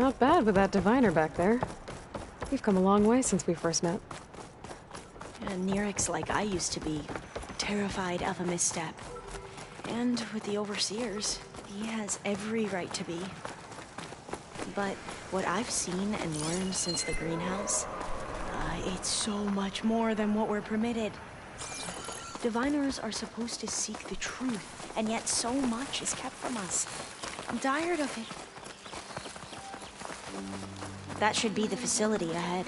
Not bad with that diviner back there. We've come a long way since we first met. And Nerek's like I used to be, terrified of a misstep. And with the Overseers, he has every right to be. But what I've seen and learned since the greenhouse, it's so much more than what we're permitted. Diviners are supposed to seek the truth, and yet so much is kept from us. I'm tired of it. That should be the facility ahead.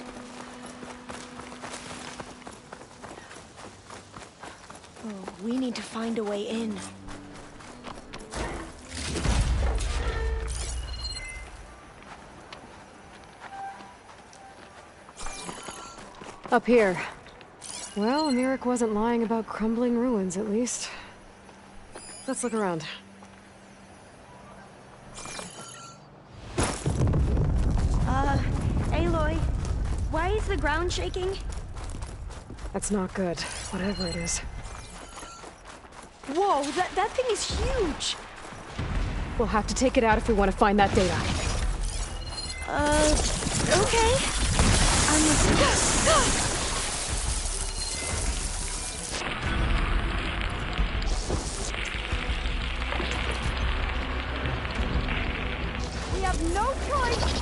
Oh, we need to find a way in. Up here. Well, Nerek wasn't lying about crumbling ruins, at least. Let's look around. Aloy, why is the ground shaking? That's not good, whatever it is. Whoa, that thing is huge! We'll have to take it out if we want to find that data. Okay. We have no choice!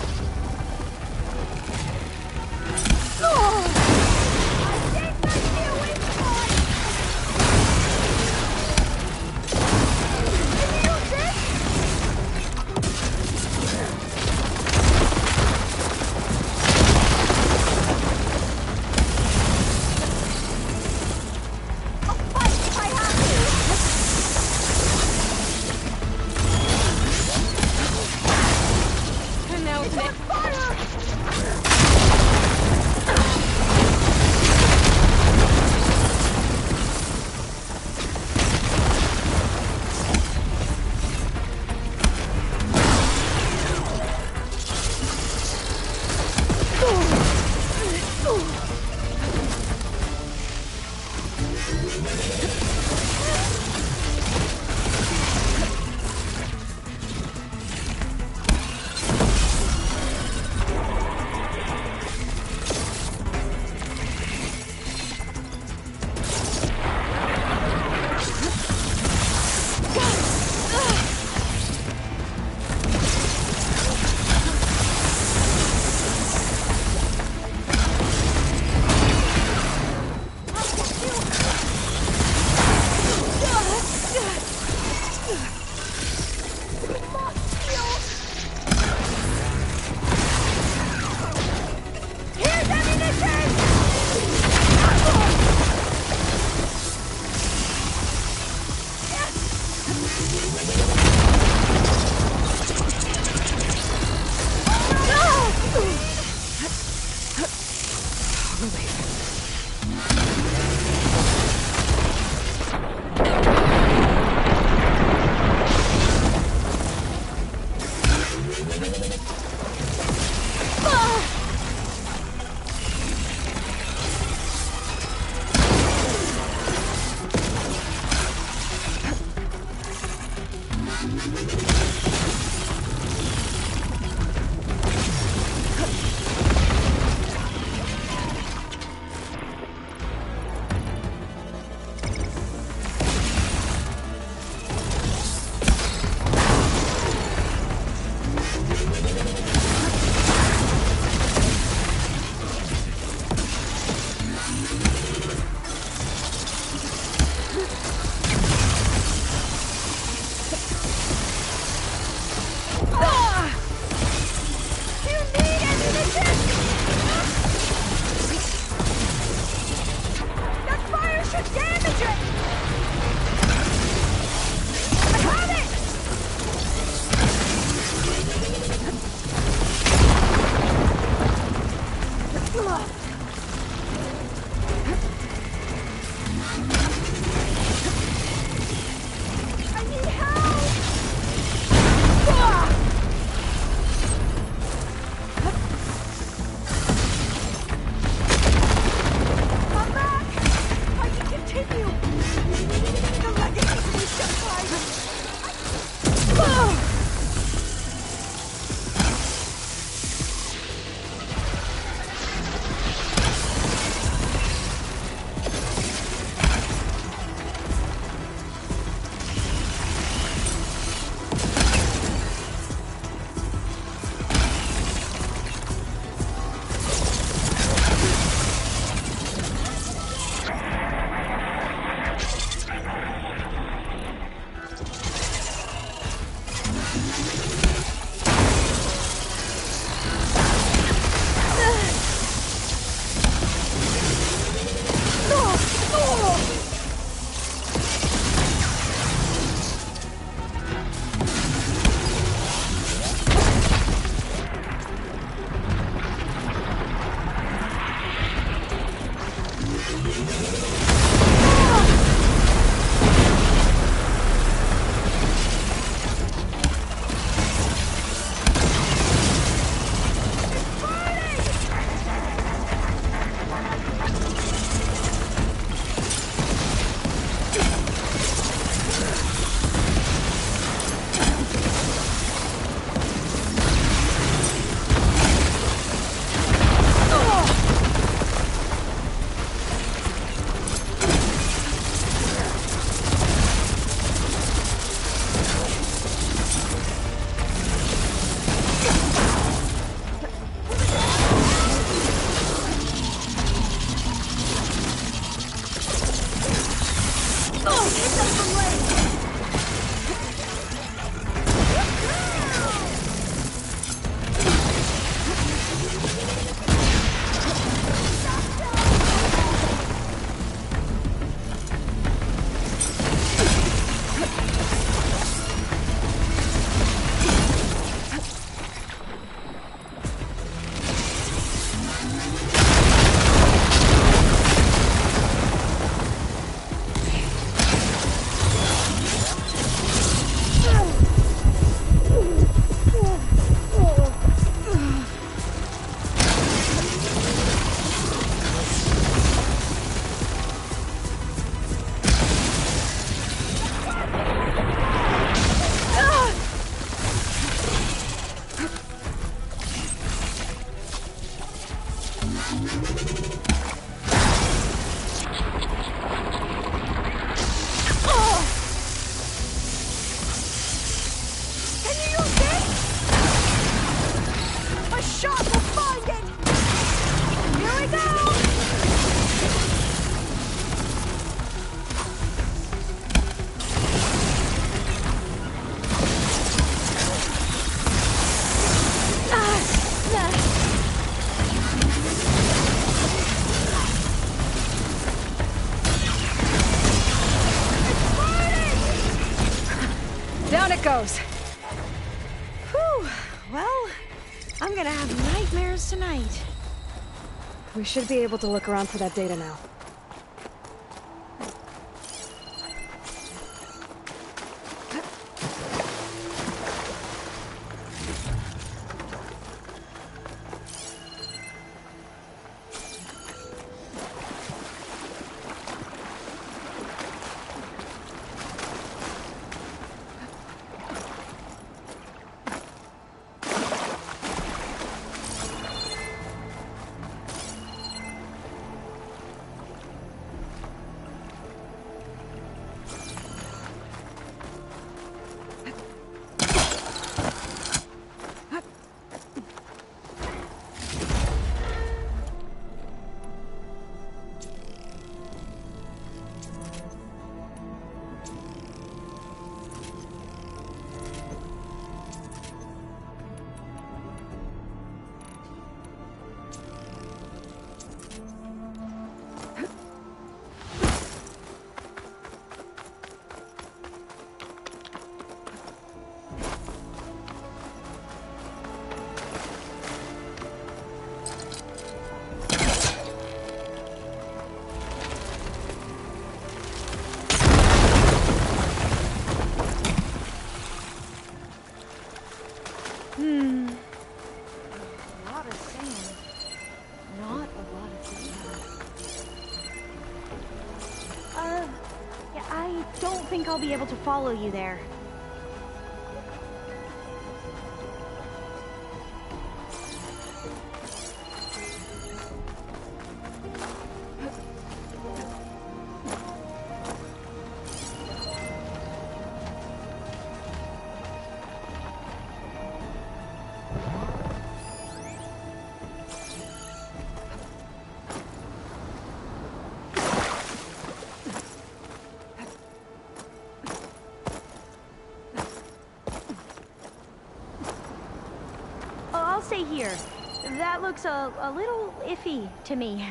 Down it goes. Whew. Well, I'm gonna have nightmares tonight. We should be able to look around for that data now. I think I'll be able to follow you there. I'll stay here. That looks a little iffy to me.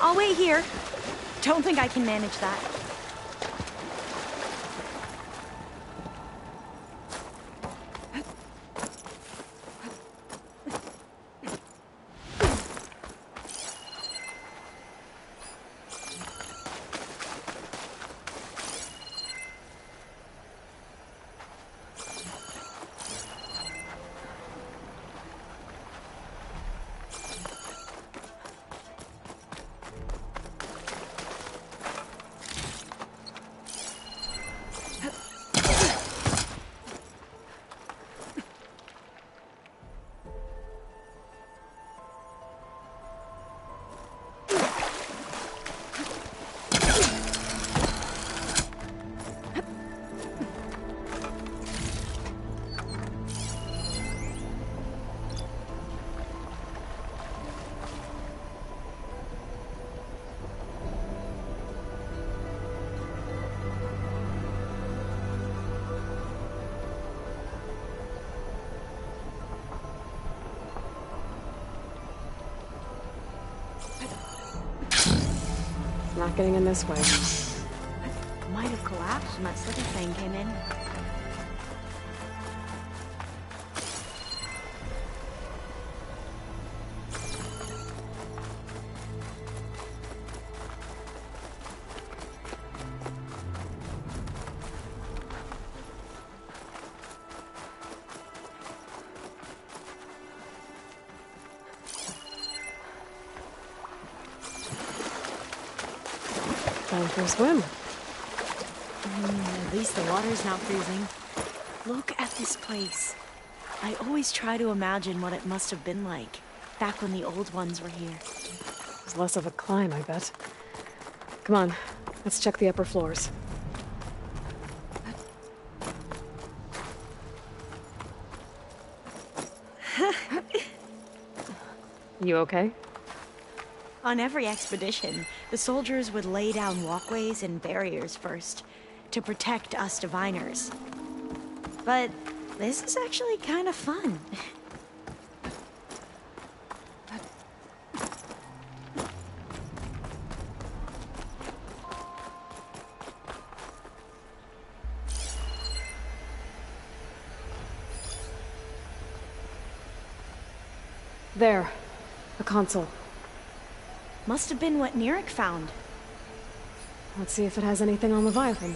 I'll wait here. Don't think I can manage that. Not getting in this way. Might have collapsed when that slipper thing came in. Time for a swim. At least the water's not freezing. Look at this place. I always try to imagine what it must have been like back when the old ones were here. It's less of a climb, I bet. Come on, let's check the upper floors. You okay? On every expedition, the soldiers would lay down walkways and barriers first to protect us diviners. But this is actually kind of fun. There, a console. Must have been what Nirek found. Let's see if it has anything on Leviathan.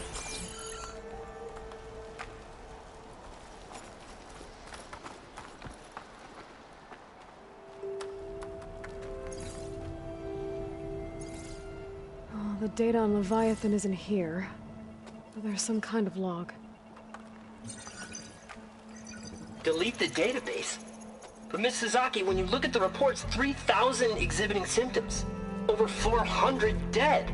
Oh, the data on Leviathan isn't here. But there's some kind of log. Delete the database? But Miss Sasaki, when you look at the reports, 3,000 exhibiting symptoms. Over 400 dead.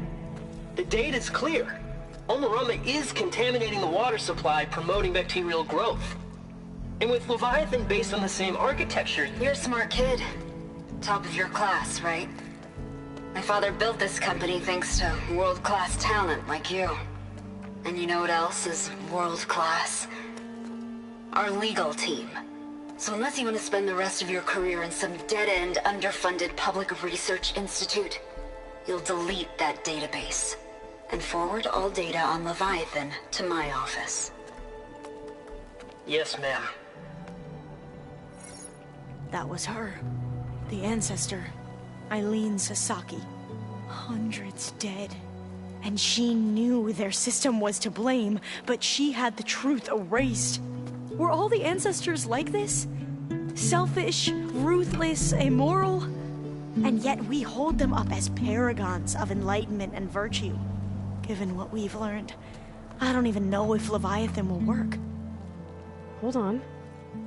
The data's clear. Omurama is contaminating the water supply, promoting bacterial growth. And with Leviathan based on the same architecture... You're a smart kid. Top of your class, right? My father built this company thanks to world-class talent like you. And you know what else is world-class? Our legal team. So unless you want to spend the rest of your career in some dead-end, underfunded public research institute, you'll delete that database and forward all data on Leviathan to my office. Yes, ma'am. That was her. The ancestor. Eileen Sasaki. Hundreds dead. And she knew their system was to blame, but she had the truth erased. Were all the ancestors like this? Selfish, ruthless, immoral? And yet we hold them up as paragons of enlightenment and virtue. Given what we've learned, I don't even know if Leviathan will work. Hold on.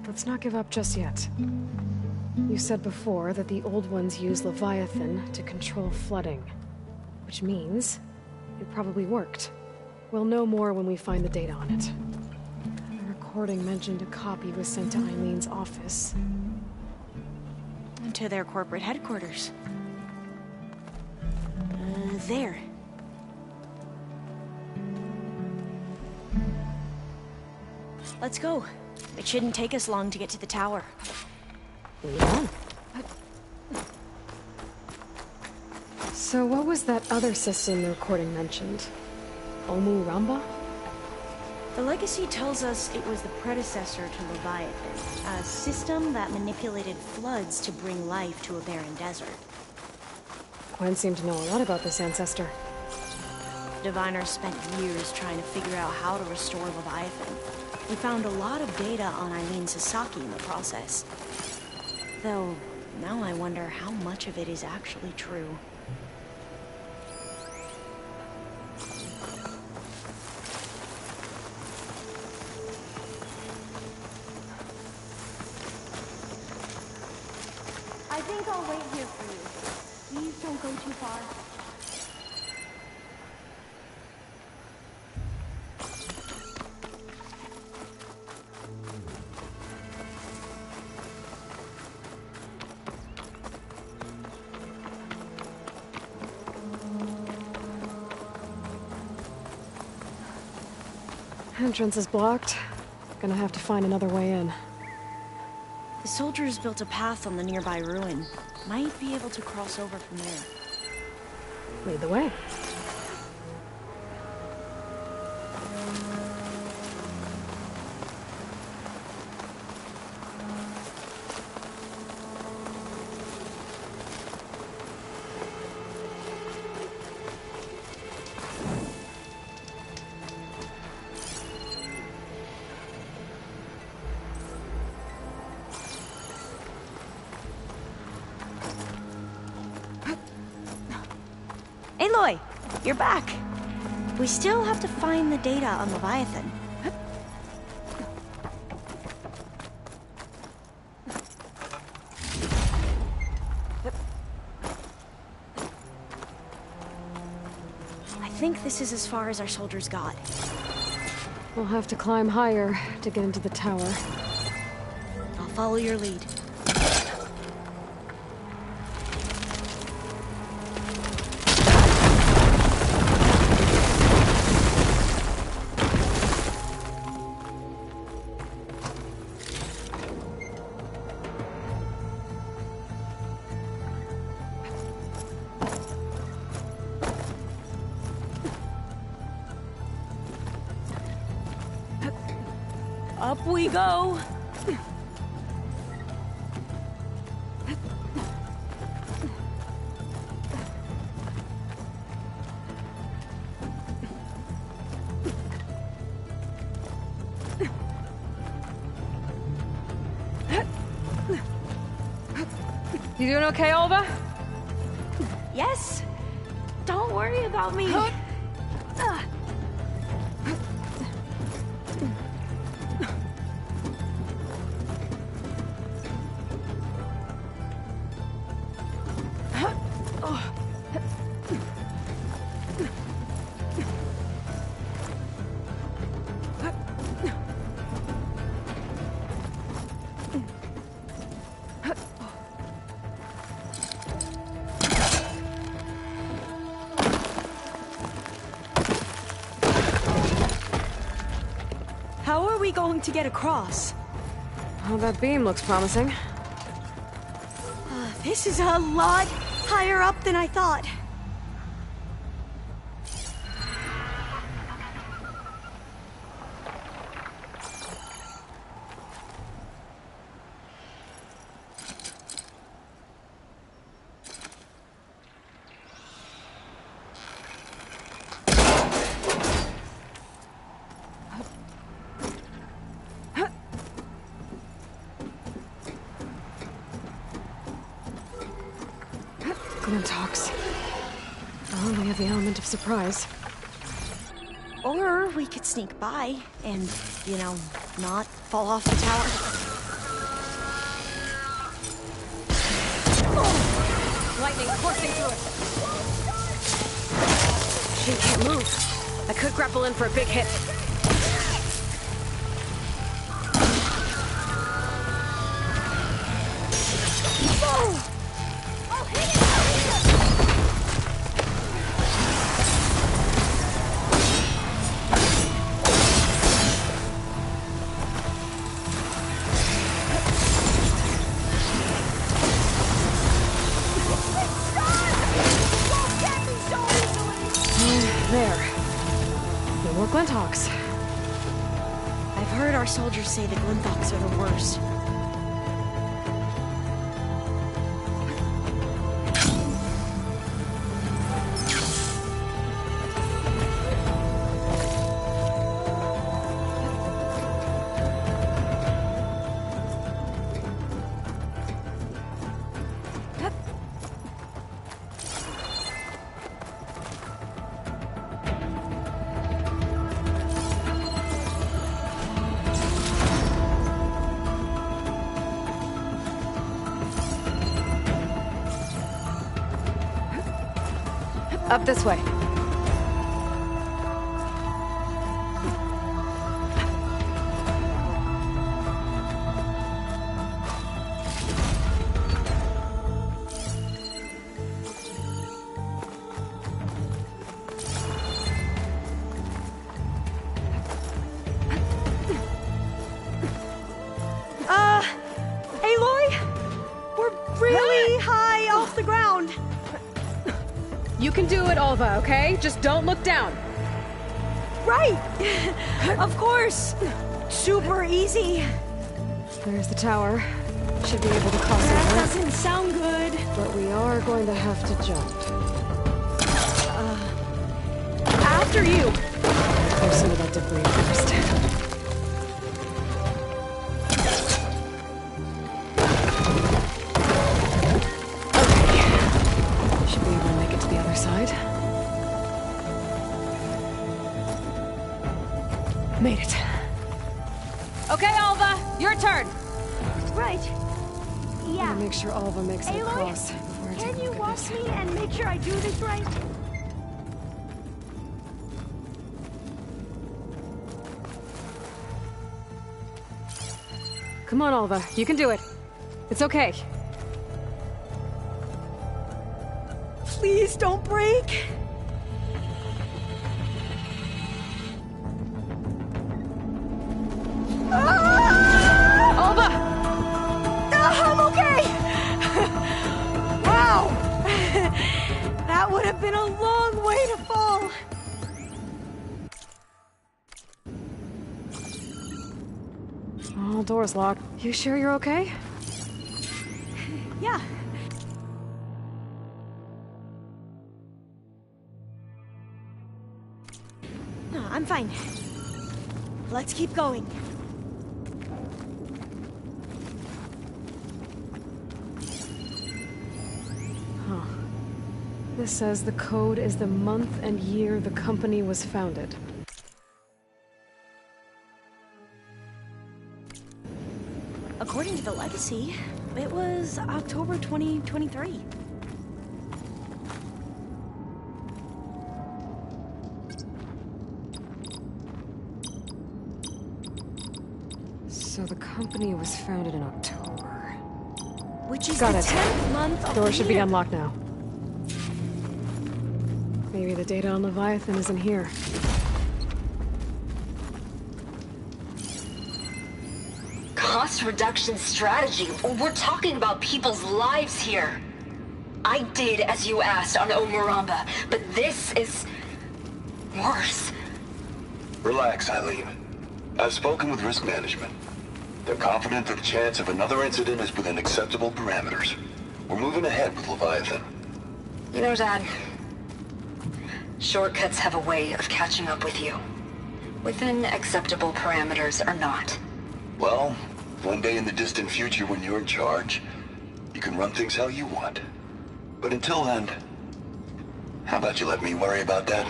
Let's not give up just yet. You said before that the old ones use Leviathan to control flooding. Which means it probably worked. We'll know more when we find the data on it. The recording mentioned a copy was sent to Eileen's office. To their corporate headquarters. There. Let's go. It shouldn't take us long to get to the tower. Yeah. So what was that other system the recording mentioned? Omurama? The legacy tells us it was the predecessor to Leviathan, a system that manipulated floods to bring life to a barren desert. Gwen seemed to know a lot about this ancestor. Diviners spent years trying to figure out how to restore Leviathan. We found a lot of data on Eileen Sasaki in the process. Though, now I wonder how much of it is actually true. I think I'll wait here for you. Please don't go too far. Entrance is blocked. Gonna have to find another way in. The soldiers built a path on the nearby ruin. Might be able to cross over from there. Lead the way. Aloy, you're back. We still have to find the data on Leviathan. I think this is as far as our soldiers got. We'll have to climb higher to get into the tower. I'll follow your lead. Up we go! You doing okay, Olva? Yes? Don't worry about me. How are we going to get across? Oh, that beam looks promising. This is a lot higher up than I thought. Glintox. Oh, we have the element of surprise. Or we could sneak by and, you know, not fall off the tower. Lightning coursing through it. She can't move. I could grapple in for a big hit. There. No more Glinthawks. I've heard our soldiers say the Glinthawks are the worst. Up this way. Aloy? We're really high off the ground. You can do it, Olva, okay? Just don't look down. Right! Of course! Super easy. There's the tower. Should be able to cross That over. doesn't sound good. But we are going to have to jump. After you. There's some of that debris first. Okay. Should be able to make it to the other side. Made it. Okay, Alva, your turn. Right. I'm Yeah. gonna make sure Alva makes it Aloy, across before I take can a you look at watch this. me and make sure I do this right? Come on, Alva, you can do it. It's okay. Please don't break. Alva! I'm okay. Wow. That would have been a long way to fall. All doors locked. You sure you're okay? Yeah. No, I'm fine. Let's keep going. This says the code is the month and year the company was founded. According to the legacy, it was October 2023. So the company was founded in October. Which is Got the it. 10th month of Door the should be year. unlocked now. Maybe the data on Leviathan isn't here. Cost reduction strategy? We're talking about people's lives here. I did as you asked on Omuramba, but this is worse. Relax, Eileen. I've spoken with risk management. They're confident that the chance of another incident is within acceptable parameters. We're moving ahead with Leviathan. You know, Dad, shortcuts have a way of catching up with you. Within acceptable parameters or not. Well, one day in the distant future when you're in charge, you can run things how you want. But until then, how about you let me worry about that?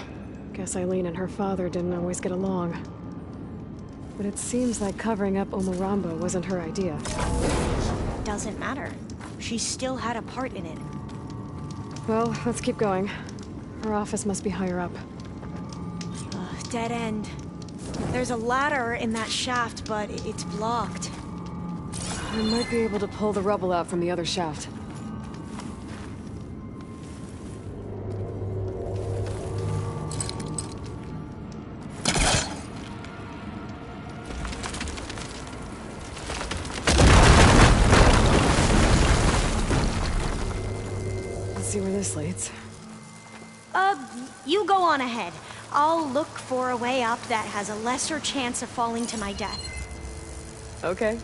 Guess Eileen and her father didn't always get along. But it seems like covering up Omuramba wasn't her idea. Doesn't matter. She still had a part in it. Well, let's keep going. Her office must be higher up. Dead end. There's a ladder in that shaft, but it's blocked. I might be able to pull the rubble out from the other shaft. Let's see where this leads. You go on ahead. I'll look for a way up that has a lesser chance of falling to my death. Okay.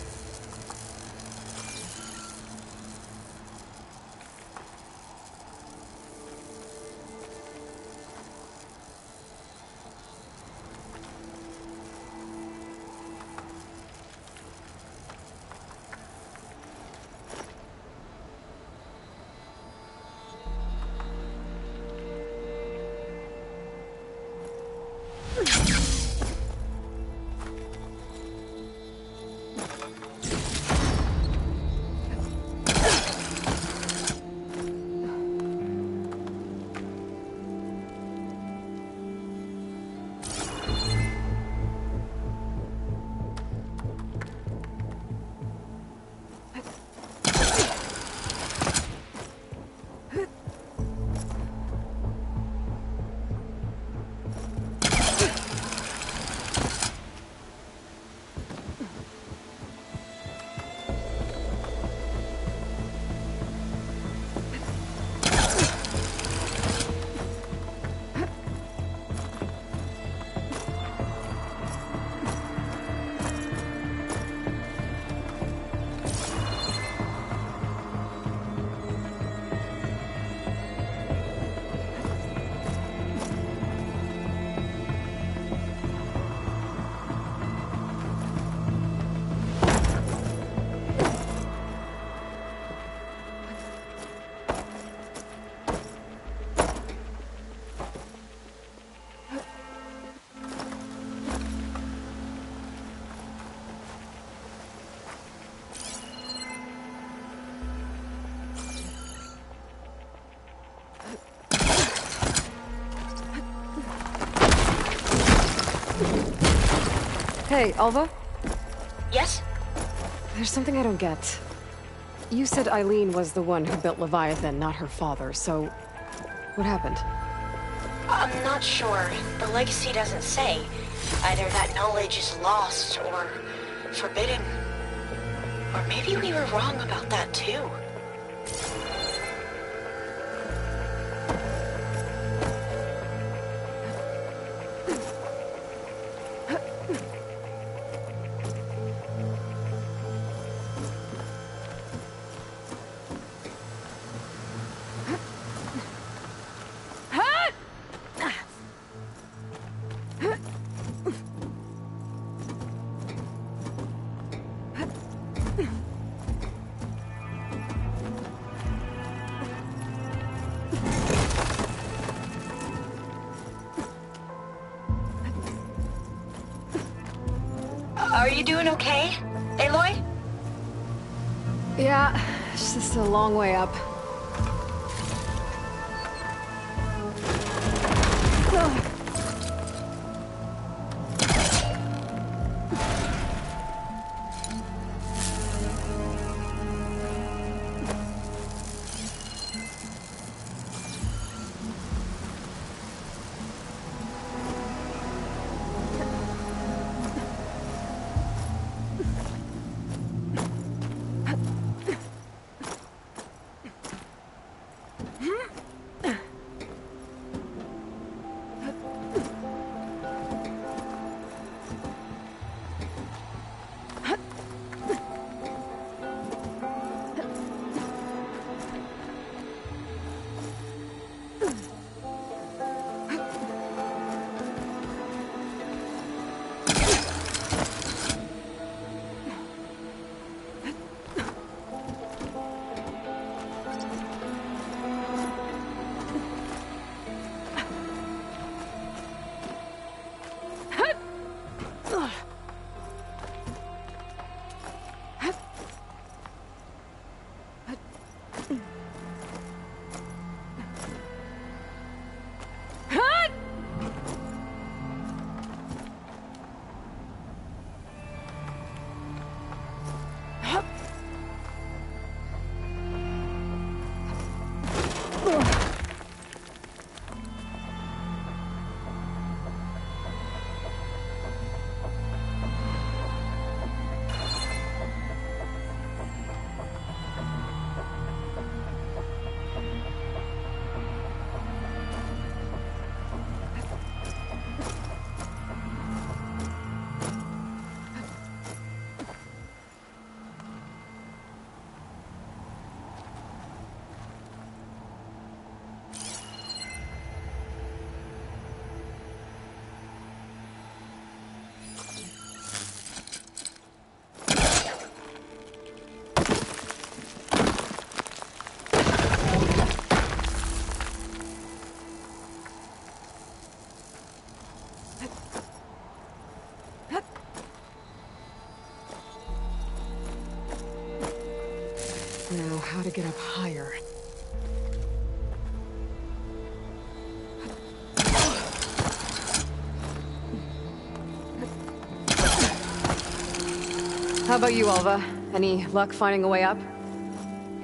Hey, Alva? Yes? There's something I don't get. You said Eileen was the one who built Leviathan, not her father, so... what happened? I'm not sure. The legacy doesn't say. Either that knowledge is lost or forbidden. Or maybe we were wrong about that too. Are you doing okay, Aloy? Yeah, it's just a long way up. Now, how to get up higher. How about you, Alva? Any luck finding a way up?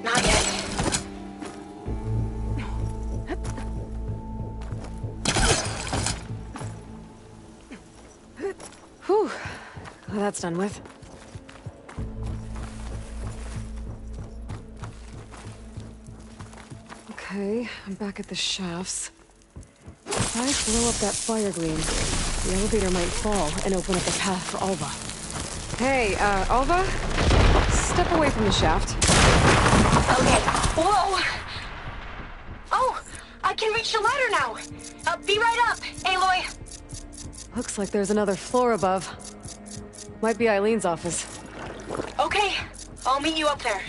Not yet. Whew. Well, that's done with. Okay, I'm back at the shafts. If I blow up that fire gleam, the elevator might fall and open up a path for Alva. Hey, Alva? Step away from the shaft. Okay. Whoa! Oh! I can reach the ladder now! Be right up, Aloy! Looks like there's another floor above. Might be Eileen's office. Okay, I'll meet you up there.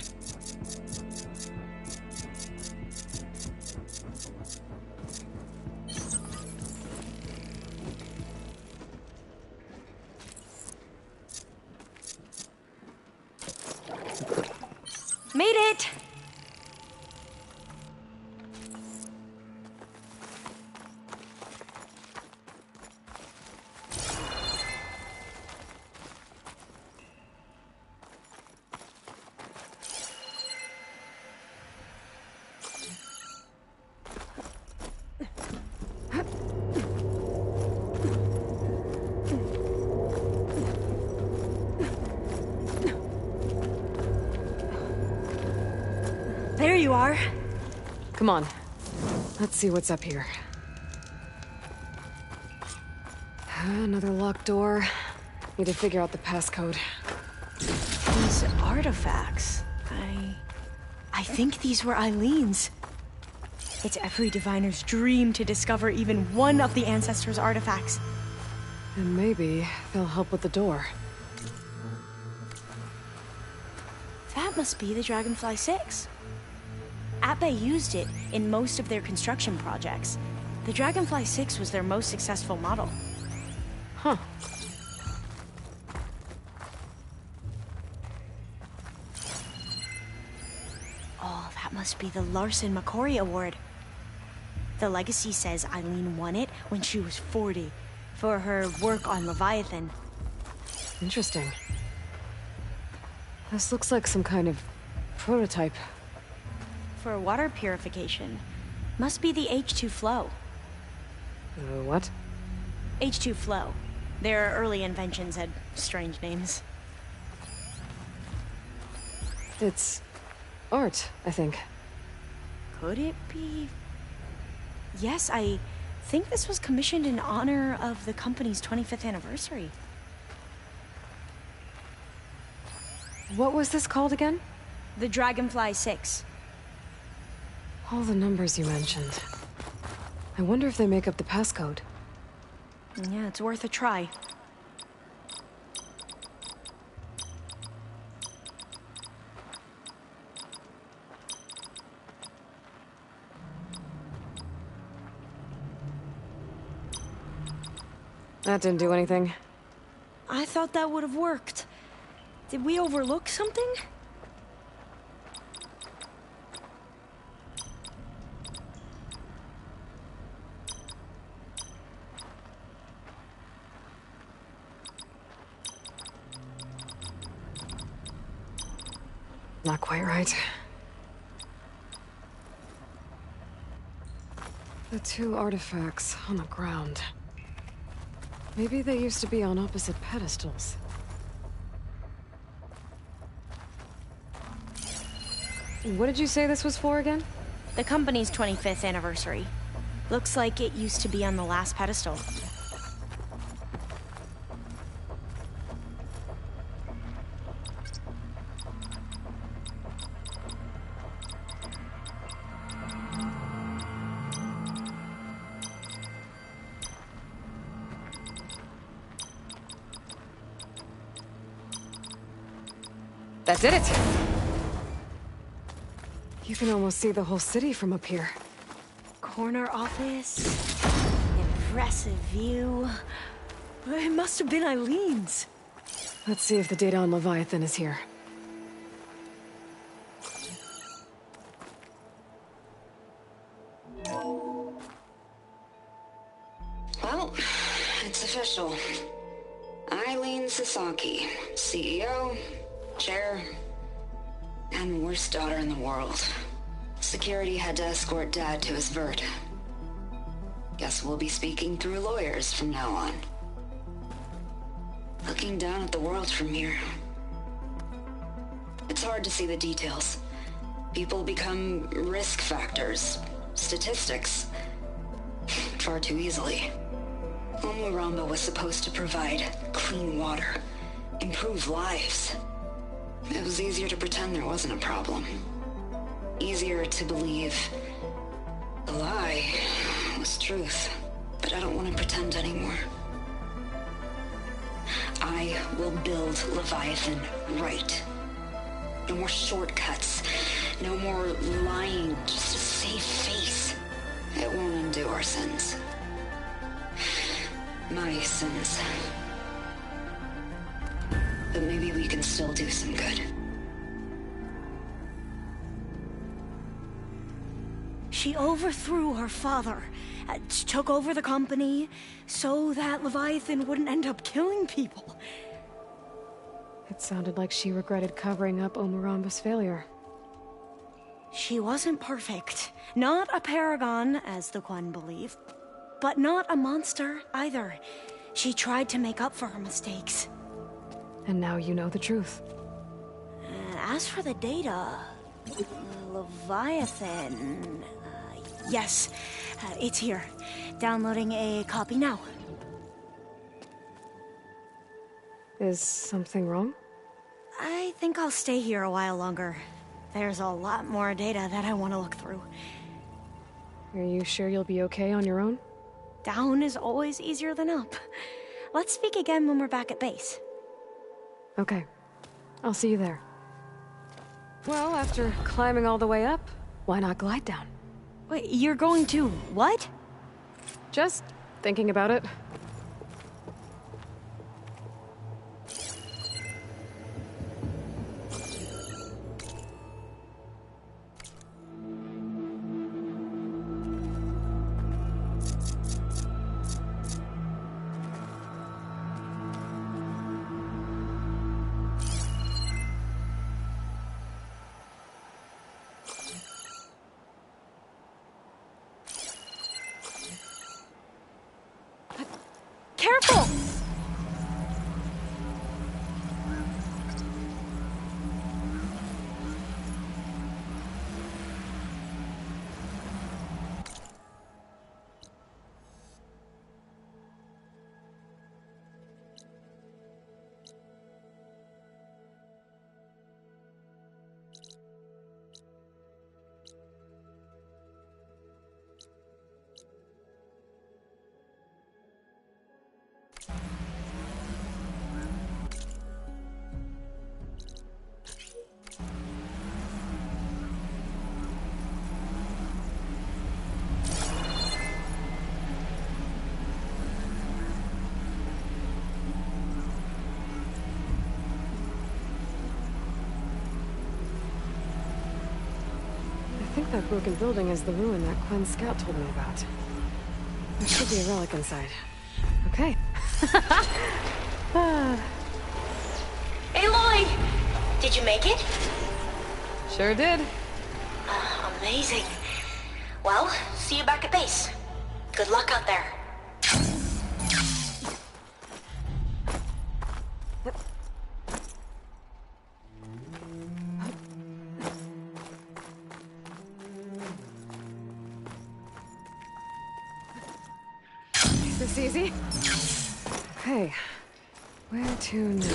Made it! you are. Come on. Let's see what's up here. Another locked door. Need to figure out the passcode. These artifacts... I think these were Eileen's. It's every diviner's dream to discover even one of the Ancestors' artifacts. And maybe they'll help with the door. That must be the Dragonfly 6. Atbay used it in most of their construction projects. The Dragonfly 6 was their most successful model. Huh. Oh, that must be the Larson McCory Award. The legacy says Eileen won it when she was 40 for her work on Leviathan. Interesting. This looks like some kind of prototype. For water purification. Must be the H2 flow. What? H2 flow. Their early inventions had strange names. It's art, I think. Could it be? Yes, I think this was commissioned in honor of the company's 25th anniversary. What was this called again? The Dragonfly 6. All the numbers you mentioned. I wonder if they make up the passcode. Yeah, it's worth a try. That didn't do anything. I thought that would have worked. Did we overlook something? Not quite right. The two artifacts on the ground. Maybe they used to be on opposite pedestals. What did you say this was for again? The company's 25th anniversary. Looks like it used to be on the last pedestal. That did it! You can almost see the whole city from up here. Corner office. Impressive view. It must have been Eileen's. Let's see if the data on Leviathan is here. Well, it's official. Eileen Sasaki, CEO, chair, and worst daughter in the world. Security had to escort Dad to his vert. Guess we'll be speaking through lawyers from now on. Looking down at the world from here. It's hard to see the details. People become risk factors, statistics, far too easily. Omuramba was supposed to provide clean water, improve lives. It was easier to pretend there wasn't a problem. Easier to believe the lie was truth. But I don't want to pretend anymore. I will build Leviathan right. No more shortcuts. No more lying just to save face. It won't undo our sins. My sins. But maybe we can still do some good. She overthrew her father, took over the company, so that Leviathan wouldn't end up killing people. It sounded like she regretted covering up Omuramba's failure. She wasn't perfect. Not a paragon, as the Quan believe. But not a monster, either. She tried to make up for her mistakes. And now you know the truth. As for the data... Leviathan. Yes, it's here. Downloading a copy now. Is something wrong? I think I'll stay here a while longer. There's a lot more data that I want to look through. Are you sure you'll be okay on your own? Down is always easier than up. Let's speak again when we're back at base. Okay. I'll see you there. Well, after climbing all the way up, why not glide down? Wait, you're going to what? Just thinking about it. Careful! I think that broken building is the ruin that Quinn's scout told me about. There should be a relic inside. Okay. Aloy! Did you make it? Sure did. Amazing. Well, see you back at base. Good luck out there. Is this easy? Okay. Where to now?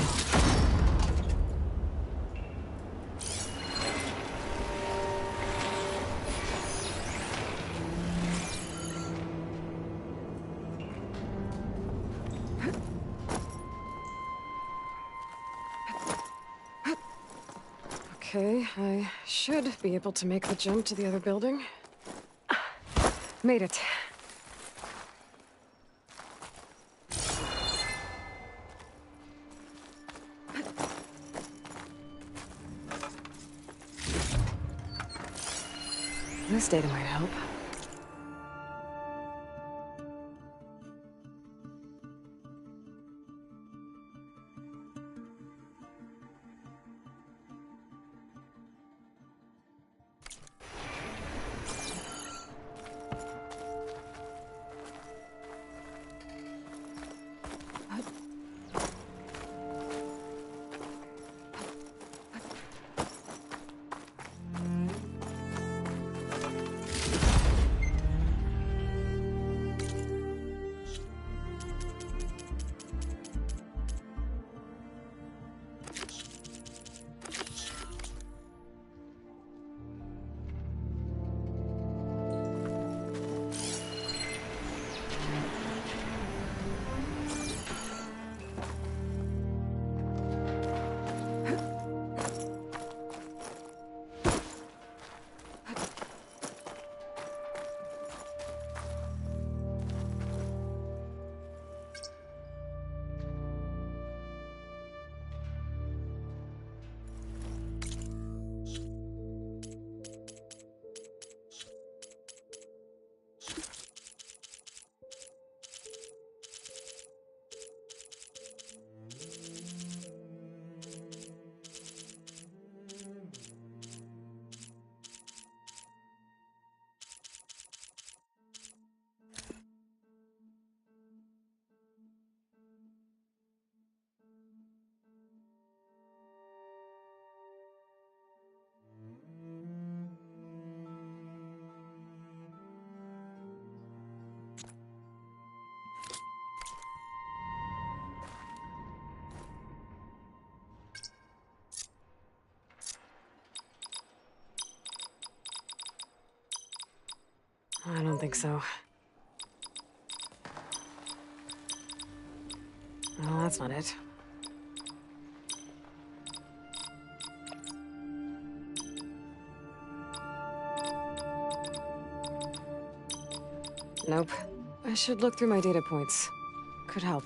Okay, I should be able to make the jump to the other building. Made it. This data might help. don't think so. Well, that's not it. Nope. I should look through my data points. Could help.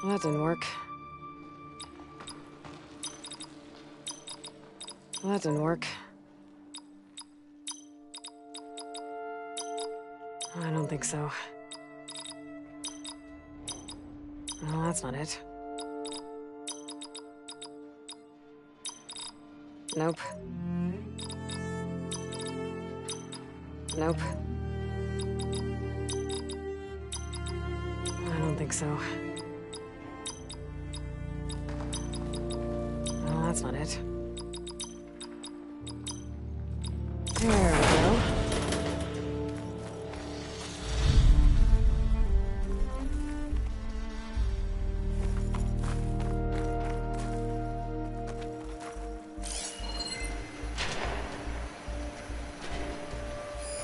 Well, that didn't work. Well, that didn't work. I don't think so. Well, that's not it. Nope. Nope. I don't think so. Well, that's not it. There we go.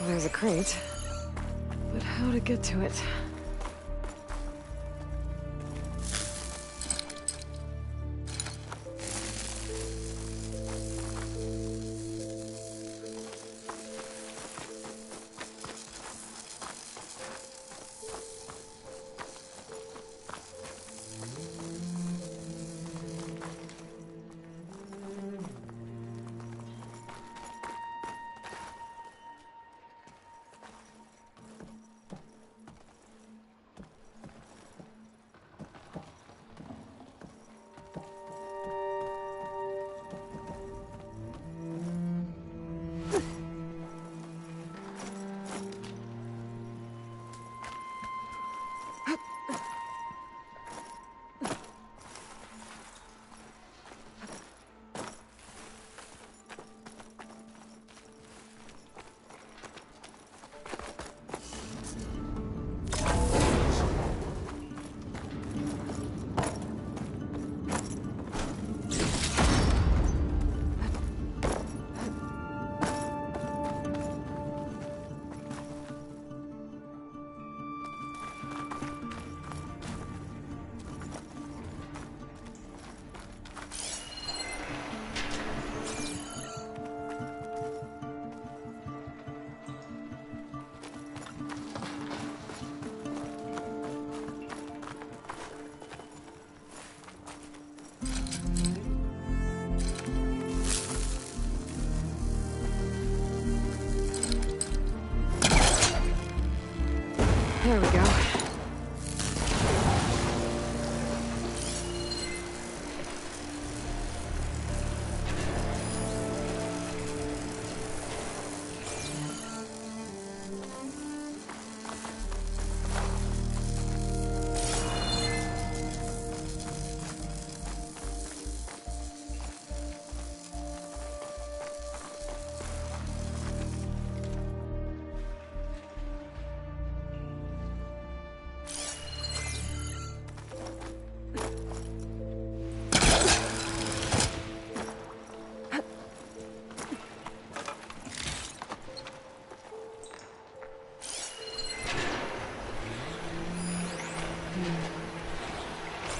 There's a crate. But how to get to it? There we go.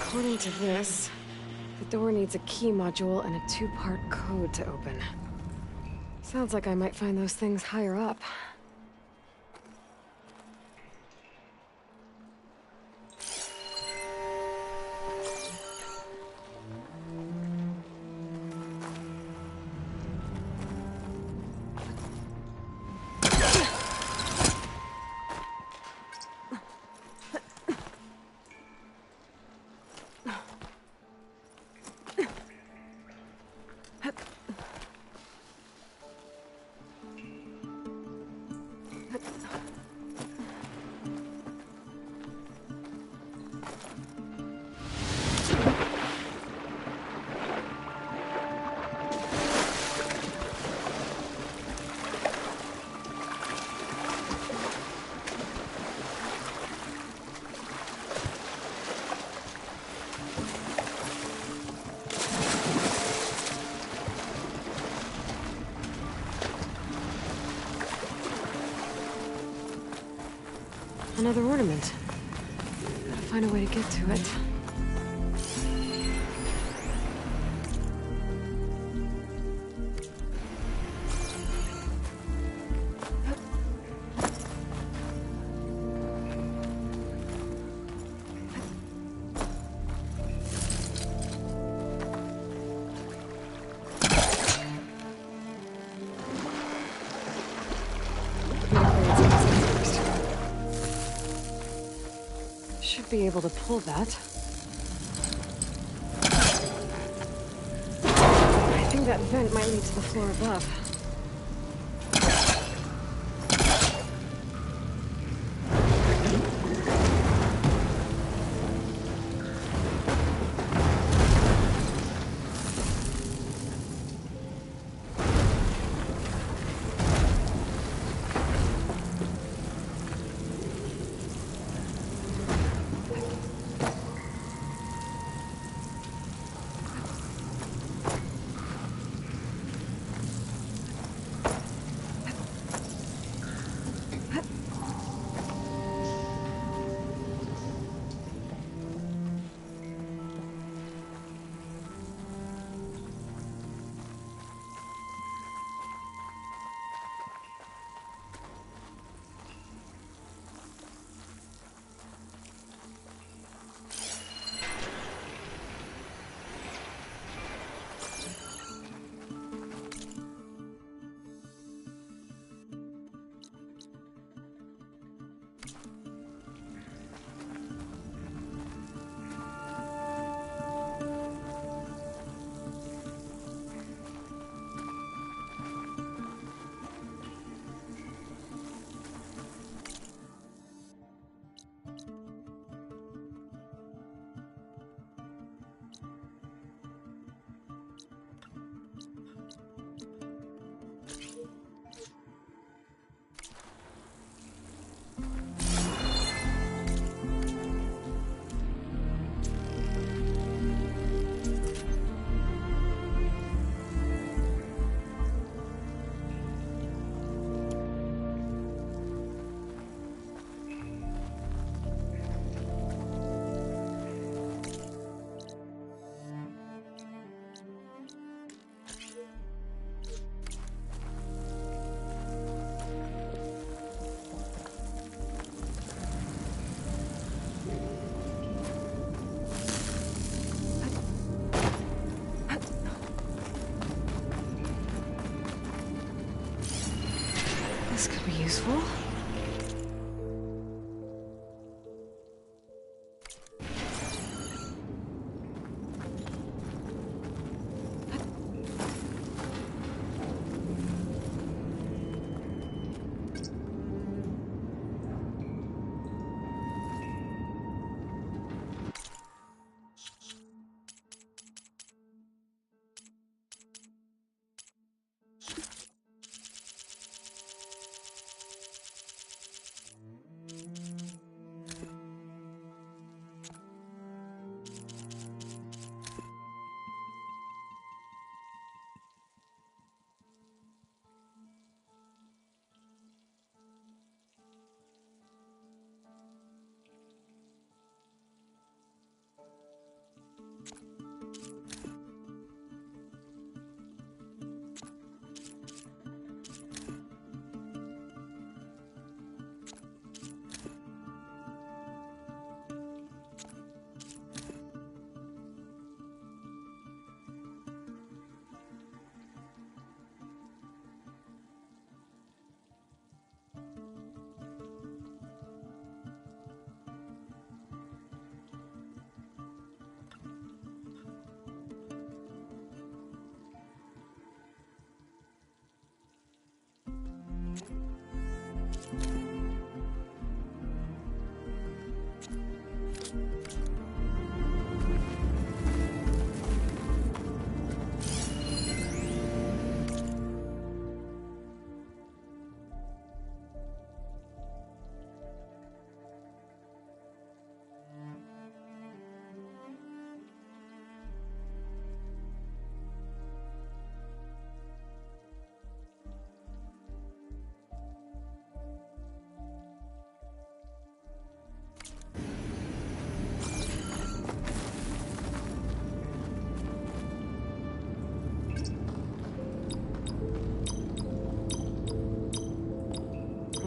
According to this, the door needs a key module and a 2-part code to open. Sounds like I might find those things higher up. Another ornament. Gotta find a way to get to it. Should be able to pull that. I think that vent might lead to the floor above. This could be useful.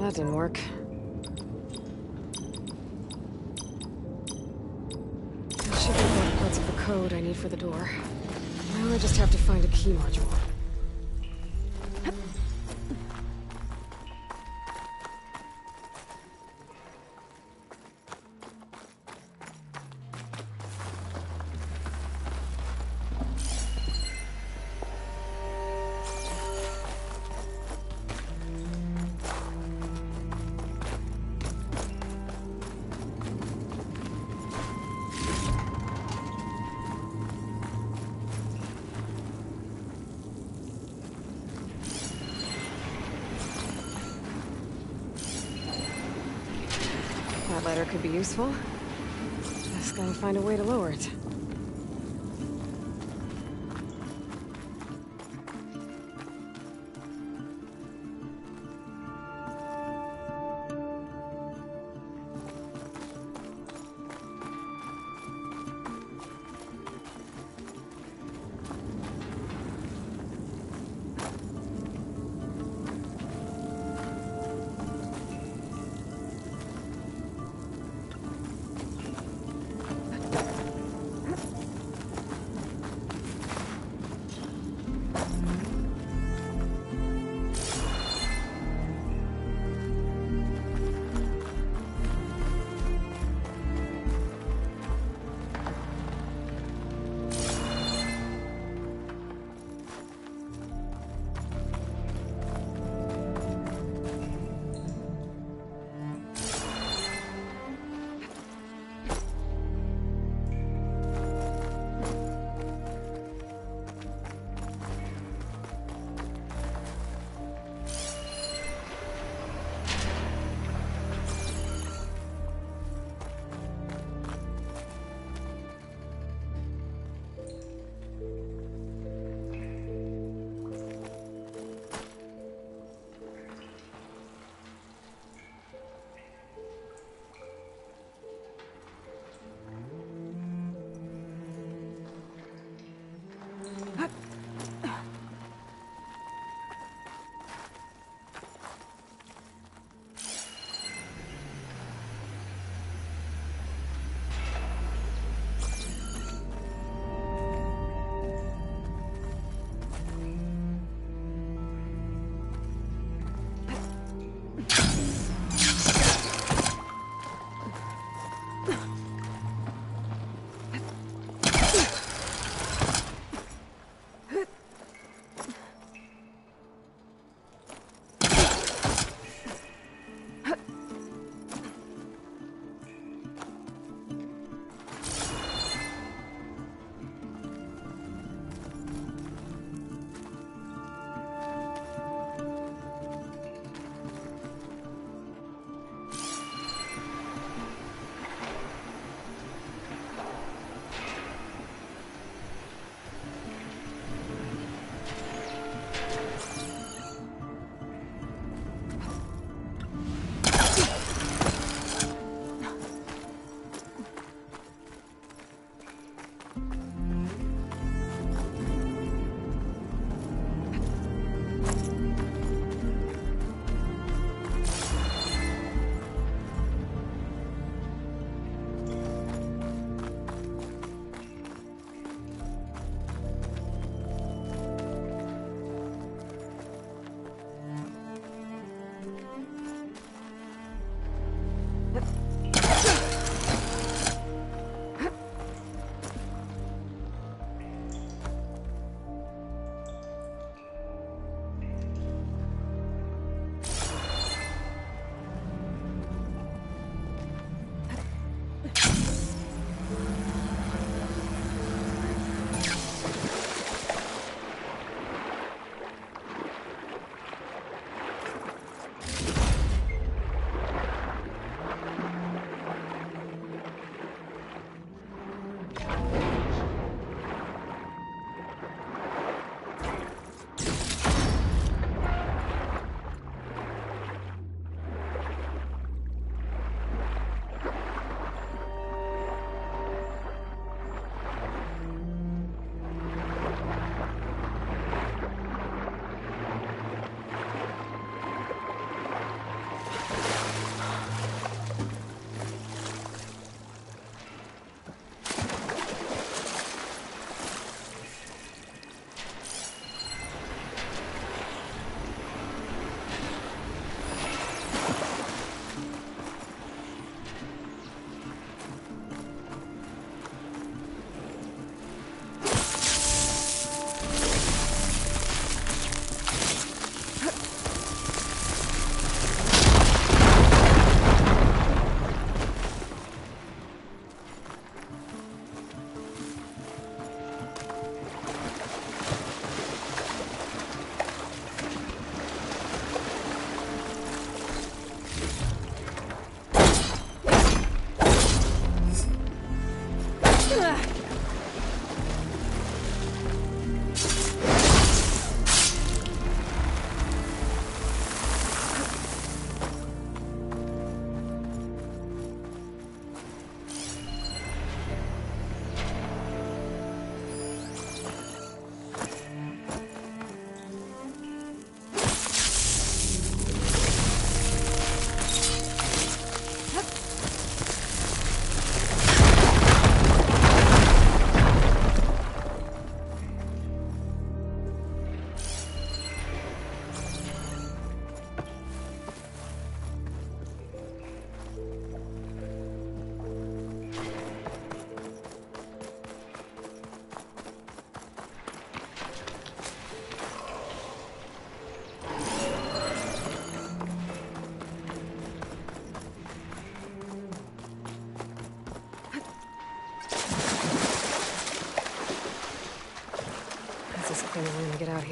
That didn't work. That should be both parts of the code I need for the door. Now I just have to find a key module. That ladder could be useful. Just gotta find a way to lower it.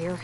here.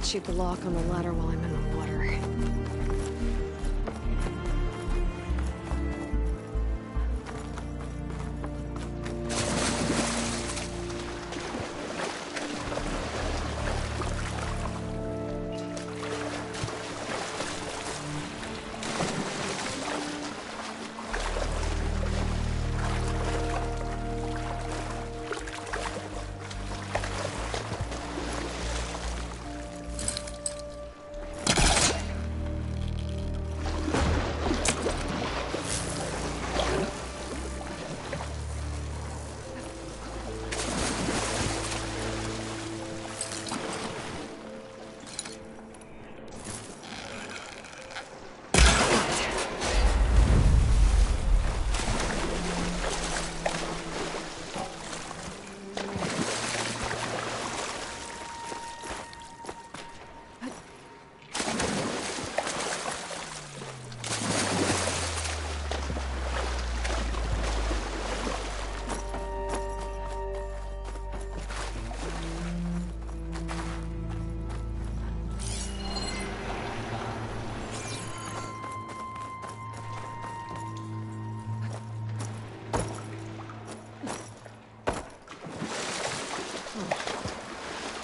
Shoot the lock on the ladder while I'm in the water.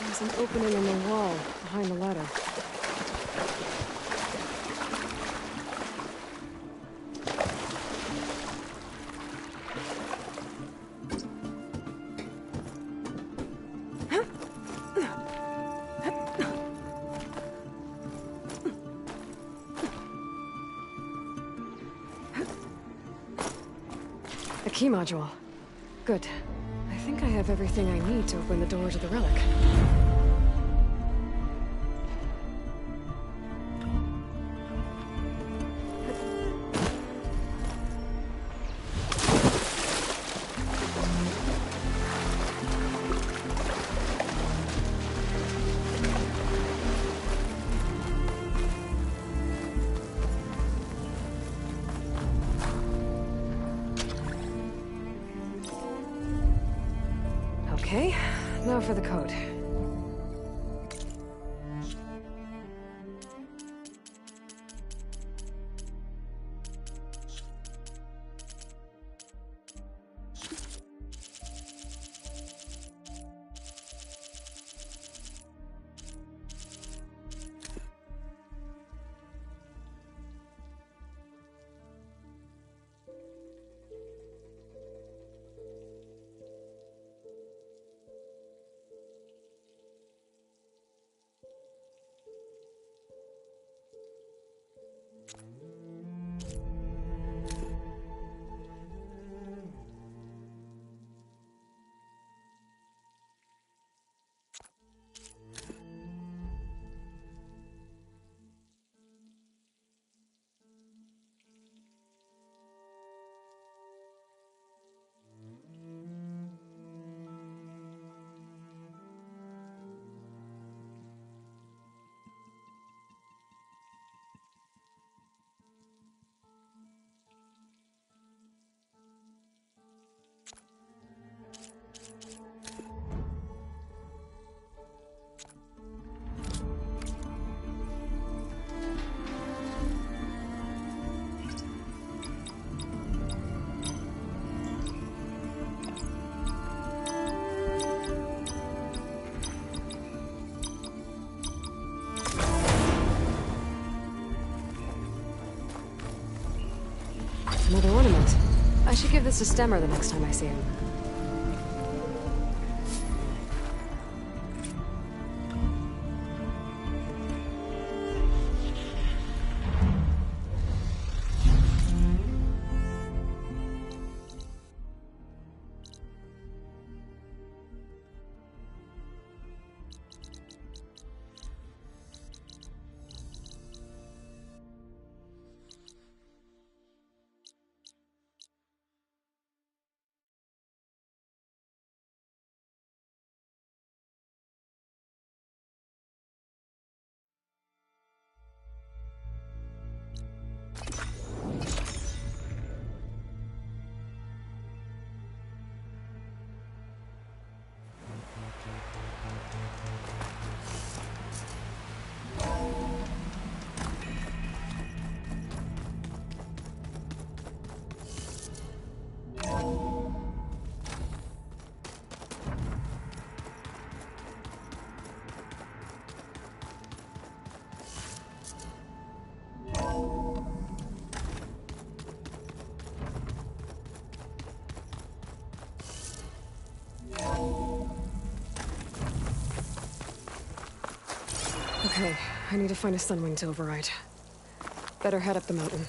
There's an opening in the wall behind the ladder. A key module. Good. I think I have everything I need to open the door to the relic. Okay, now for the code. Another ornament. I should give this to Stemmer the next time I see him. Okay, I need to find a Sunwing to override. Better head up the mountain.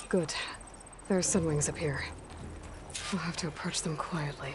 Good. There are Sunwings up here. We'll have to approach them quietly.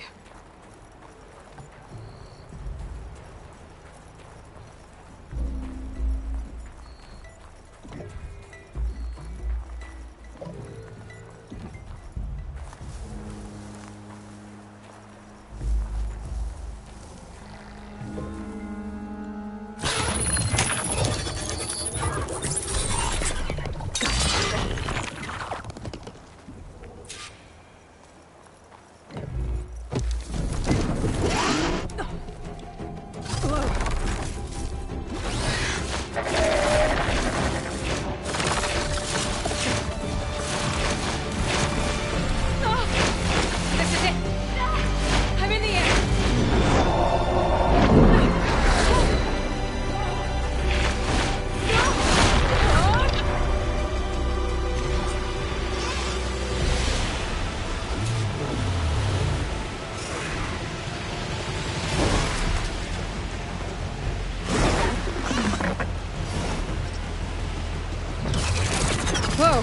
Whoa!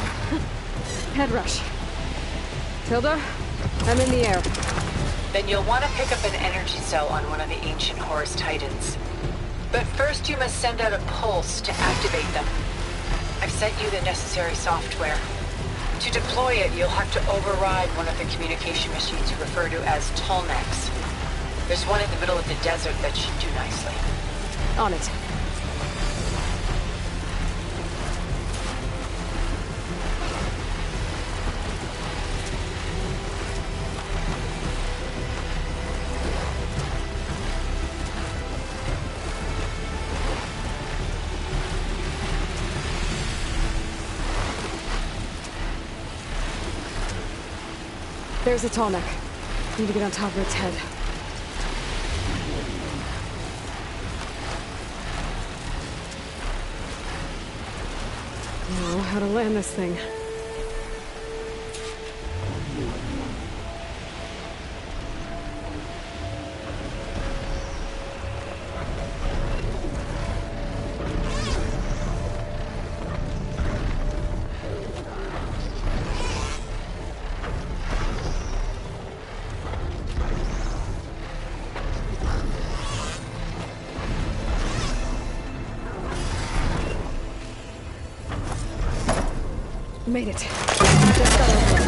Head rush. Tilda, I'm in the air. Then you'll want to pick up an energy cell on one of the ancient Horus Titans. But first you must send out a pulse to activate them. I've sent you the necessary software. To deploy it, you'll have to override one of the communication machines you refer to as Tolnecs. There's one in the middle of the desert that should do nicely. On it. There's a Tolnec. Need to get on top of its head. Now, how to land this thing. Made it. Just got over it.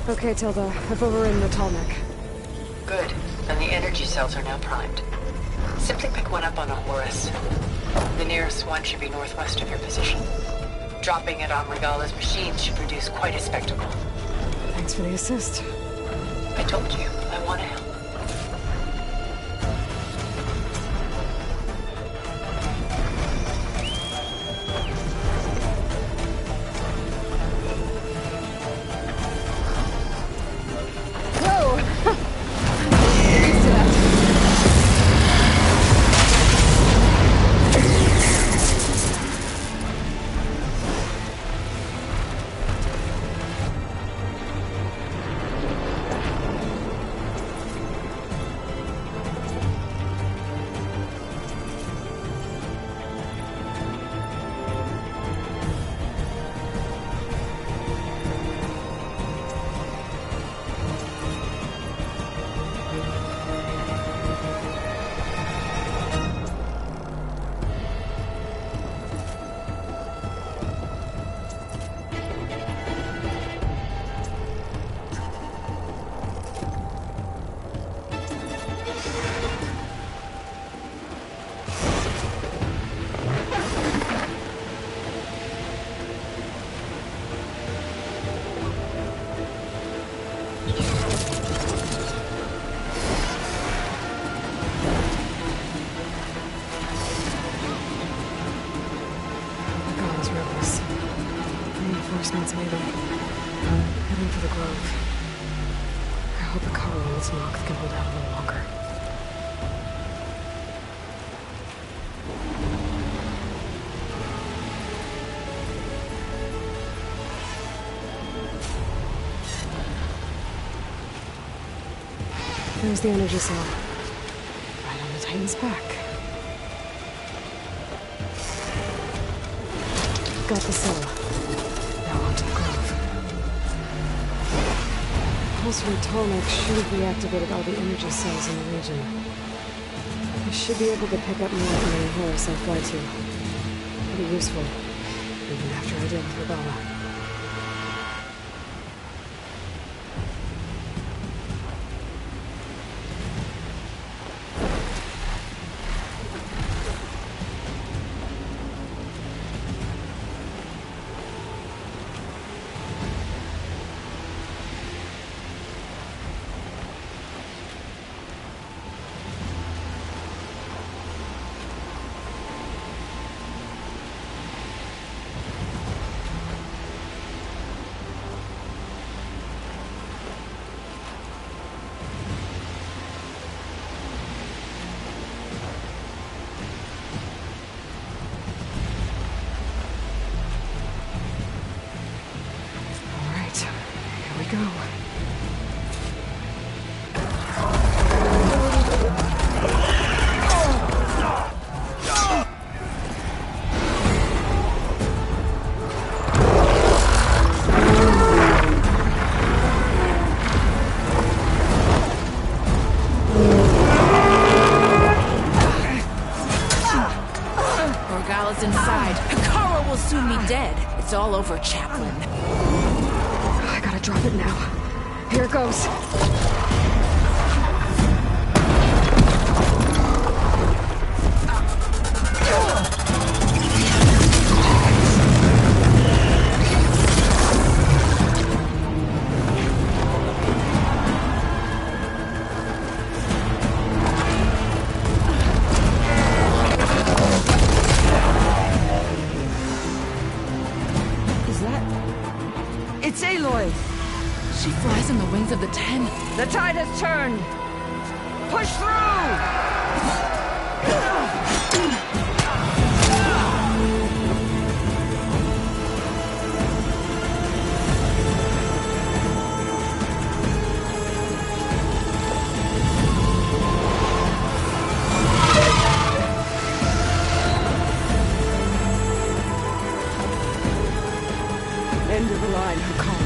Okay, Tilda. I've overridden the Tallneck. Good. And the energy cells are now primed. Simply pick one up on a Horus. The nearest one should be northwest of your position. Dropping it on Regala's machine should produce quite a spectacle. Thanks for the assist. I told you, I want to help. Reinforcements maybe. Heading for the Grove. I hope Hekarro and its Noct can hold out a little longer. There's the energy cell. Right on the Titan's back. Got the cell. Now onto the Grove. Pulse from Tallneck should have reactivated all the energy cells in the region. I should be able to pick up more from the Horus I fly to. Pretty useful, even after I deal with Regala. Go. Regala's inside. Hekarro will soon be dead. It's all over, Chaplain. I gotta drop it now. Here it goes. It's Aloy! She flies on the wings of the Ten. The tide has turned! Push through! End of the line, Hakan.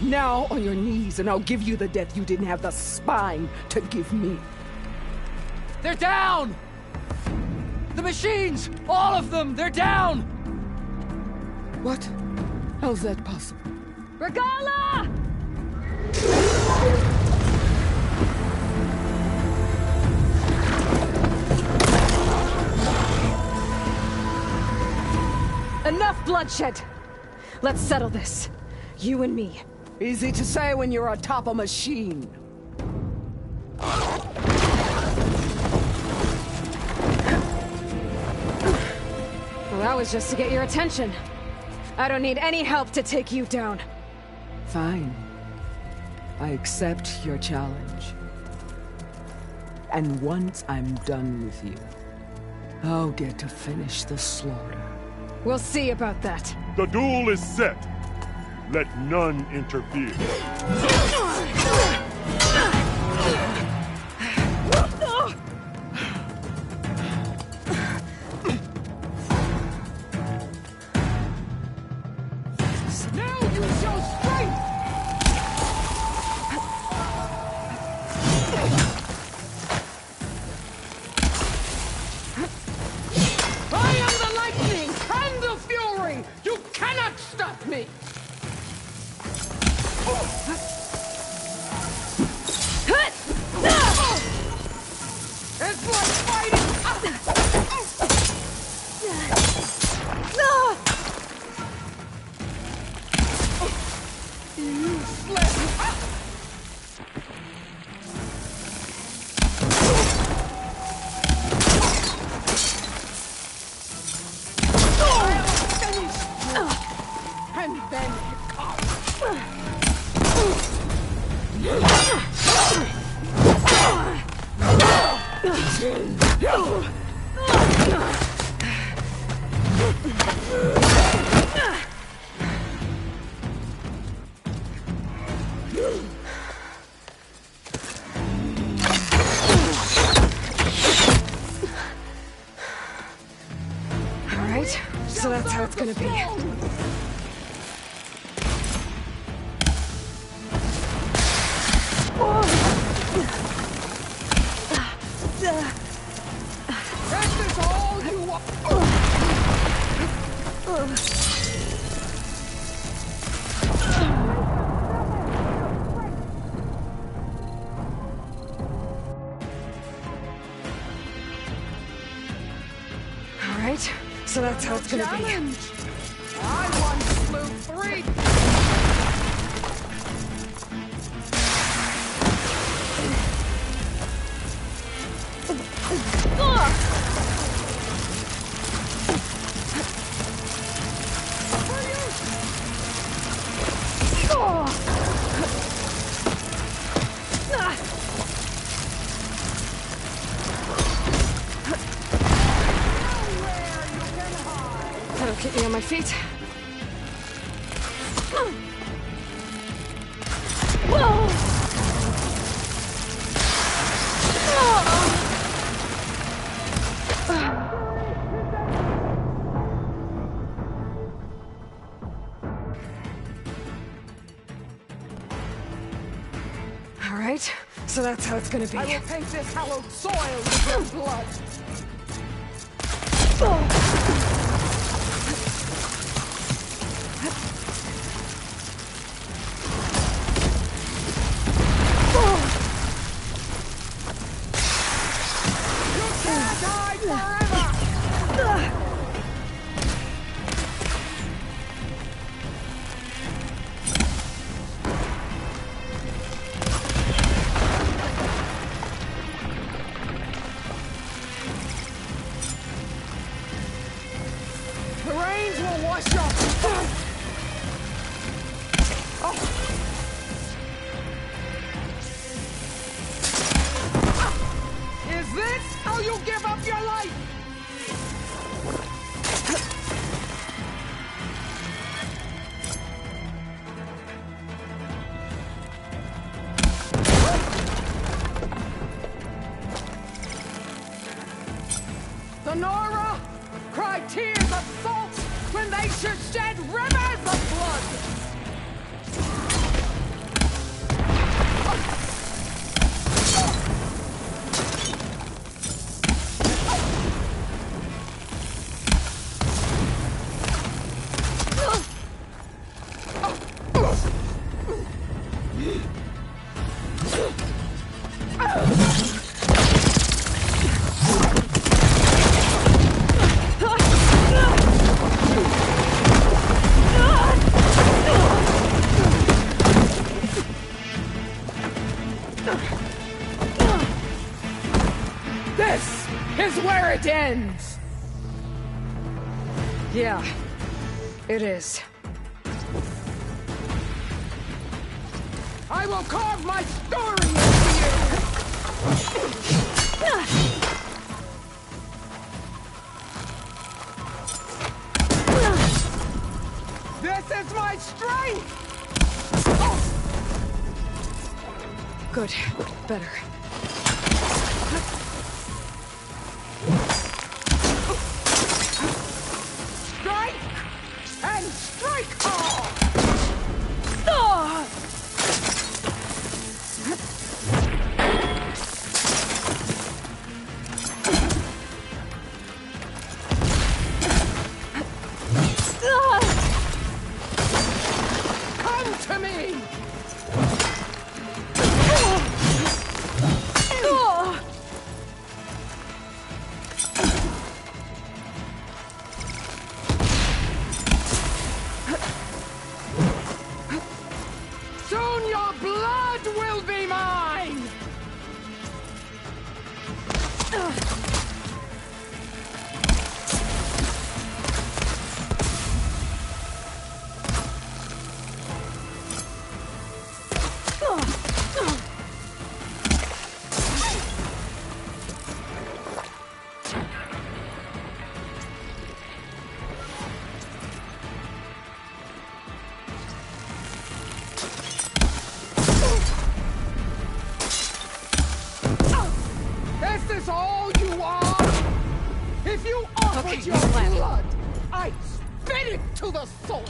Now on your knees, and I'll give you the death you didn't have the spine to give me. They're down! The machines! All of them! They're down! What? How's that possible? Regala! Enough bloodshed! Let's settle this. You and me. Easy to say when you're atop a machine. Well, that was just to get your attention. I don't need any help to take you down. Fine. I accept your challenge. And once I'm done with you, I'll get to finish the slaughter. We'll see about that. The duel is set. Let none interfere. Now you show strength! I am the lightning and the fury! You cannot stop me! It's like fighting! You slept! And then All right, so that's how it's gonna be. This is all you want. All right, so that's how it's gonna be. Challenge. I once slew 3. That'll keep me on my feet. All right, so that's how it's gonna be. I will paint this hallowed soil with your blood. You can't hide forever! The rains will wash off. Is this how you give up your life? The Nora cry tears of salt when they should shed rivers ends. Yeah, it is. I will carve my story into you! This is my strength! Good. Better. Strike! And strike hard! Come to me! Soon your blood will be mine! Is this all you are? If you offered your blood, I'd spit it to the soul!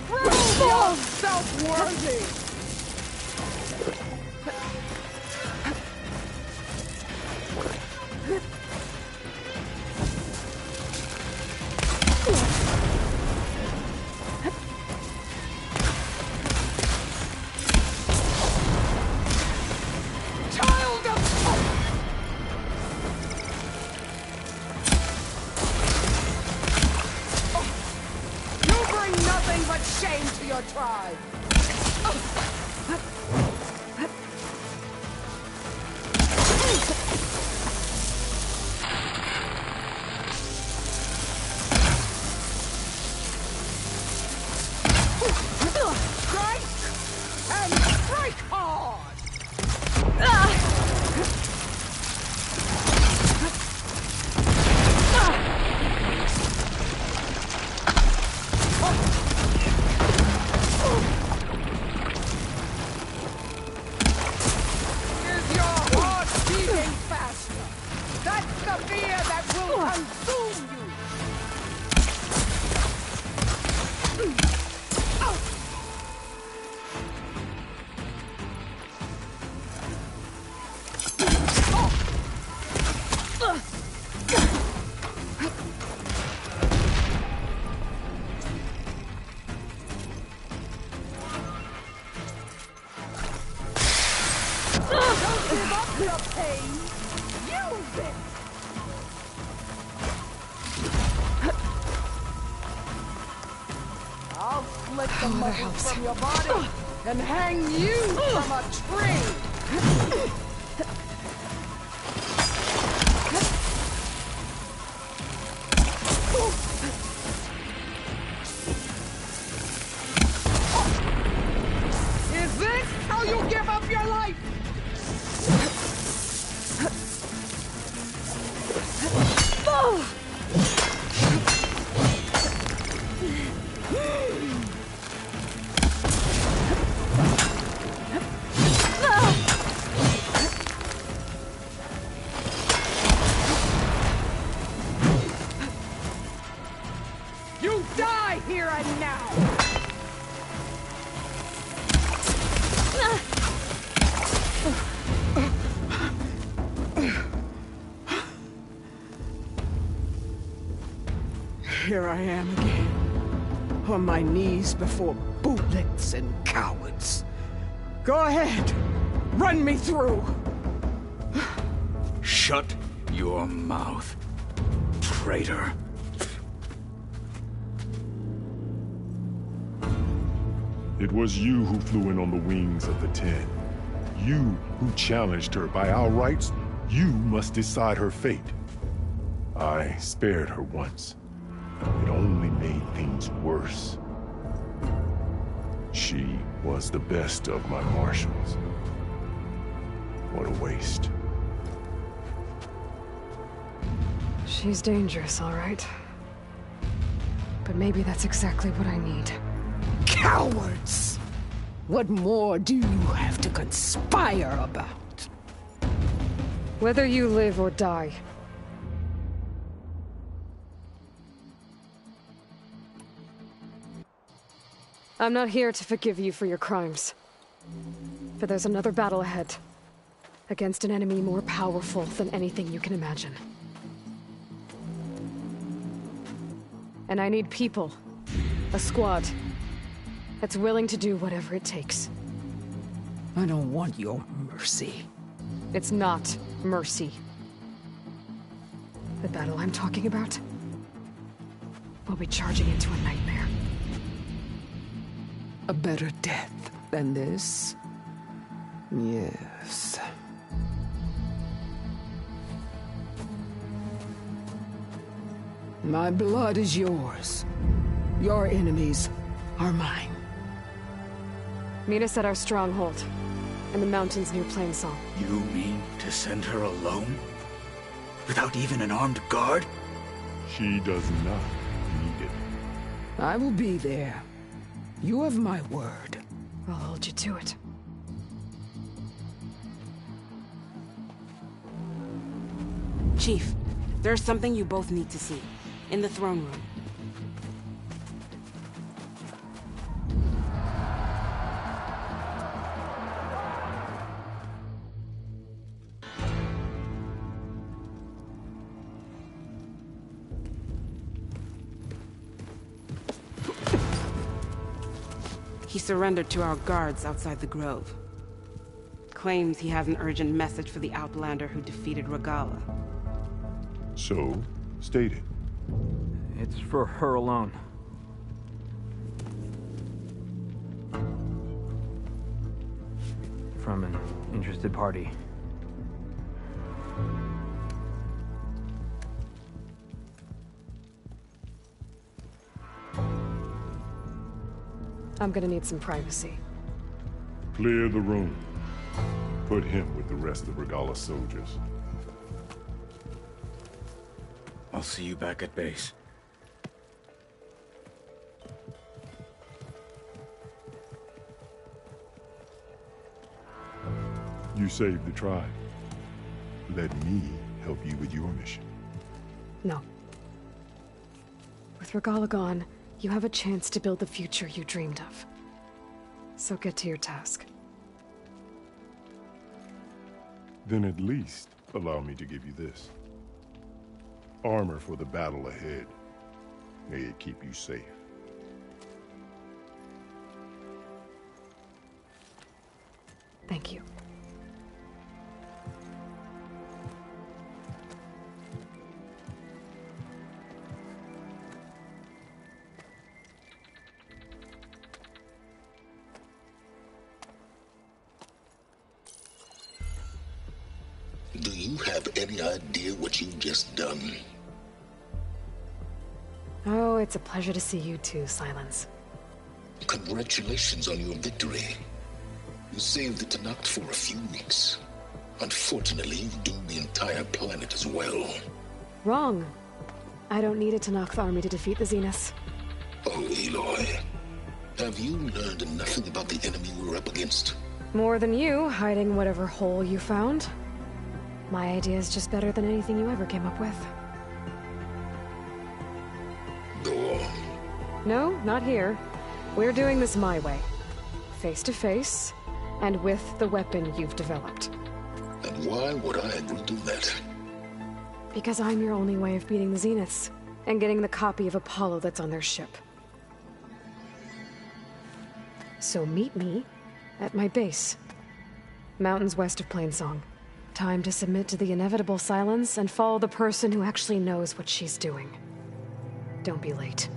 Prove yourself worthy! Child of you bring nothing but shame to your tribe. Strike and strike hard. Is your heart beating faster? That's the fear that will consume you! Don't give up your pain! Use it! I'll split the muscles from your body and hang you from a tree! Is this how you give up your life? You die here and now! Here I am again, on my knees before bootlets and cowards. Go ahead, run me through! Shut your mouth, traitor. It was you who flew in on the wings of the 10. You who challenged her. By our rights, you must decide her fate. I spared her once. It only made things worse. She was the best of my marshals. What a waste. She's dangerous, all right. But maybe that's exactly what I need. Cowards! What more do you have to conspire about? Whether you live or die. I'm not here to forgive you for your crimes. But there's another battle ahead. Against an enemy more powerful than anything you can imagine. And I need people. A squad. That's willing to do whatever it takes. I don't want your mercy. It's not mercy. The battle I'm talking about will be charging into a nightmare. A better death than this? Yes. My blood is yours. Your enemies are mine. Meet us at our stronghold, in the mountains near Plainsong. You mean to send her alone? Without even an armed guard? She does not need it. I will be there. You have my word. I'll hold you to it. Chief, there's something you both need to see. In the throne room. He surrendered to our guards outside the grove. Claims he has an urgent message for the Outlander who defeated Regalla. So, state it. It's for her alone. From an interested party. I'm gonna need some privacy. Clear the room. Put him with the rest of Regalla's soldiers. I'll see you back at base. You saved the tribe. Let me help you with your mission. No. With Regalla gone, you have a chance to build the future you dreamed of. So get to your task. Then at least allow me to give you this. Armor for the battle ahead. May it keep you safe. Thank you. Do you have any idea what you've just done? Oh, it's a pleasure to see you too, Silence. Congratulations on your victory. You saved the Tenakth for a few weeks. Unfortunately, you've doomed the entire planet as well. Wrong. I don't need a Tenakth army to defeat the Zeniths. Oh, Aloy. Have you learned nothing about the enemy we're up against? More than you, hiding whatever hole you found. My idea is just better than anything you ever came up with. Go on. No, not here. We're doing this my way. Face to face, and with the weapon you've developed. And why would I agree to that? Because I'm your only way of beating the Zeniths, and getting the copy of Apollo that's on their ship. So meet me at my base. Mountains west of Plainsong. Time to submit to the inevitable silence and follow the person who actually knows what she's doing. Don't be late.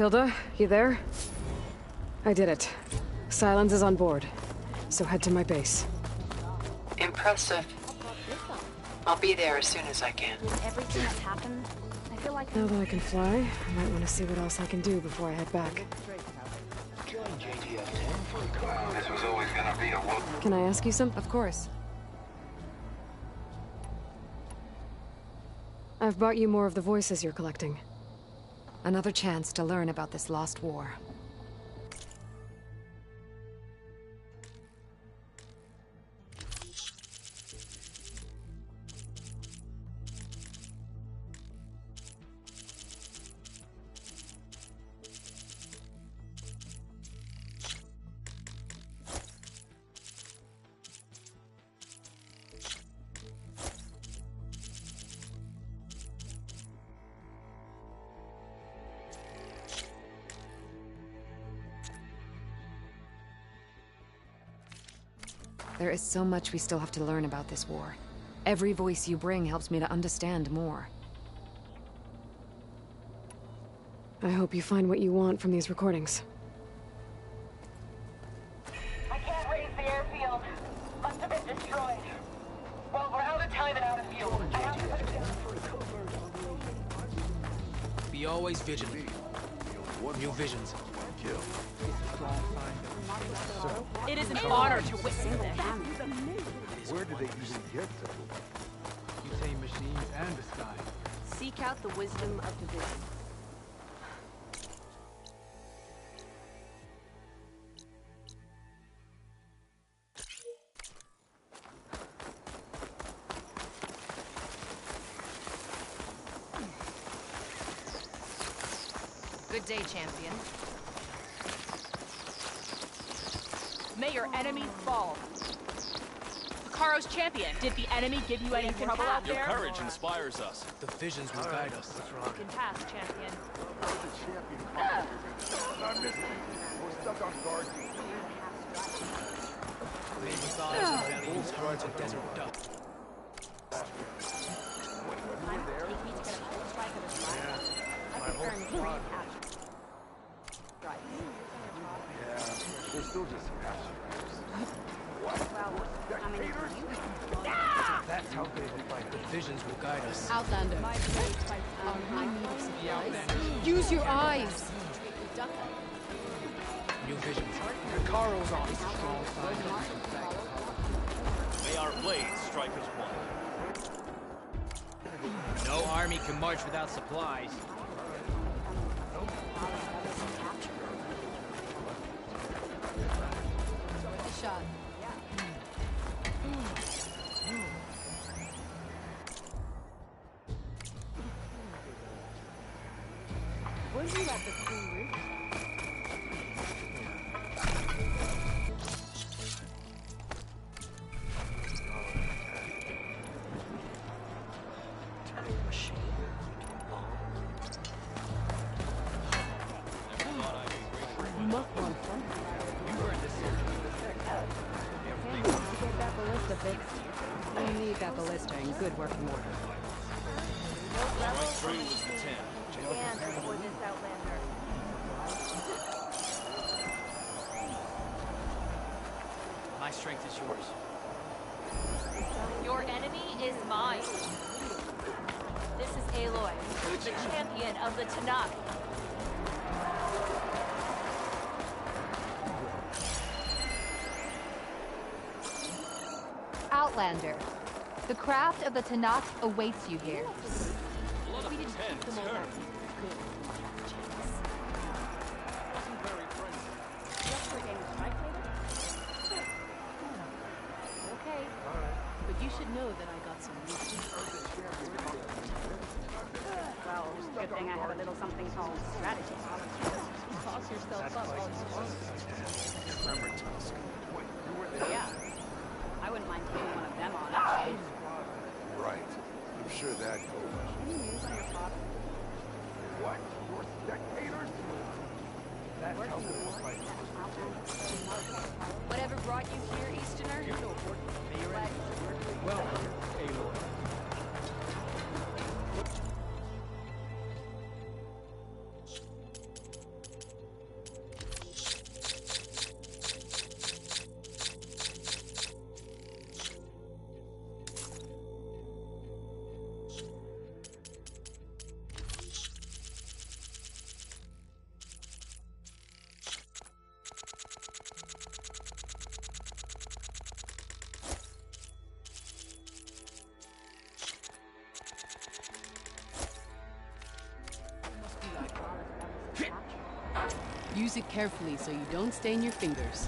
Tilda, you there? I did it. Silence is on board. So head to my base. Impressive. I'll be there as soon as I can. With everything that's happened, I feel like... Now that I can fly, I might want to see what else I can do before I head back. This was always gonna be a wolf. Can I ask you something? Of course. I've brought you more of the voices you're collecting. Another chance to learn about this lost war. There is so much we still have to learn about this war. Every voice you bring helps me to understand more. I hope you find what you want from these recordings. I can't raise the airfield. Must have been destroyed. Well, we're out of time and out of fuel. I have to... Be always vigilant. New visions. It is an honor to witness this. Where did they even get to? Butane machines and the sky. Seek out the wisdom of division. Good day, champion. May your enemies fall. Hikaru's champion. Did the enemy give you any trouble out there? Your courage inspires us. The visions will guide us. You can pass, champion. We're stuck on guard. Wolves turn to desert dust. They're still just That's how they will fight. The visions will guide us. Outlander. I need supplies. Use your eyes. New visions. Hikaru's on. May our blades strike as one. No army can march without supplies. Shot. Would you let the school roof? We need that ballista in good working order. Right through was the 10. Stand before this outlander. My strength is yours. Your enemy is mine. This is Aloy, the champion of the Tanakh. Outlander. The craft of the Tanakh awaits you here. Blood of the 10 is her. Okay, but you should know that I got some Well, good thing I have a little something called strategy. Toss yourself up on Yeah. I wouldn't mind putting one of them on, actually. Right. I'm sure that goes. Any news on your father? What? You're spectators? That's how good we'll fight. Whatever brought you here, Easterner? Well, Aloy. Use it carefully so you don't stain your fingers.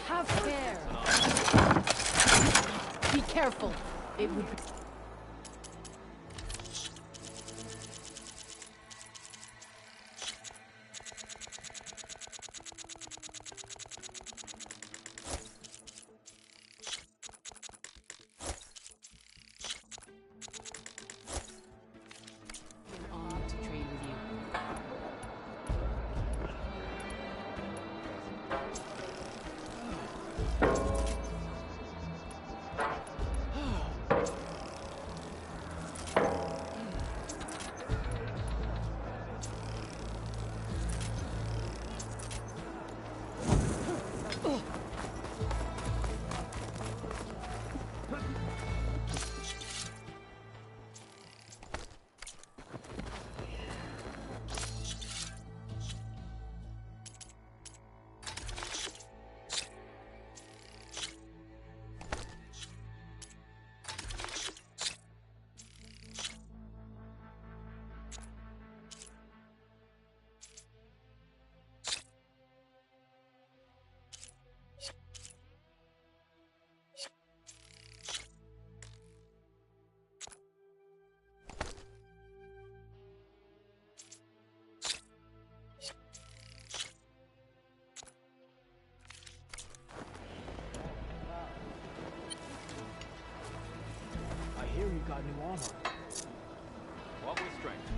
Have care. Be careful. It would be... I hear you got new armor. What with strength?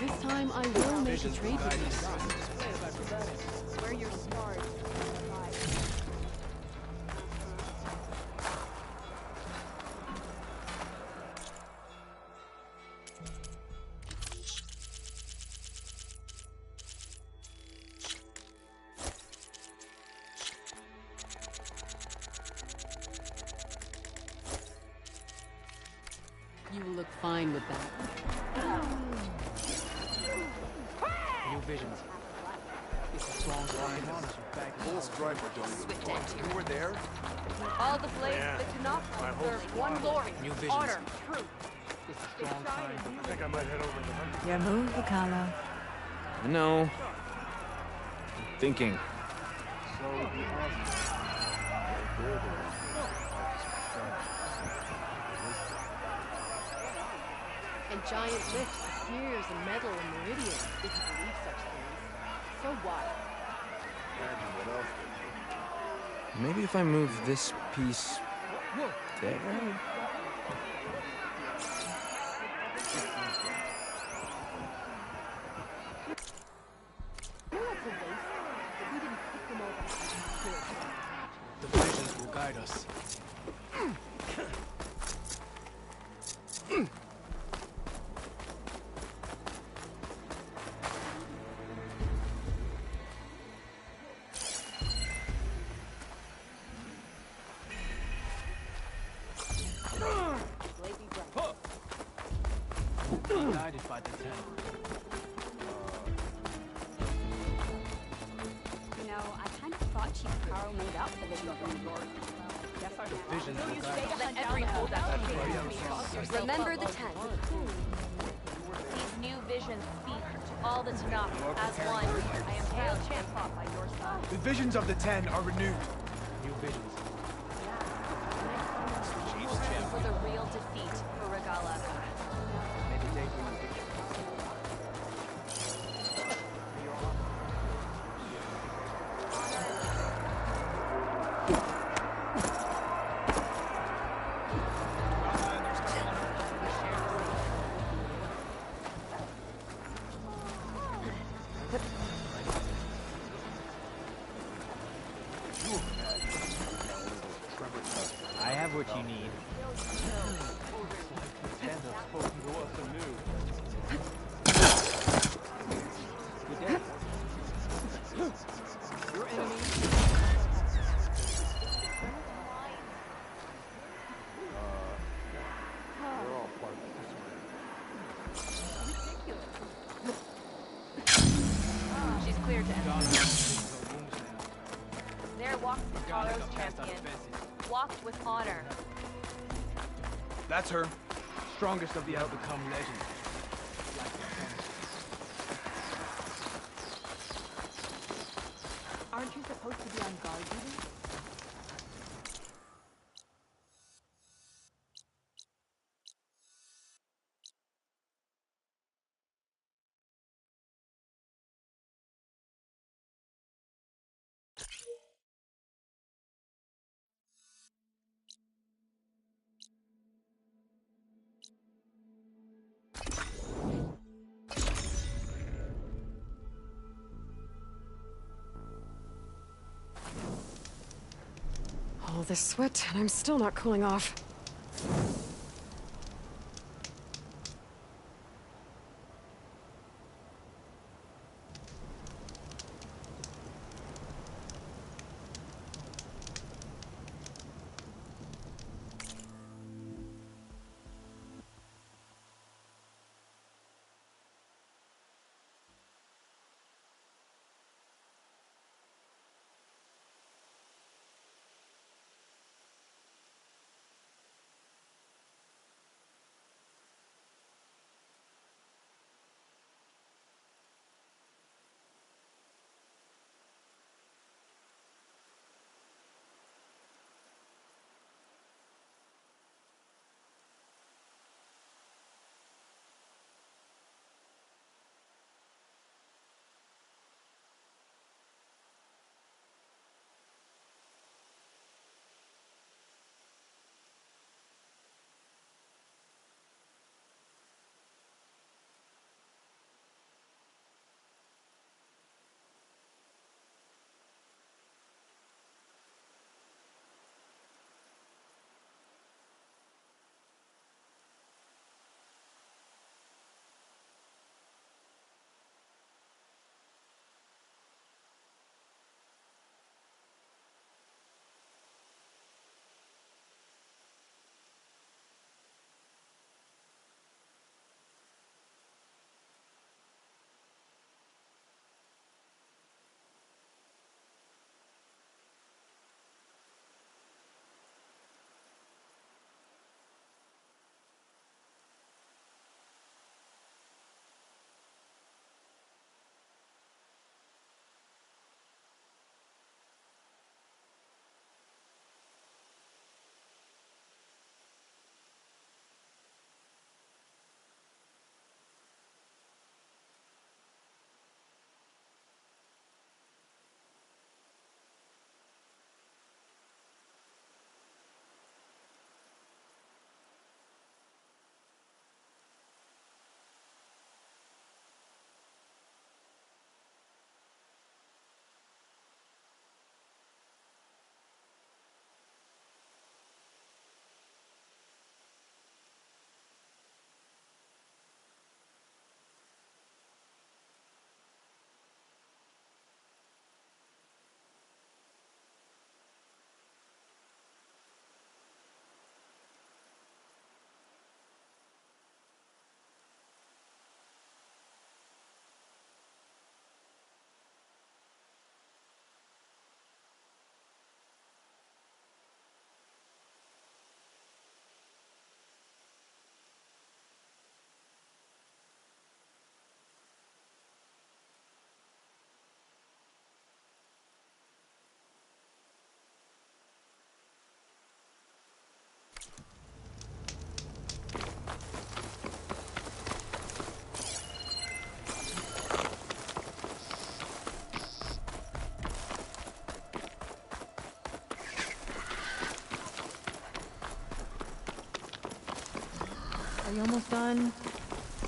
This time I will make a trade with you. Where your scars. You will look fine with that. New visions. It's a strong line on us. Full striker don't. You were there? All the blades that do not serve one glory, New visions. honor, truth. It's a strong time. I think I might head over to the hunter. Your move, Vakala. No. I'm thinking. And giant lifts, spears, and metal and meridian, if you believe such things. So what? Maybe if I move this piece there? The visions will guide us. Guided by the ten. You know, I kind of thought Chief Caro made up for the Visions will guide us. Let every holdout Remember the 10. These new visions speak to all the Tanakh as one. I am Hail Champot by your side. The visions of the ten are renewed. New visions. For the real defeat for Regala. May the day bring you victory. I have what you need. Your enemy. We're all part of this. She's clear to enter. There walks Karo's champion. Walked with honor. That's her. Strongest of the outbecome legends. Aren't you supposed to be on guard duty? All this sweat, and I'm still not cooling off. Are you almost done?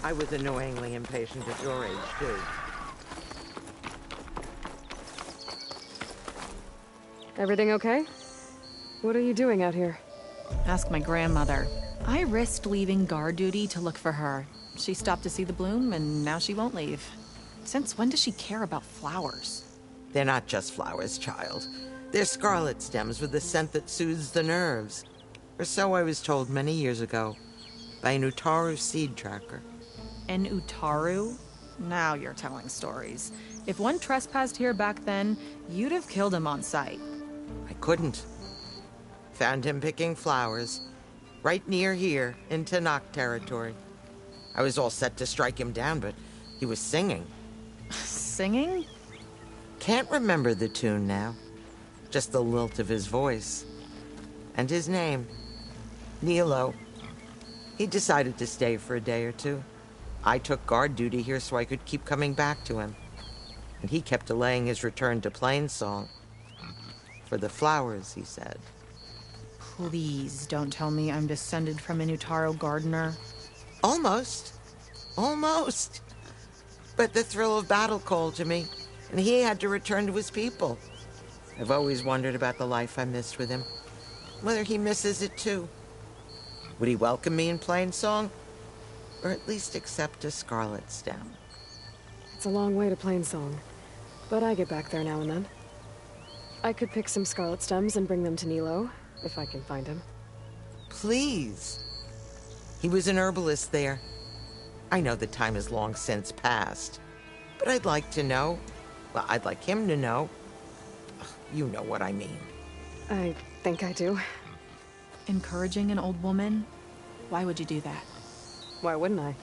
I was annoyingly impatient at your age, too. Everything okay? What are you doing out here? Ask my grandmother. I risked leaving guard duty to look for her. She stopped to see the bloom, and now she won't leave. Since when does she care about flowers? They're not just flowers, child. They're scarlet stems with a scent that soothes the nerves. Or so I was told many years ago, by an Utaru seed tracker. An Utaru? Now you're telling stories. If one trespassed here back then, you'd have killed him on sight. I couldn't. Found him picking flowers, right near here, in Tenakth territory. I was all set to strike him down, but he was singing. Singing? Can't remember the tune now. Just the lilt of his voice. And his name. Nilo. He decided to stay for a day or two. I took guard duty here so I could keep coming back to him. And he kept delaying his return to Plainsong. For the flowers, he said. Please don't tell me I'm descended from an Utaru gardener. Almost. Almost. But the thrill of battle called to me, and he had to return to his people. I've always wondered about the life I missed with him. Whether he misses it too. Would he welcome me in Plainsong? Or at least accept a scarlet stem? It's a long way to Plainsong, but I get back there now and then. I could pick some scarlet stems and bring them to Nilo, if I can find him. Please. He was an herbalist there. I know the time has long since passed, but I'd like to know. Well, I'd like him to know. You know what I mean. I think I do. Encouraging an old woman? Why would you do that? Why wouldn't I?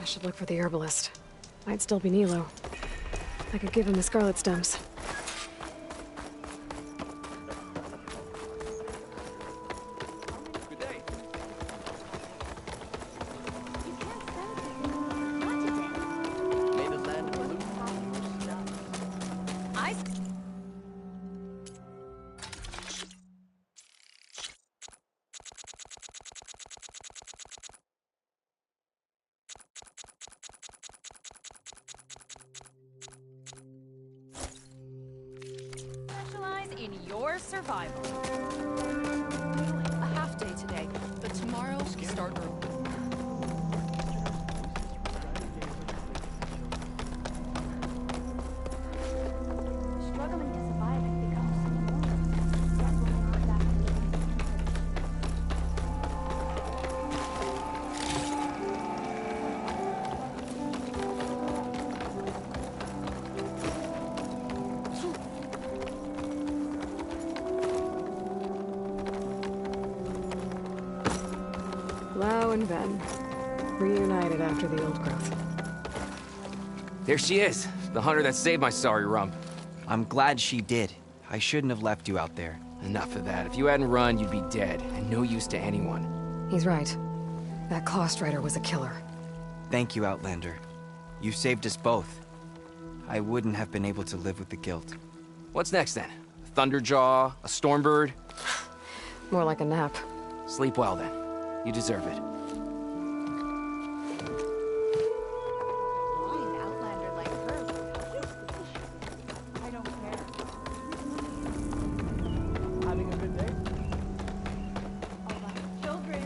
I should look for the herbalist. Might still be Nilo. I could give him the scarlet stems. survival. A half day today, but tomorrow we start early. Lau and Ven, reunited after the old growth. There she is, the hunter that saved my sorry rump. I'm glad she did. I shouldn't have left you out there. Enough of that. If you hadn't run, you'd be dead, and no use to anyone. He's right. That Cost Rider was a killer. Thank you, Outlander. You saved us both. I wouldn't have been able to live with the guilt. What's next, then? A Thunderjaw? A Stormbird? More like a nap. Sleep well, then. You deserve it. Having a good day? Children.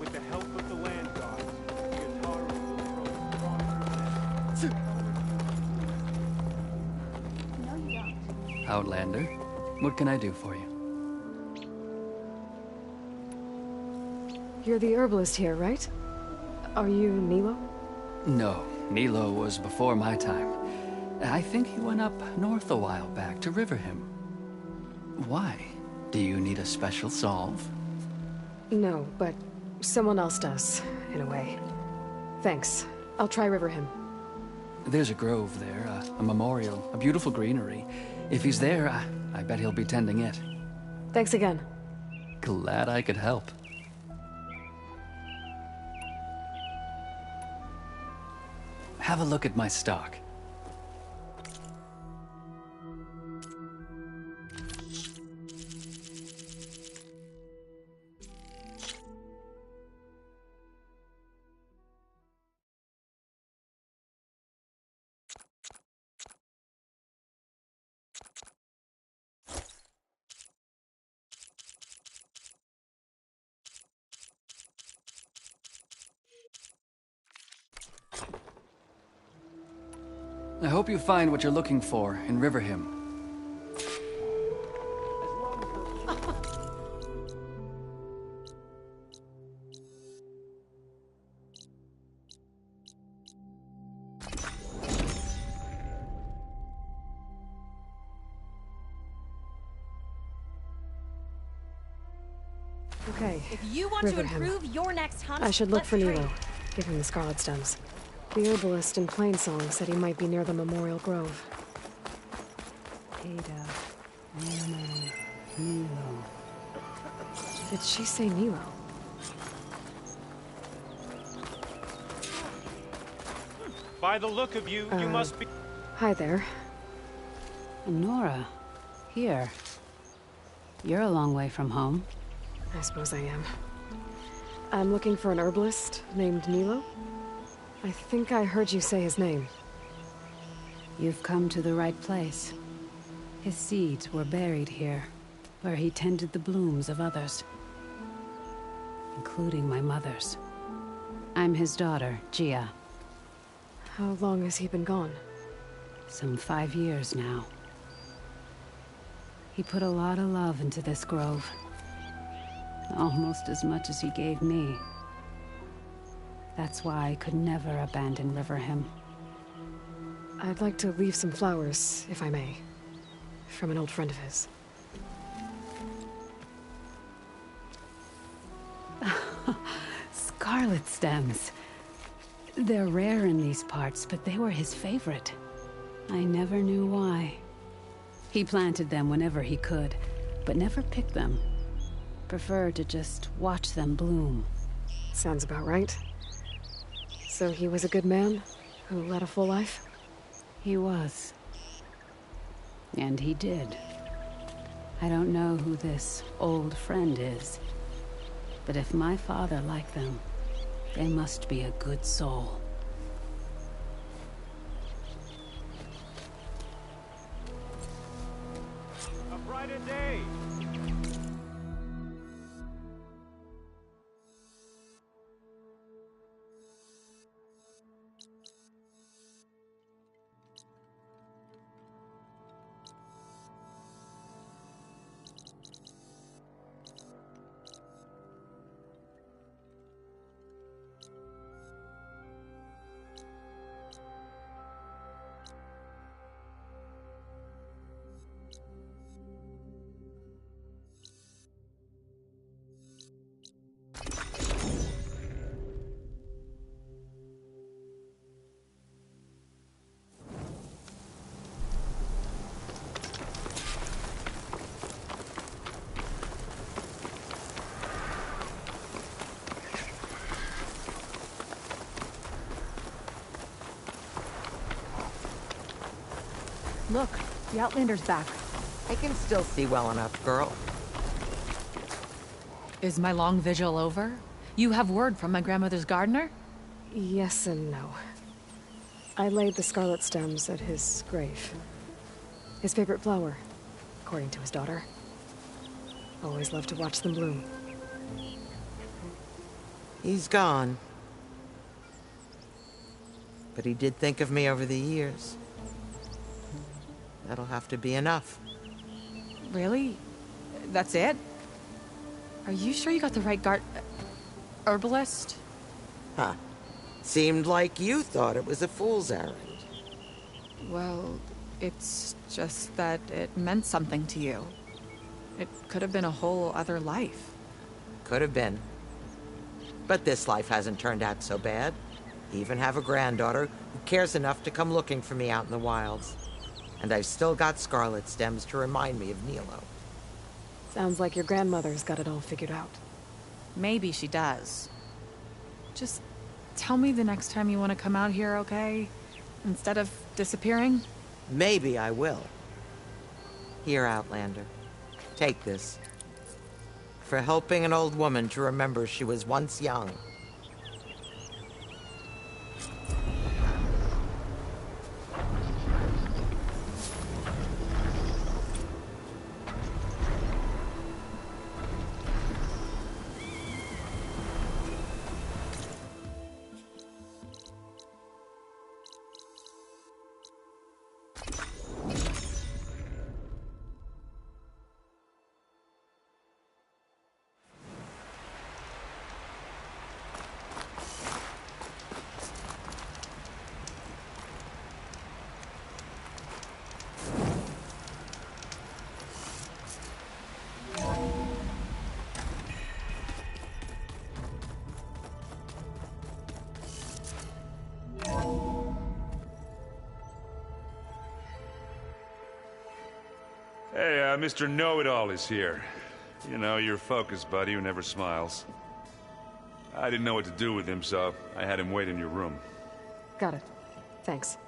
With the help of the land gods, the Ataru will grow stronger. Outlander, what can I do for you? You're the herbalist here, right? Are you Nilo? No, Nilo was before my time. I think he went up north a while back to Riverhim. Why? Do you need a special solve? No, but someone else does, in a way. Thanks. I'll try Riverhim. There's a grove there, a memorial, a beautiful greenery. If he's there, I bet he'll be tending it. Thanks again. Glad I could help. Have a look at my stock. I hope you find what you're looking for in Riverhim. Okay. If you want to improve your next hunt, I should look let's for trade. Nilo. Give him the Scarlet Stems. The herbalist in Plainsong said he might be near the Memorial Grove. Ada, Nilo. Did she say Nilo? By the look of you, you must be... Hi there. Nora, here. You're a long way from home. I suppose I am. I'm looking for an herbalist named Nilo. I think I heard you say his name. You've come to the right place. His seeds were buried here, where he tended the blooms of others. Including my mother's. I'm his daughter, Gia. How long has he been gone? Some 5 years now. He put a lot of love into this grove. Almost as much as he gave me. That's why I could never abandon Riverhim. I'd like to leave some flowers, if I may. From an old friend of his. Scarlet stems. They're rare in these parts, but they were his favorite. I never knew why. He planted them whenever he could, but never picked them. Preferred to just watch them bloom. Sounds about right. So he was a good man who led a full life? He was. And he did. I don't know who this old friend is, But if my father liked them, they must be a good soul. A brighter day! Look, the Outlander's back. I can still see well enough, girl. Is my long vigil over? You have word from my grandmother's gardener? Yes and no. I laid the scarlet stems at his grave. His favorite flower, according to his daughter. Always loved to watch them bloom. He's gone. But he did think of me over the years. That'll have to be enough. Really? That's it? Are you sure you got the right herbalist? Huh. Seemed like you thought it was a fool's errand. Well, it's just that it meant something to you. It could have been a whole other life. Could have been. But this life hasn't turned out so bad. I even have a granddaughter who cares enough to come looking for me out in the wilds. And I've still got scarlet stems to remind me of Nilo. Sounds like your grandmother's got it all figured out. Maybe she does. Just tell me the next time you want to come out here, okay? Instead of disappearing? Maybe I will. Here, Outlander. Take this. For helping an old woman to remember she was once young. Hey, Mr. Know-It-All is here. You know, your focus buddy who never smiles. I didn't know what to do with him, so I had him wait in your room. Got it. Thanks.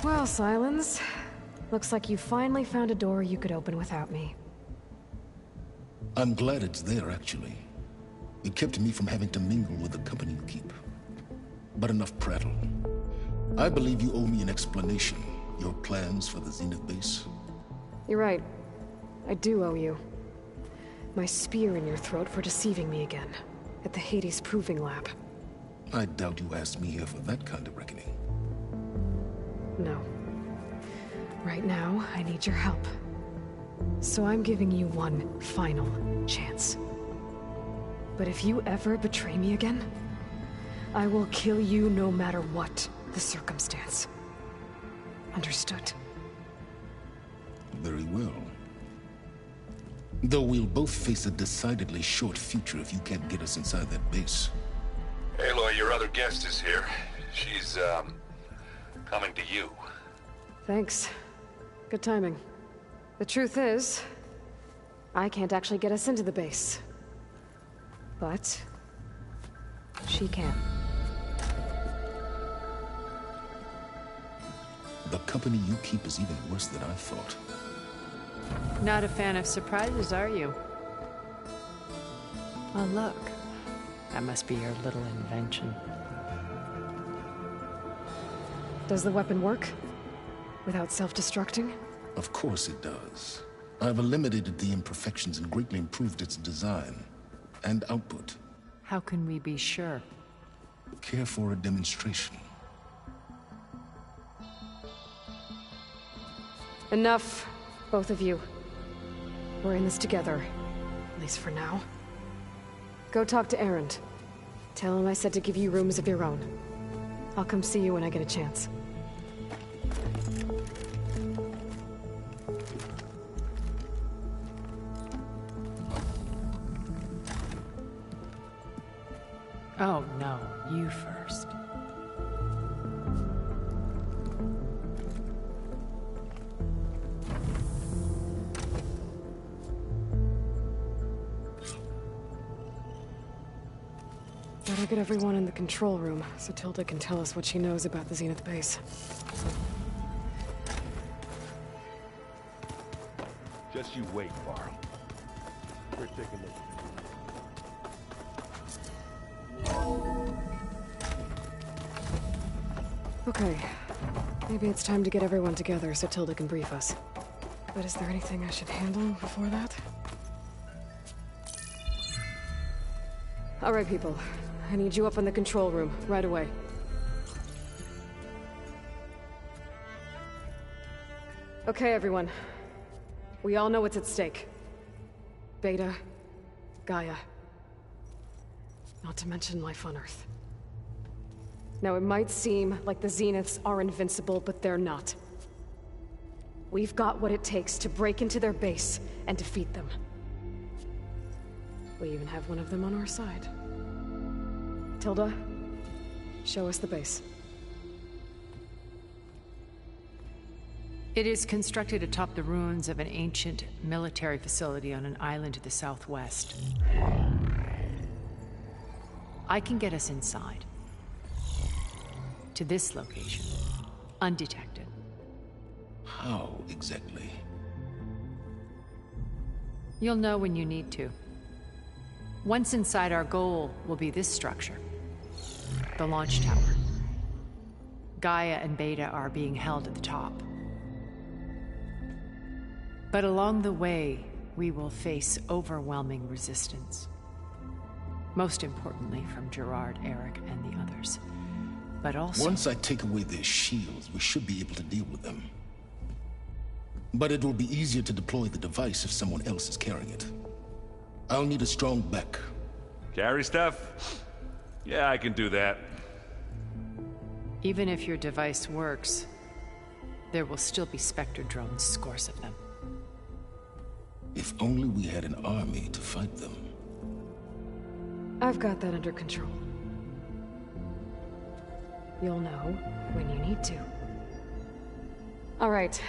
Well, Sylens, looks like you finally found a door you could open without me. I'm glad it's there, actually. It kept me from having to mingle with the company you keep. But enough prattle. I believe you owe me an explanation. Your plans for the Zenith base. You're right. I do owe you. My spear in your throat for deceiving me again. At the Hades Proving Lab. I doubt you asked me here for that kind of reckoning. No. Right now, I need your help. So I'm giving you one final chance. But if you ever betray me again, I will kill you no matter what the circumstance. Understood? Very well. Though we'll both face a decidedly short future if you can't get us inside that base. Aloy, your other guest is here. She's, coming to you. Thanks. Good timing. The truth is, I can't actually get us into the base. But she can. The company you keep is even worse than I thought. Not a fan of surprises, are you? Oh, look. That must be your little invention. Does the weapon work? Without self-destructing? Of course it does. I've eliminated the imperfections and greatly improved its design and output. How can we be sure? Care for a demonstration? Enough, both of you. We're in this together, at least for now. Go talk to Erend. Tell him I said to give you rooms of your own. I'll come see you when I get a chance. Oh, no. You first. Better get everyone in the control room so Tilda can tell us what she knows about the Zenith base. Just you wait, Varl. We're taking a look. Okay. Maybe it's time to get everyone together so Tilda can brief us. But is there anything I should handle before that? All right, people. I need you up in the control room, right away. Okay, everyone. We all know what's at stake. Beta, Gaia. Not to mention life on Earth. Now, it might seem like the Zeniths are invincible, but they're not. We've got what it takes to break into their base and defeat them. We even have one of them on our side. Tilda, show us the base. It is constructed atop the ruins of an ancient military facility on an island to the southwest. I can get us inside. To this location. Undetected. How exactly? You'll know when you need to. Once inside, our goal will be this structure. The launch tower. Gaia and Beta are being held at the top. But along the way, we will face overwhelming resistance. Most importantly from Gerard, Eric, and the others. But also... Once I take away their shields, we should be able to deal with them. But it will be easier to deploy the device if someone else is carrying it. I'll need a strong back. Carry stuff? Yeah, I can do that. Even if your device works, there will still be Spectre drones, scores of them. If only we had an army to fight them. I've got that under control. You'll know when you need to. All right.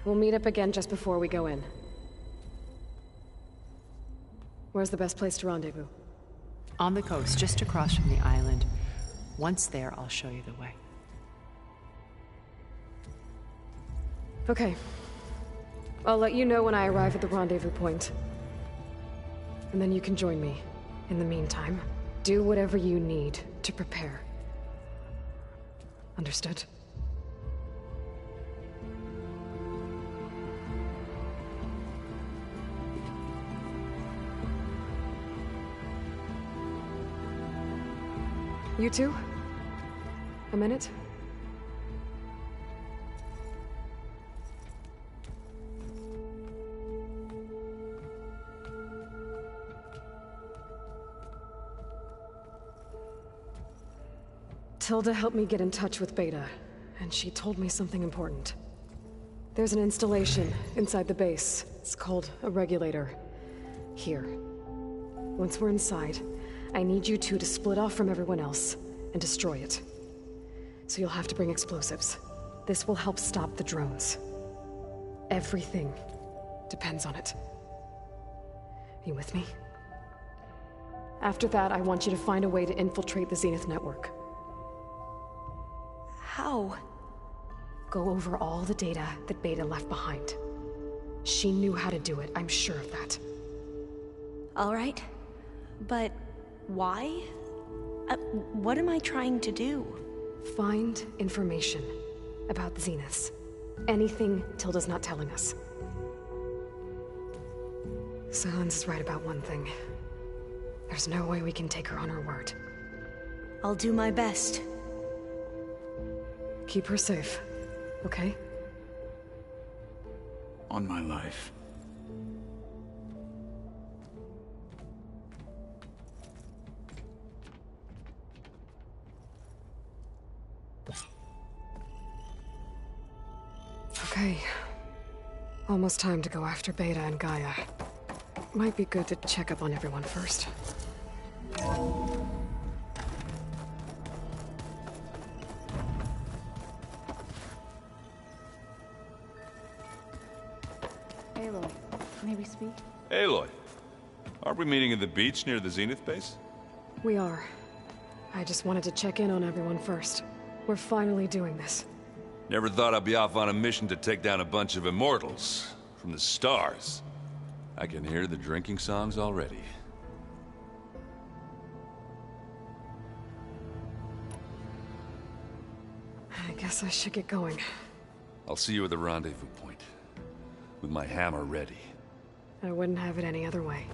We'll meet up again just before we go in. Where's the best place to rendezvous? On the coast, just across from the island. Once there, I'll show you the way. Okay. I'll let you know when I arrive at the rendezvous point. And then you can join me. In the meantime, do whatever you need to prepare. Understood? You two? A minute? Tilda helped me get in touch with Beta, and she told me something important. There's an installation inside the base. It's called a regulator. Here. Once we're inside, I need you two to split off from everyone else and destroy it. So you'll have to bring explosives. This will help stop the drones. Everything depends on it. Are you with me? After that, I want you to find a way to infiltrate the Zenith network. How? go over all the data that Beta left behind. She knew how to do it, I'm sure of that. All right. But why? What am I trying to do? Find information about the Zeniths. Anything Tilda's not telling us. Sylens is right about one thing. There's no way we can take her on her word. I'll do my best. Keep her safe, okay? On my life. Okay. Almost time to go after Beta and Gaia. Might be good to check up on everyone first. Aloy, may we speak? Aloy, aren't we meeting at the beach near the Zenith base? We are. I just wanted to check in on everyone first. We're finally doing this. Never thought I'd be off on a mission to take down a bunch of immortals from the stars. I can hear the drinking songs already. I guess I should get going. I'll see you at the rendezvous point, with my hammer ready. I wouldn't have it any other way.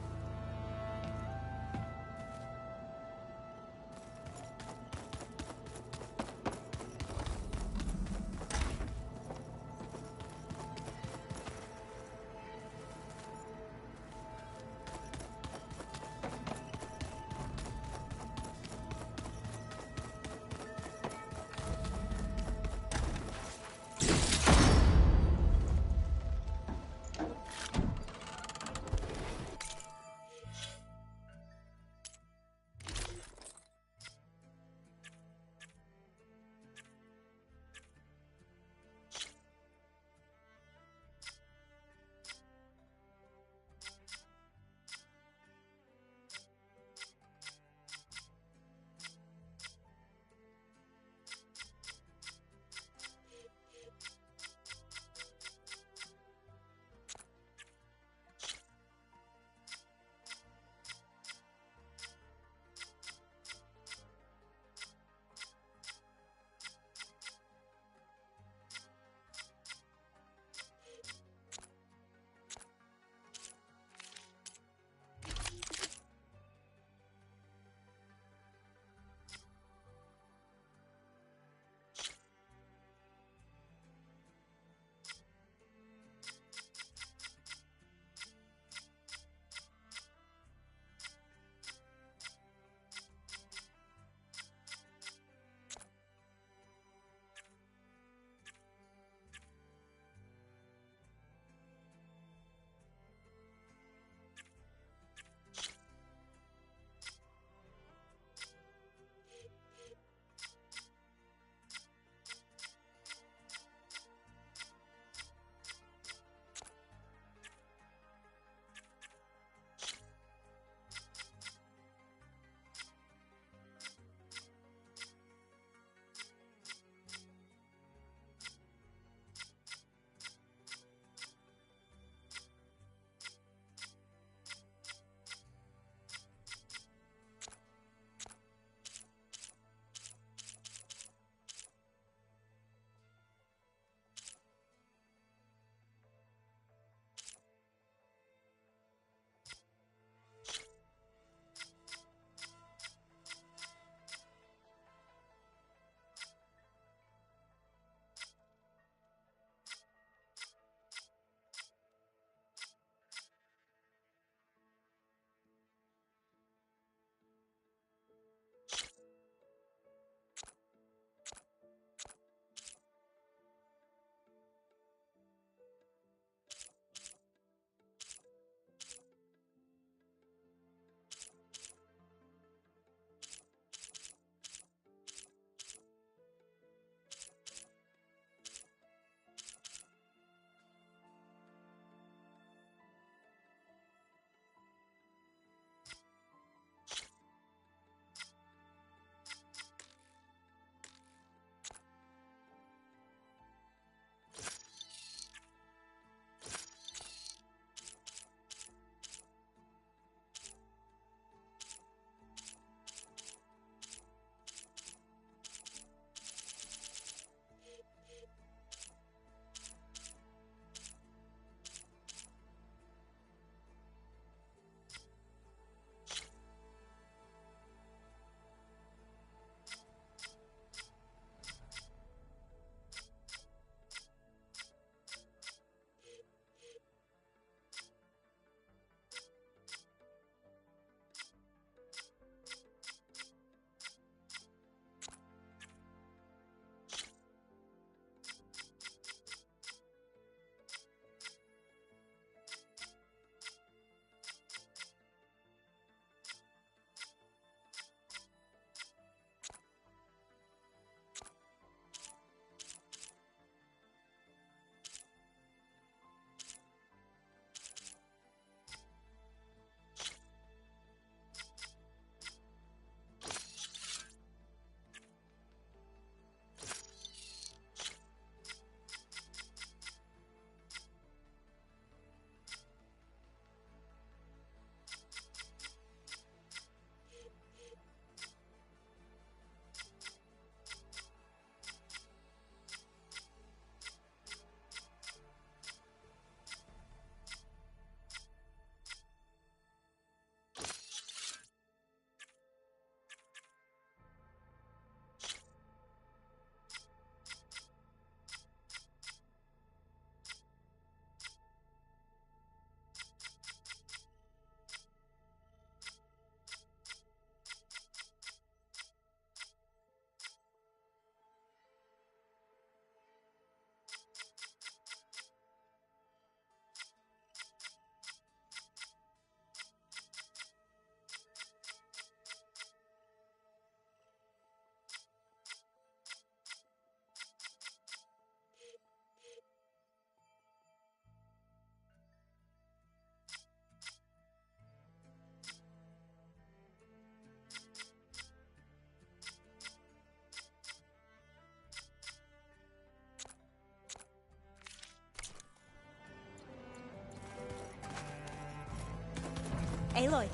Aloy.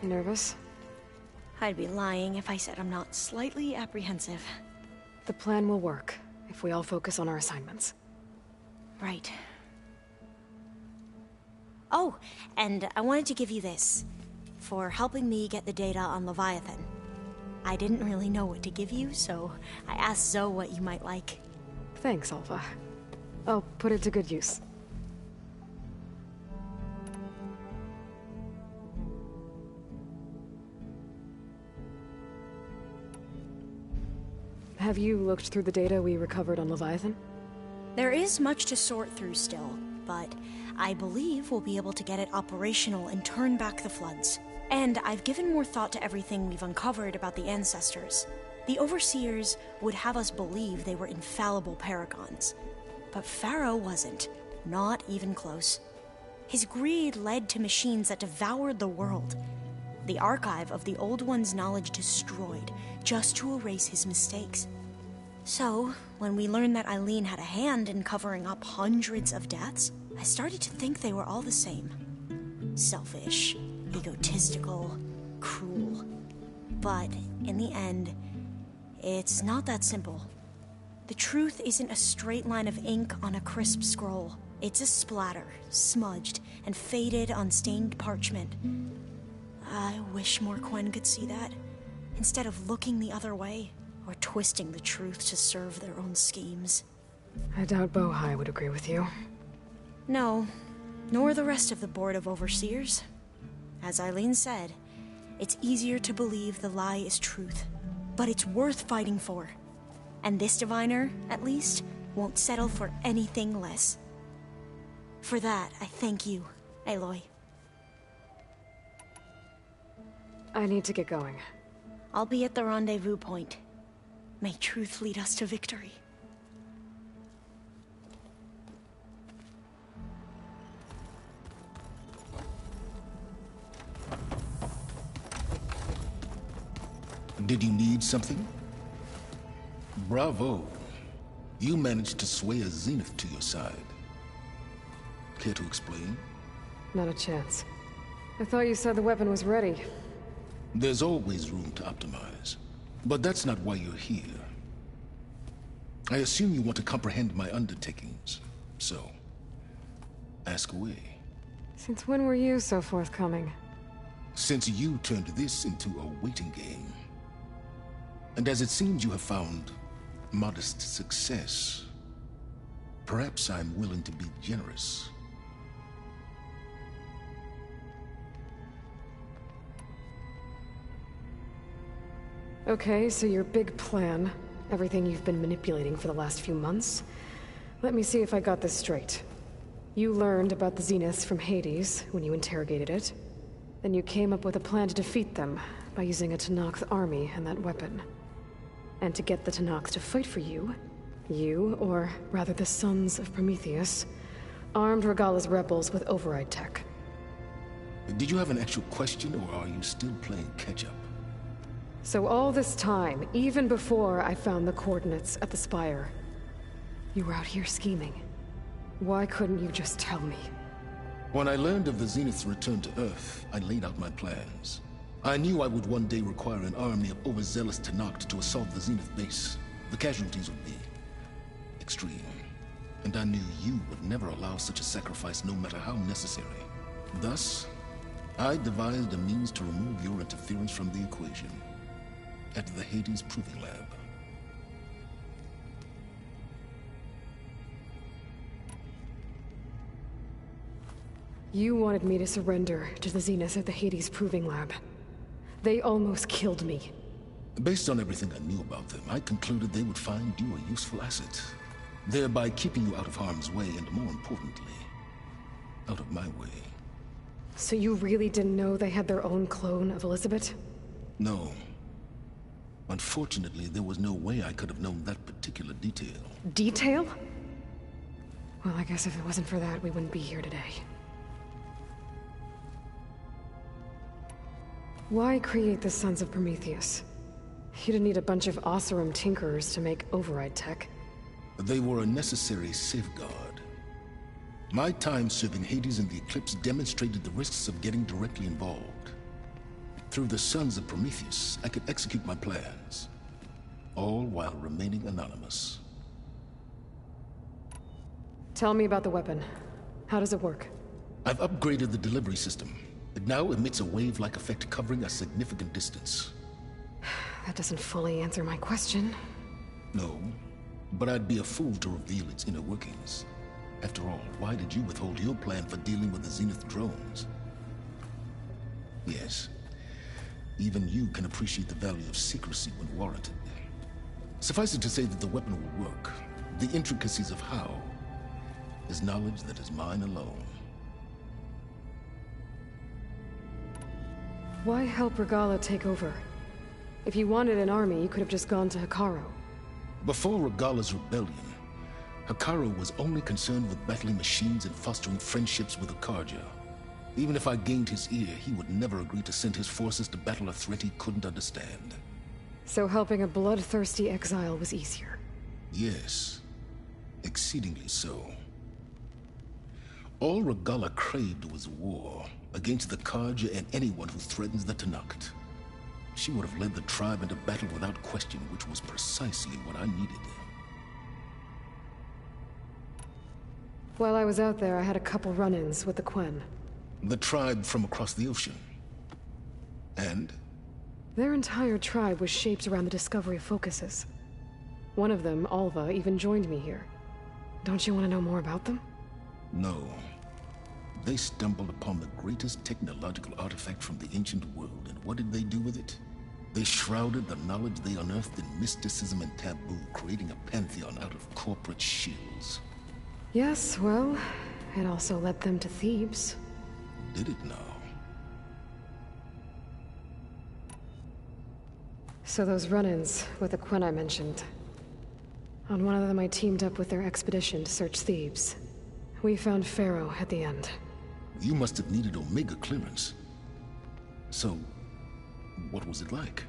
You nervous? I'd be lying if I said I'm not slightly apprehensive. The plan will work if we all focus on our assignments. Right. Oh, and I wanted to give you this, for helping me get the data on Leviathan. I didn't really know what to give you, so I asked Zoe what you might like. Thanks, Alpha. I'll put it to good use. Have you looked through the data we recovered on Leviathan? There is much to sort through still, but I believe we'll be able to get it operational and turn back the floods. And I've given more thought to everything we've uncovered about the ancestors. The Overseers would have us believe they were infallible paragons. But Pharaoh wasn't. Not even close. His greed led to machines that devoured the world. The archive of the Old One's knowledge destroyed, just to erase his mistakes. So, when we learned that Eileen had a hand in covering up hundreds of deaths, I started to think they were all the same. Selfish, egotistical, cruel. But, in the end, it's not that simple. The truth isn't a straight line of ink on a crisp scroll. It's a splatter, smudged, and faded on stained parchment. I wish more Quen could see that, instead of looking the other way, or twisting the truth to serve their own schemes. I doubt Bohai would agree with you. No, nor the rest of the Board of Overseers. As Eileen said, it's easier to believe the lie is truth, but it's worth fighting for. And this diviner, at least, won't settle for anything less. For that, I thank you, Aloy. I need to get going. I'll be at the rendezvous point. May truth lead us to victory. Did you need something? Bravo. You managed to sway a Zenith to your side. Care to explain? Not a chance. I thought you said the weapon was ready. There's always room to optimize. But that's not why you're here. I assume you want to comprehend my undertakings. So, ask away. Since when were you so forthcoming? Since you turned this into a waiting game. And as it seems you have found modest success, perhaps I'm willing to be generous. Okay, so your big plan, everything you've been manipulating for the last few months. Let me see if I got this straight. You learned about the Zeniths from Hades when you interrogated it. Then you came up with a plan to defeat them by using a Tenakth army and that weapon. And to get the Tenakth to fight for you, or rather the Sons of Prometheus, armed Regalla's rebels with override tech. Did you have an actual question, or are you still playing catch-up? So all this time, even before I found the coordinates at the Spire, you were out here scheming. Why couldn't you just tell me? When I learned of the Zenith's return to Earth, I laid out my plans. I knew I would one day require an army of overzealous Tenakth to assault the Zenith base. The casualties would be extreme. And I knew you would never allow such a sacrifice, no matter how necessary. Thus, I devised a means to remove your interference from the equation. At the Hades Proving Lab. You wanted me to surrender to the Zeniths at the Hades Proving Lab. They almost killed me. Based on everything I knew about them, I concluded they would find you a useful asset, thereby keeping you out of harm's way and, more importantly, out of my way. So you really didn't know they had their own clone of Elizabeth? No. Unfortunately, there was no way I could have known that particular detail. Detail? Well, I guess if it wasn't for that, we wouldn't be here today. Why create the Sons of Prometheus? You didn't need a bunch of Oseram tinkerers to make override tech. They were a necessary safeguard. My time serving Hades in the Eclipse demonstrated the risks of getting directly involved. Through the Sons of Prometheus, I could execute my plans, all while remaining anonymous. Tell me about the weapon. How does it work? I've upgraded the delivery system. It now emits a wave-like effect covering a significant distance. That doesn't fully answer my question. No, but I'd be a fool to reveal its inner workings. After all, why did you withhold your plan for dealing with the Zenith drones? Yes, even you can appreciate the value of secrecy when warranted. Suffice it to say that the weapon will work. The intricacies of how is knowledge that is mine alone. Why help Regalla take over? If you wanted an army, you could have just gone to Hekarro. Before Regalla's rebellion, Hekarro was only concerned with battling machines and fostering friendships with Akarja. Even if I gained his ear, he would never agree to send his forces to battle a threat he couldn't understand. So helping a bloodthirsty exile was easier? Yes, exceedingly so. All Regalla craved was war against the Karja and anyone who threatens the Tenakth. She would have led the tribe into battle without question, which was precisely what I needed. While I was out there, I had a couple run-ins with the Quen. The tribe from across the ocean. And? Their entire tribe was shaped around the discovery of focuses. One of them, Alva, even joined me here. Don't you want to know more about them? No. They stumbled upon the greatest technological artifact from the ancient world, and what did they do with it? They shrouded the knowledge they unearthed in mysticism and taboo, creating a pantheon out of corporate shills. Yes, well, it also led them to Thebes. Did it now? So those run-ins with the Quen I mentioned. On one of them I teamed up with their expedition to search Thebes. We found Pharaoh at the end. You must have needed Omega clearance. So, what was it like?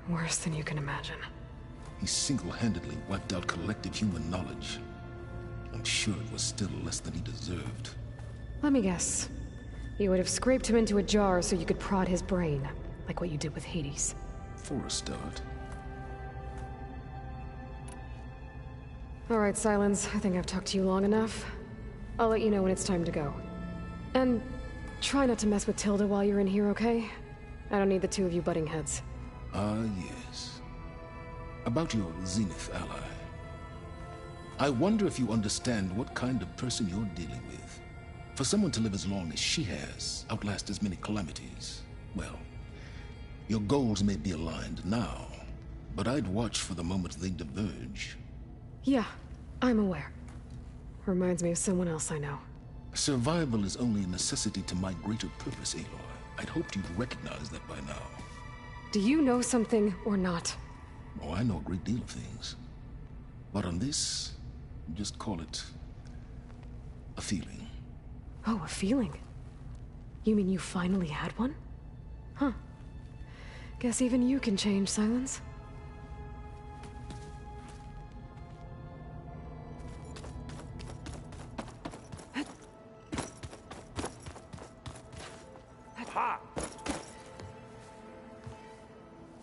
Worse than you can imagine. He single-handedly wiped out collective human knowledge. I'm sure it was still less than he deserved. Let me guess. You would have scraped him into a jar so you could prod his brain, like what you did with Hades. For a start. All right, Silence. I think I've talked to you long enough. I'll let you know when it's time to go. And try not to mess with Tilda while you're in here, okay? I don't need the two of you butting heads. Ah, yes. About your Zenith ally. I wonder if you understand what kind of person you're dealing with. For someone to live as long as she has, outlast as many calamities, well, your goals may be aligned now, but I'd watch for the moment they diverge. Yeah, I'm aware. Reminds me of someone else I know. Survival is only a necessity to my greater purpose, Aloy. I'd hoped you'd recognize that by now. Do you know something or not? Oh, I know a great deal of things. But on this, just call it a feeling. Oh, a feeling? You mean you finally had one? Huh. Guess even you can change, Silence.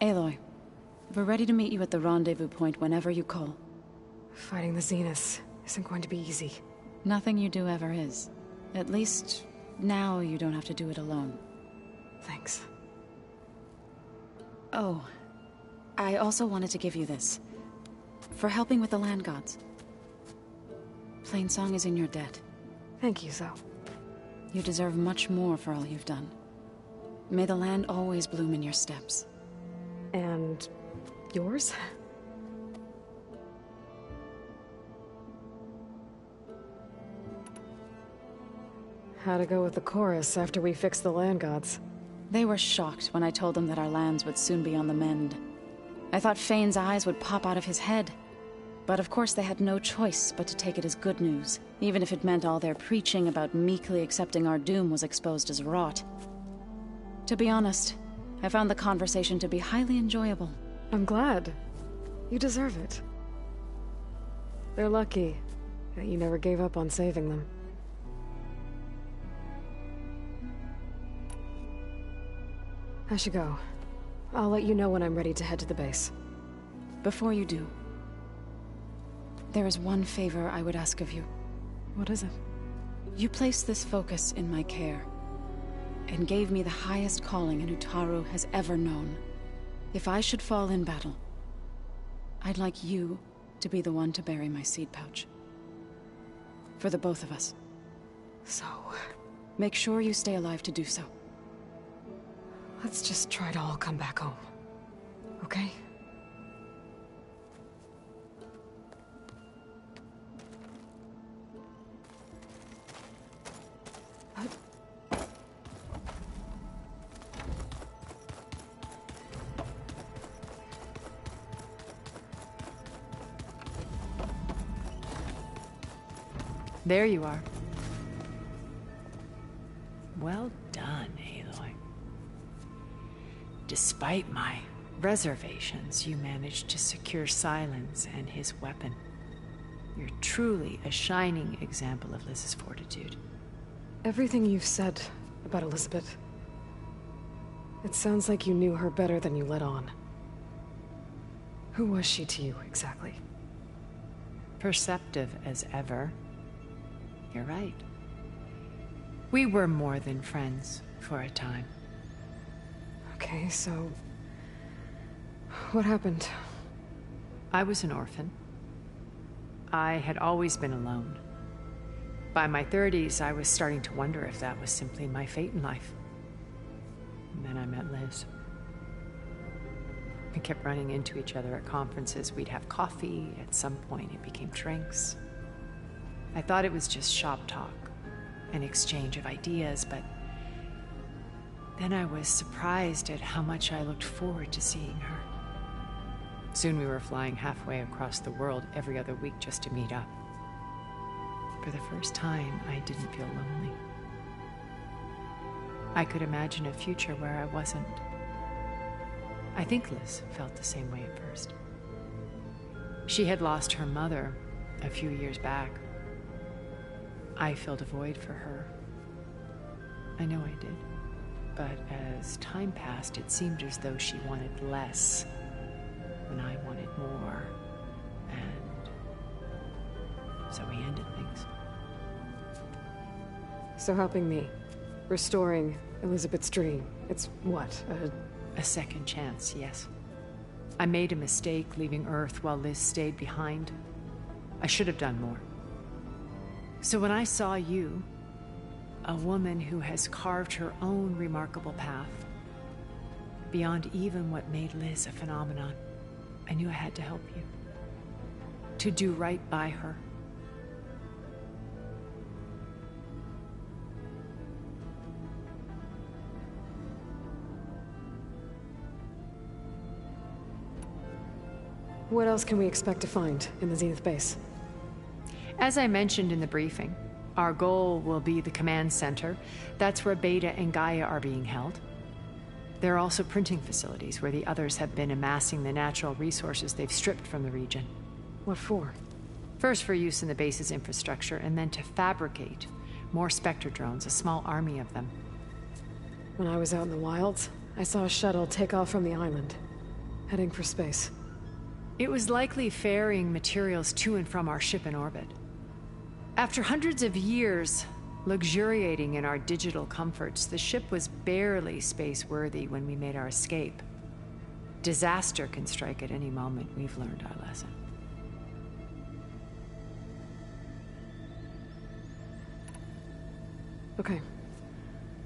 Aloy, we're ready to meet you at the rendezvous point whenever you call. Fighting the Zeniths isn't going to be easy. Nothing you do ever is. At least, now you don't have to do it alone. Thanks. Oh, I also wanted to give you this. For helping with the land gods. Plainsong is in your debt. Thank you, Zoe. You deserve much more for all you've done. May the land always bloom in your steps. And yours? How'd it go with the chorus after we fixed the land gods? They were shocked when I told them that our lands would soon be on the mend. I thought Fane's eyes would pop out of his head. But of course they had no choice but to take it as good news, even if it meant all their preaching about meekly accepting our doom was exposed as rot. To be honest, I found the conversation to be highly enjoyable. I'm glad. You deserve it. They're lucky that you never gave up on saving them. I should go. I'll let you know when I'm ready to head to the base. Before you do, there is one favor I would ask of you. What is it? You placed this focus in my care, and gave me the highest calling an Utaru has ever known. If I should fall in battle, I'd like you to be the one to bury my seed pouch. For the both of us. So... make sure you stay alive to do so. let's just try to all come back home. Okay? There you are. Well done, Aloy. Despite my reservations, you managed to secure Silence and his weapon. You're truly a shining example of Liz's fortitude. Everything you've said about Elizabeth... it sounds like you knew her better than you let on. Who was she to you, exactly? Perceptive as ever. You're right. We were more than friends for a time. Okay, so... what happened? I was an orphan. I had always been alone. By my 30s, I was starting to wonder if that was simply my fate in life. And then I met Liz. We kept running into each other at conferences. We'd have coffee. At some point, it became drinks. I thought it was just shop talk, an exchange of ideas, but then I was surprised at how much I looked forward to seeing her. Soon we were flying halfway across the world every other week just to meet up. For the first time, I didn't feel lonely. I could imagine a future where I wasn't. I think Liz felt the same way at first. She had lost her mother a few years back. I filled a void for her. I know I did. But as time passed, it seemed as though she wanted less, when I wanted more. And so we ended things. So helping me, restoring Elizabeth's dream, it's what, a second chance, yes. I made a mistake leaving Earth while Liz stayed behind. I should have done more. So when I saw you, a woman who has carved her own remarkable path, beyond even what made Liz a phenomenon, I knew I had to help you. To do right by her. What else can we expect to find in the Zenith base? As I mentioned in the briefing, our goal will be the command center. That's where Beta and Gaia are being held. There are also printing facilities where the others have been amassing the natural resources they've stripped from the region. What for? First for use in the base's infrastructure, and then to fabricate more Spectre drones, a small army of them. When I was out in the wilds, I saw a shuttle take off from the island, heading for space. It was likely ferrying materials to and from our ship in orbit. After hundreds of years luxuriating in our digital comforts, the ship was barely space-worthy when we made our escape. Disaster can strike at any moment. We've learned our lesson. Okay.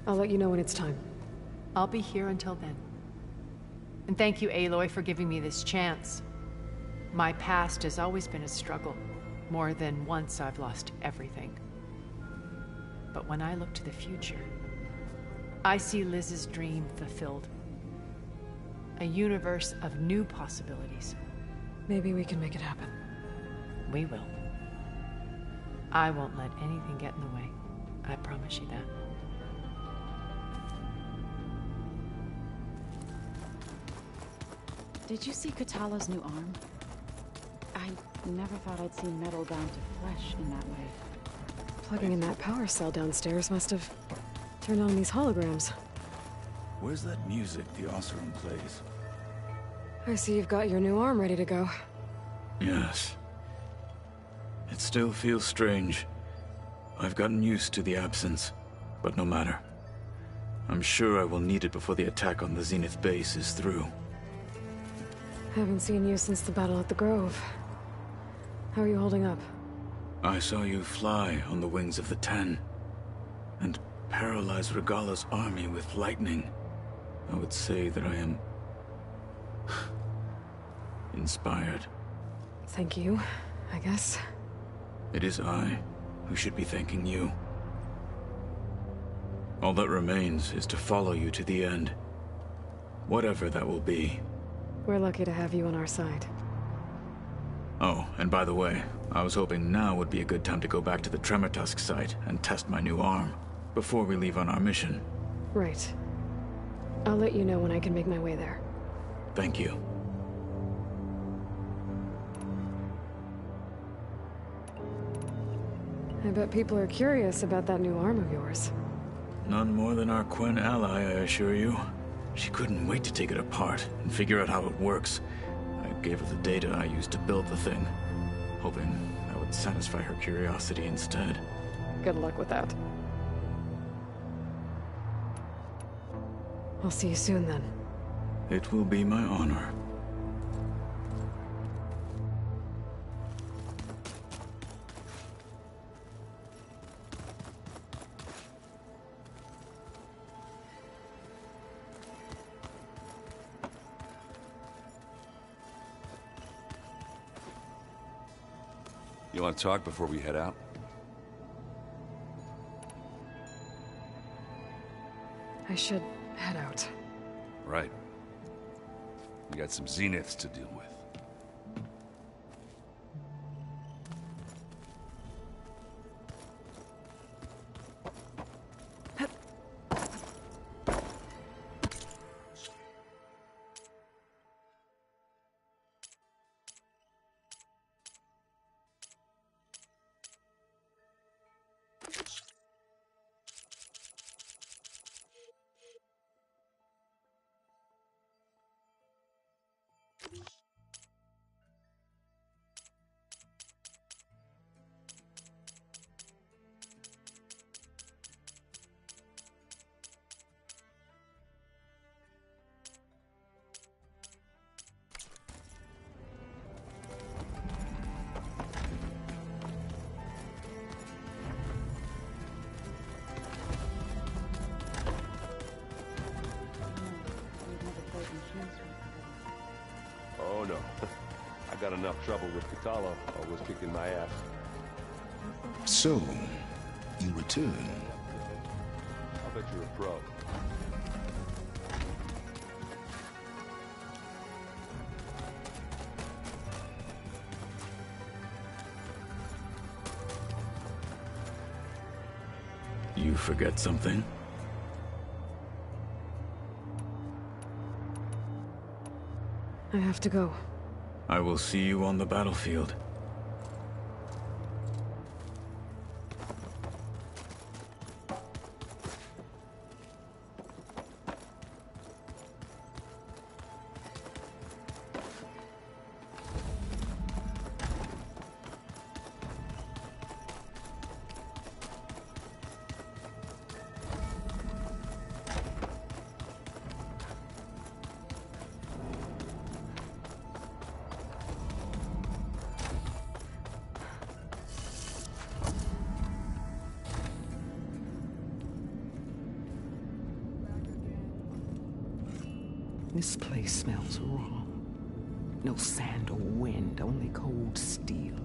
I'll let you know when it's time. I'll be here until then. And thank you, Aloy, for giving me this chance. My past has always been a struggle. More than once I've lost everything. But when I look to the future, I see Liz's dream fulfilled. A universe of new possibilities. Maybe we can make it happen. We will. I won't let anything get in the way. I promise you that. Did you see Katala's new arm? I never thought I'd see metal down to flesh in that way. Plugging in that power cell downstairs must have turned on these holograms. Where's that music the Oseram plays? I see you've got your new arm ready to go. Yes. It still feels strange. I've gotten used to the absence, but no matter. I'm sure I will need it before the attack on the Zenith base is through. Haven't seen you since the battle at the Grove. How are you holding up? I saw you fly on the wings of the Ten, and paralyze Regalla's army with lightning. I would say that I am inspired. Thank you, I guess. It is I who should be thanking you. All that remains is to follow you to the end. Whatever that will be. We're lucky to have you on our side. Oh, and by the way, I was hoping now would be a good time to go back to the Tremortusk site and test my new arm, before we leave on our mission. Right. I'll let you know when I can make my way there. Thank you. I bet people are curious about that new arm of yours. None more than our Quen ally, I assure you. She couldn't wait to take it apart and figure out how it works. I gave her the data I used to build the thing, hoping that would satisfy her curiosity instead. Good luck with that. I'll see you soon then. It will be my honor. You want to talk before we head out? I should head out. Right. We got some Zeniths to deal with. Oh no. I got enough trouble with Kotallo, always kicking my ass. So, you return. I'll bet you're a pro. You forget something? I have to go. I will see you on the battlefield. This place smells wrong. No sand or wind, only cold steel.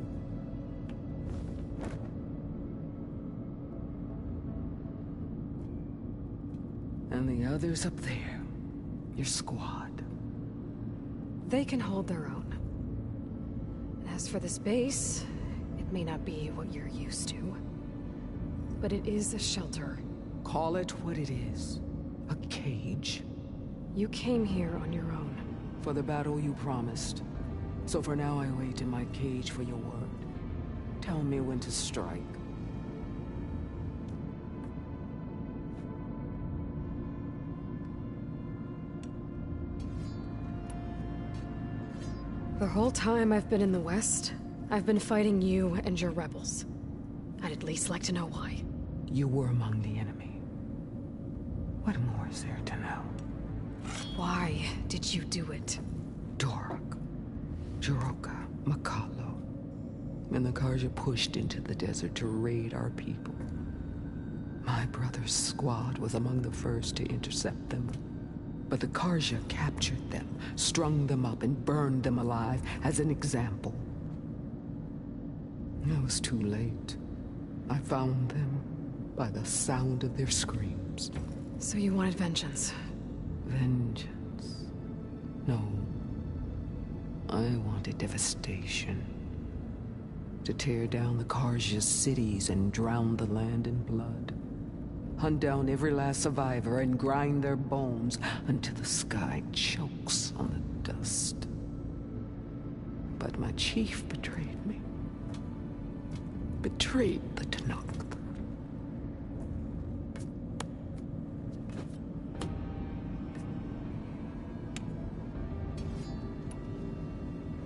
And the others up there, your squad. They can hold their own. As for this base, it may not be what you're used to, but it is a shelter. Call it what it is. A cage. You came here on your own. For the battle you promised. So for now I wait in my cage for your word. Tell me when to strike. The whole time I've been in the West, I've been fighting you and your rebels. I'd at least like to know why. You were among the enemy. What more is there to know? Why did you do it? Dorok, Jiroka, Makalo, and the Karja pushed into the desert to raid our people. My brother's squad was among the first to intercept them. But the Karja captured them, strung them up, and burned them alive as an example. It was too late. I found them by the sound of their screams. So you wanted vengeance? Vengeance? No. I wanted devastation. To tear down the Karja's cities and drown the land in blood. Hunt down every last survivor and grind their bones until the sky chokes on the dust. But my chief betrayed me. Betrayed the Tenakth.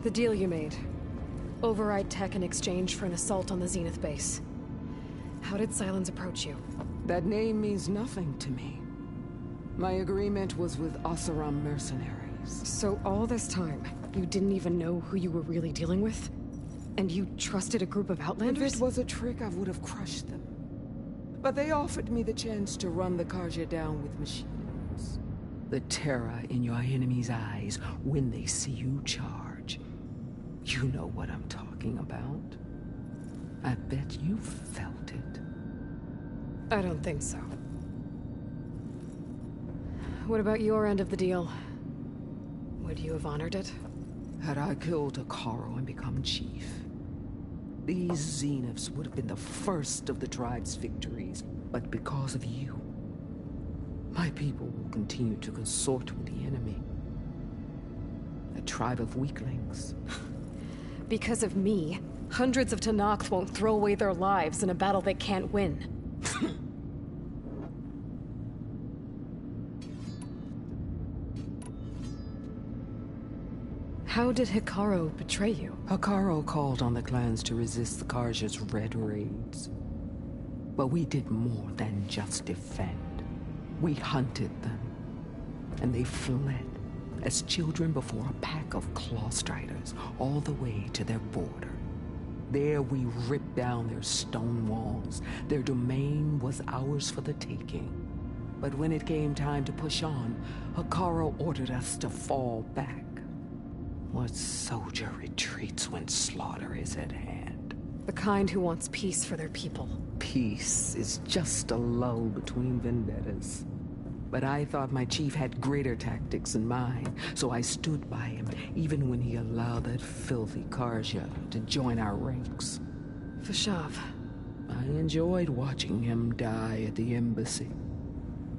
The deal you made. Override tech in exchange for an assault on the Zenith base. How did Sylens approach you? That name means nothing to me. My agreement was with Oseram mercenaries. So all this time, you didn't even know who you were really dealing with? And you trusted a group of Outlanders? If it was a trick, I would have crushed them. But they offered me the chance to run the Karja down with machines. The terror in your enemy's eyes when they see you charge. You know what I'm talking about. I bet you felt it. I don't think so. What about your end of the deal? Would you have honored it? Had I killed Hekarro and become chief, these Zeniths would have been the first of the tribe's victories. But because of you, my people will continue to consort with the enemy. A tribe of weaklings. Because of me, hundreds of Tenakth won't throw away their lives in a battle they can't win. How did Hekarro betray you? Hekarro called on the clans to resist the Karja's red raids. But we did more than just defend. We hunted them. And they fled as children before a pack of claw striders all the way to their border. There we ripped down their stone walls. Their domain was ours for the taking. But when it came time to push on, Hekarro ordered us to fall back. What soldier retreats when slaughter is at hand? The kind who wants peace for their people. Peace is just a lull between vendettas. But I thought my chief had greater tactics in mind, so I stood by him, even when he allowed that filthy Karja to join our ranks. Fashav. I enjoyed watching him die at the embassy.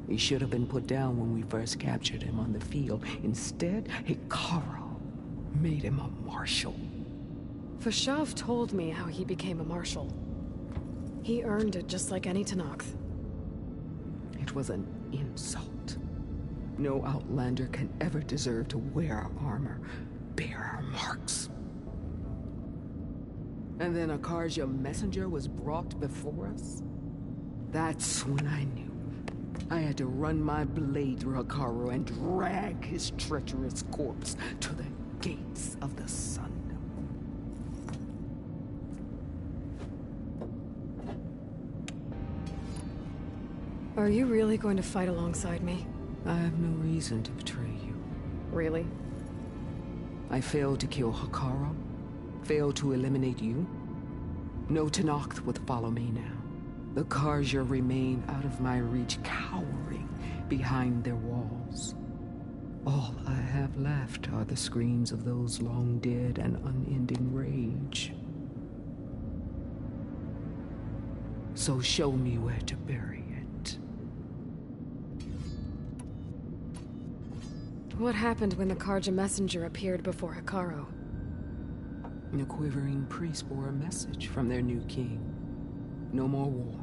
He should have been put down when we first captured him on the field. Instead, Hekarro made him a marshal. Fashav told me how he became a marshal. He earned it just like any Tenakth. It was an insult. No Outlander can ever deserve to wear our armor, bear our marks. And then a Karja messenger was brought before us? That's when I knew. I had to run my blade through Hekarro and drag his treacherous corpse to the gates of the sun. Are you really going to fight alongside me? I have no reason to betray you. Really? I failed to kill Hekarro, failed to eliminate you. No Tenakth would follow me now. The Karja remain out of my reach, cowering behind their walls. All I have left are the screams of those long dead and unending rage. So show me where to bury it. What happened when the Karja messenger appeared before Hekarro? The quivering priests bore a message from their new king. No more war.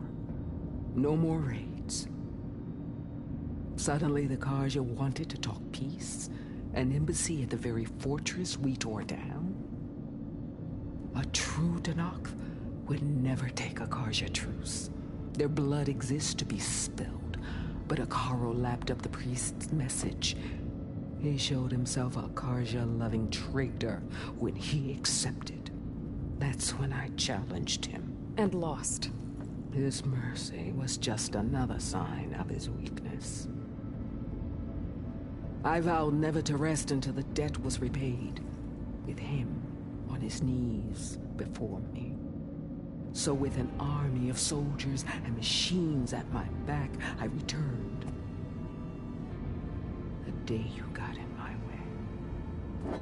No more raids. Suddenly the Karja wanted to talk peace, An embassy at the very fortress we tore down? A true Tenakth would never take a Karja truce. Their blood exists to be spilled, but Hekarro lapped up the priest's message. He showed himself a Karja-loving traitor when he accepted. That's when I challenged him. And lost. His mercy was just another sign of his weakness. I vowed never to rest until the debt was repaid, with him on his knees before me. So with an army of soldiers and machines at my back, I returned. The day you got in my way.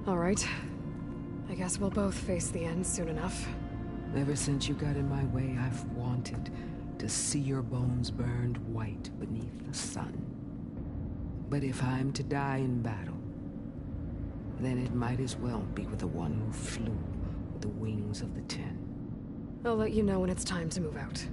All right. I guess we'll both face the end soon enough. Ever since you got in my way, I've wanted to see your bones burned white beneath the sun. But if I'm to die in battle, then it might as well be with the one who flew with the wings of the Ten. I'll let you know when it's time to move out.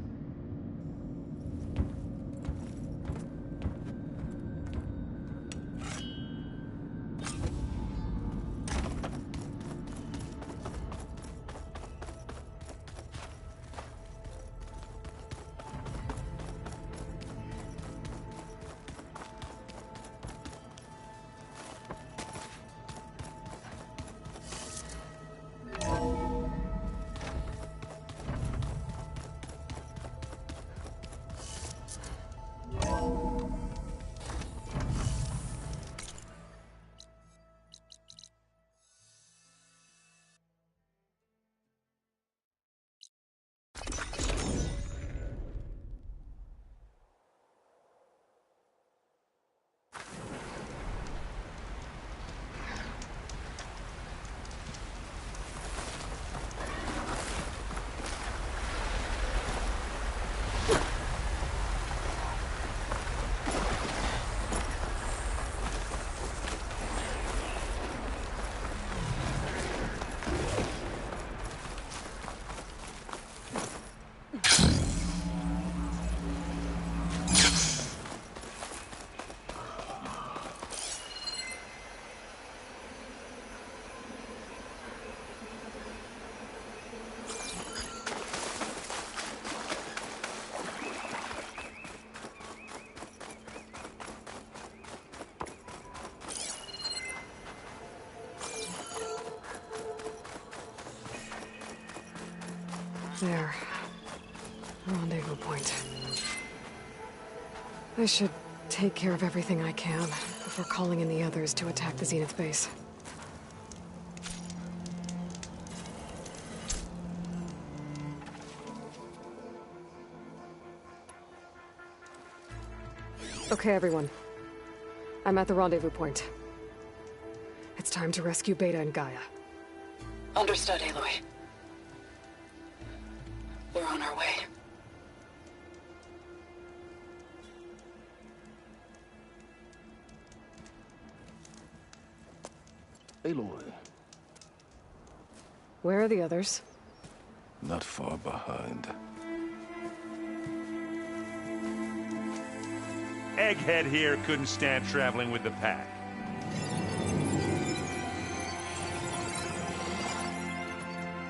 There. Rendezvous point. I should take care of everything I can before calling in the others to attack the Zenith base. Okay, everyone. I'm at the rendezvous point. It's time to rescue Beta and Gaia. Understood, Aloy. We're on our way. Aloy. Where are the others? Not far behind. Egghead here couldn't stand traveling with the pack.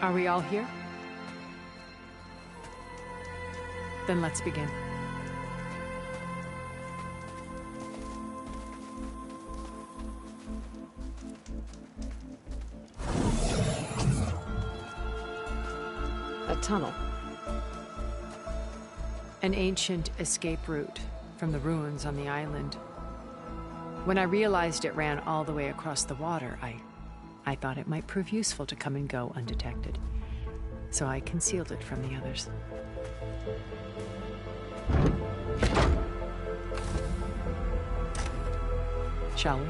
Are we all here? Then let's begin. A tunnel. An ancient escape route from the ruins on the island. When I realized it ran all the way across the water, I thought it might prove useful to come and go undetected. So I concealed it from the others. Shall we?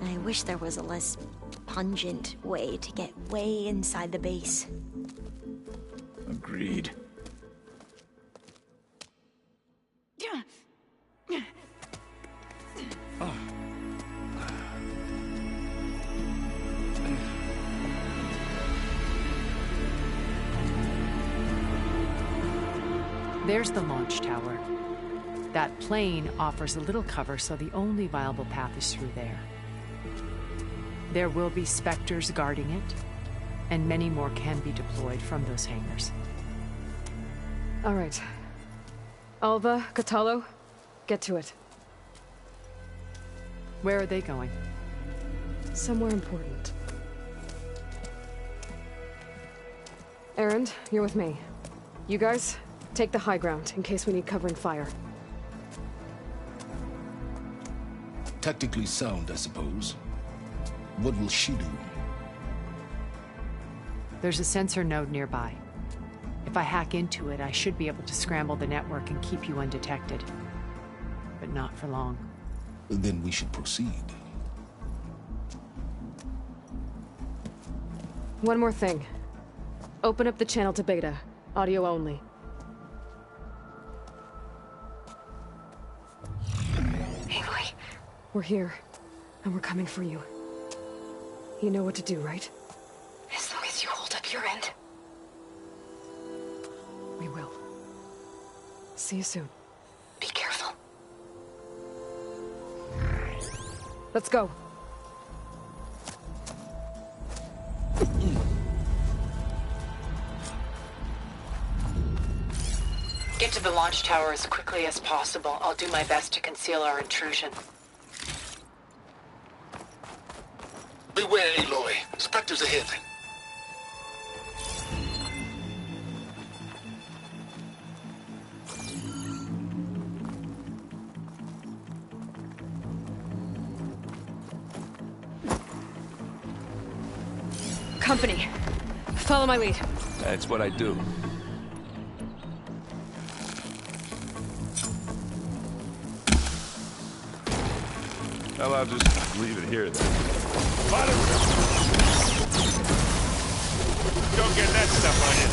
I wish there was a less pungent way to get way inside the base. Agreed. There's the launch tower. That plane offers a little cover, so the only viable path is through there. There will be Spectres guarding it, and many more can be deployed from those hangars. All right. Alva, Kotallo, get to it. Where are they going? Somewhere important. Erend, you're with me. You guys, take the high ground in case we need covering fire. Tactically sound, I suppose. What will she do? There's a sensor node nearby. If I hack into it, I should be able to scramble the network and keep you undetected. But not for long. Then we should proceed. One more thing. Open up the channel to Beta. Audio only. Aloy. We're here, and we're coming for you. You know what to do, right? As long as you hold up your end. We will. See you soon. Be careful. Let's go. Get to the launch tower as quickly as possible. I'll do my best to conceal our intrusion. Beware, Aloy. Spectres ahead. Company. Follow my lead. That's what I do. Well, I'll just leave it here then. Don't get that stuff on you.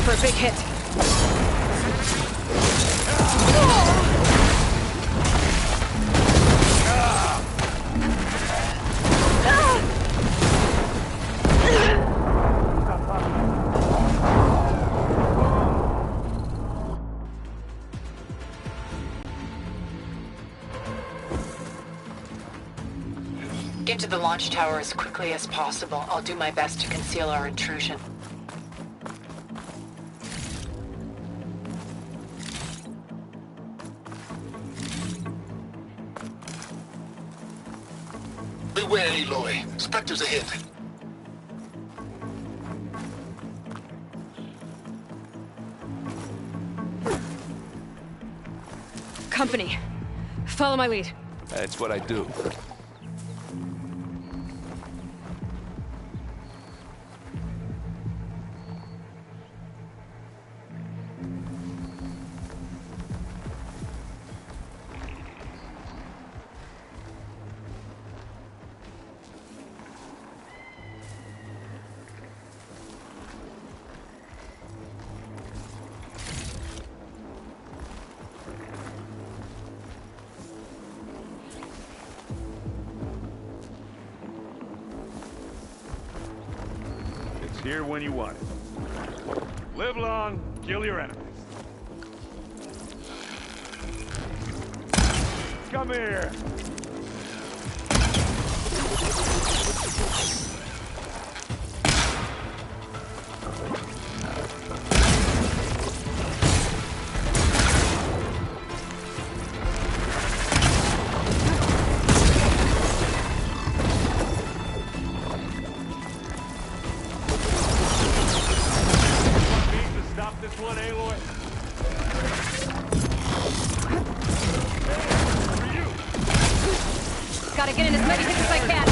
For a big hit. Get to the launch tower as quickly as possible. I'll do my best to conceal our intrusion. Beware, Aloy. Spectres ahead. Company. Follow my lead. That's what I do. Here when you want it. Live long, kill your enemies. Come here. Gotta get in as many hits as I can.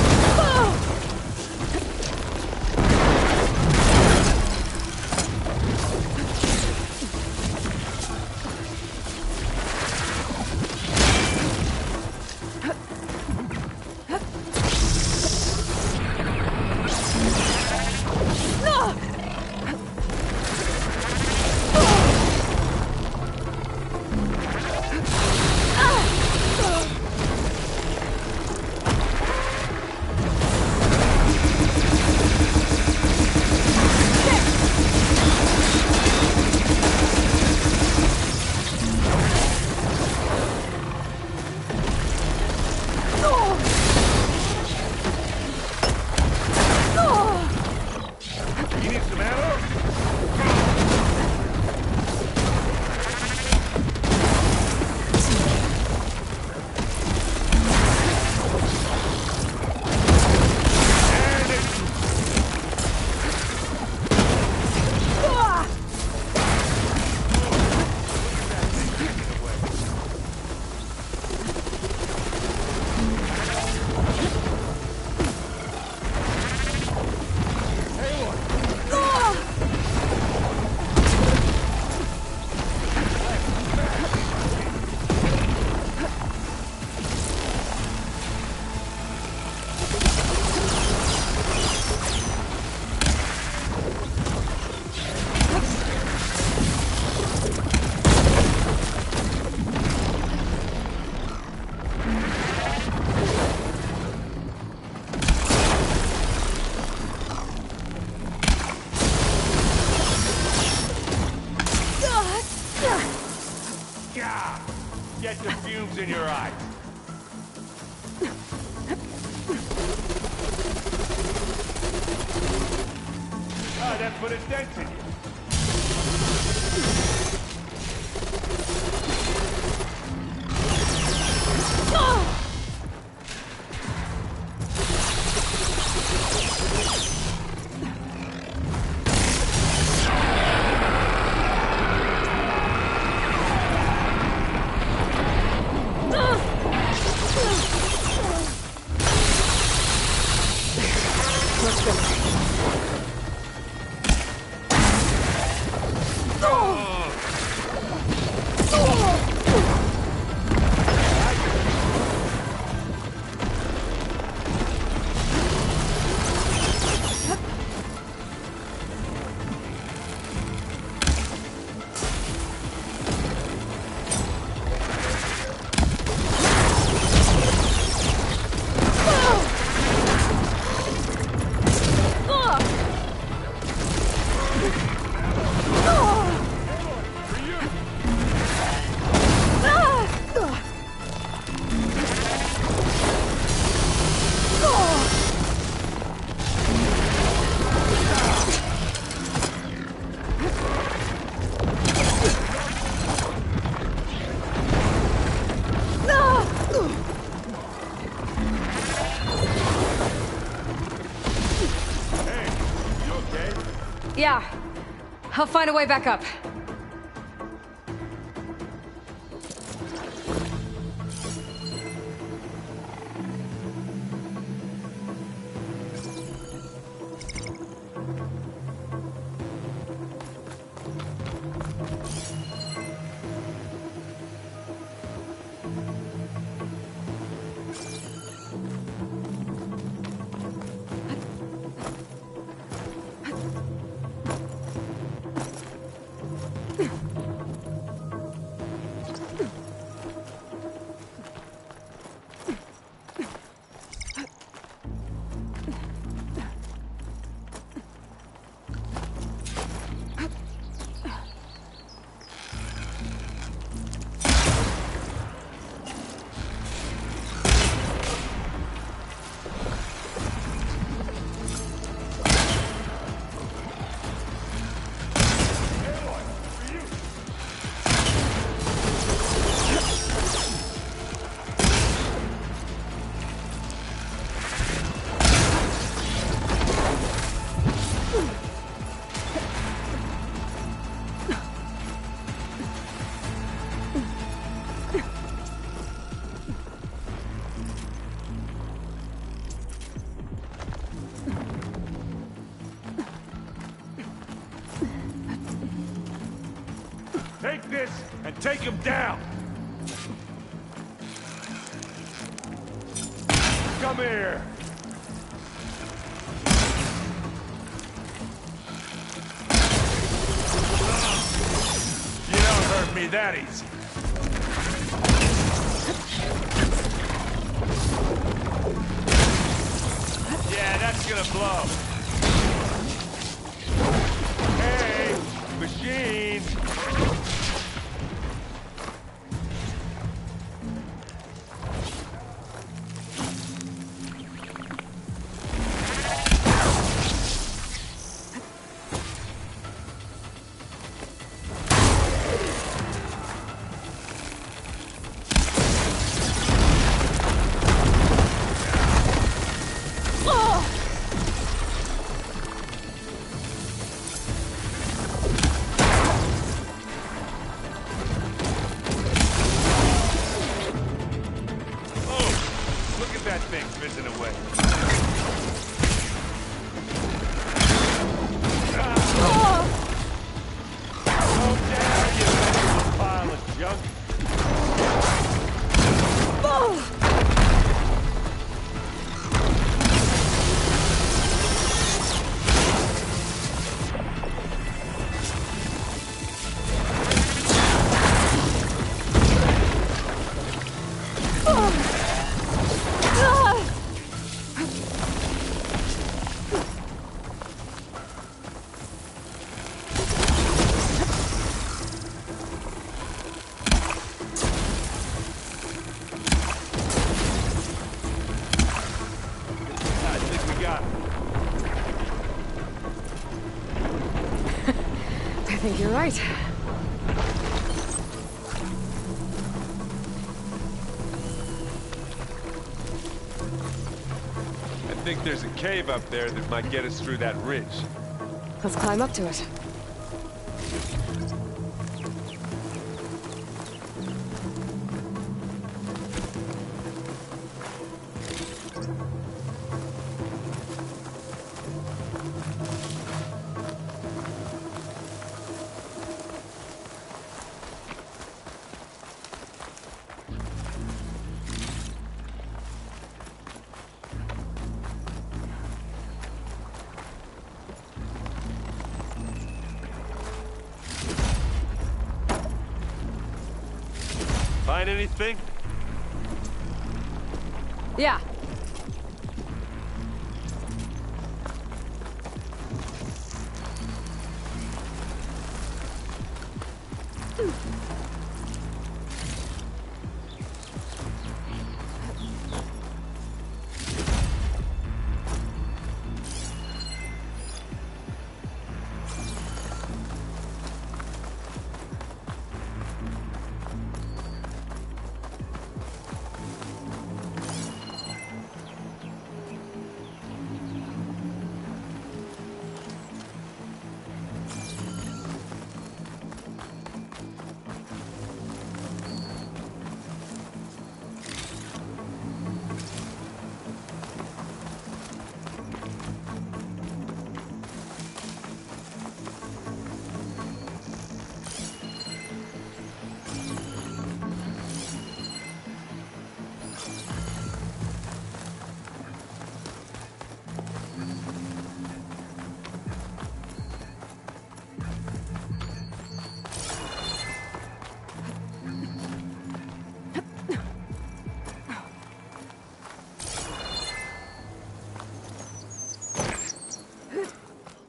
Get the fumes in your eyes. Ah, that put a dent in you. Yeah. I'll find a way back up. Take this and take him down! Come here! You don't hurt me that easy. Yeah, that's gonna blow. Hey, machine! I think you're right. I think there's a cave up there that might get us through that ridge. Let's climb up to it. Find anything? Yeah.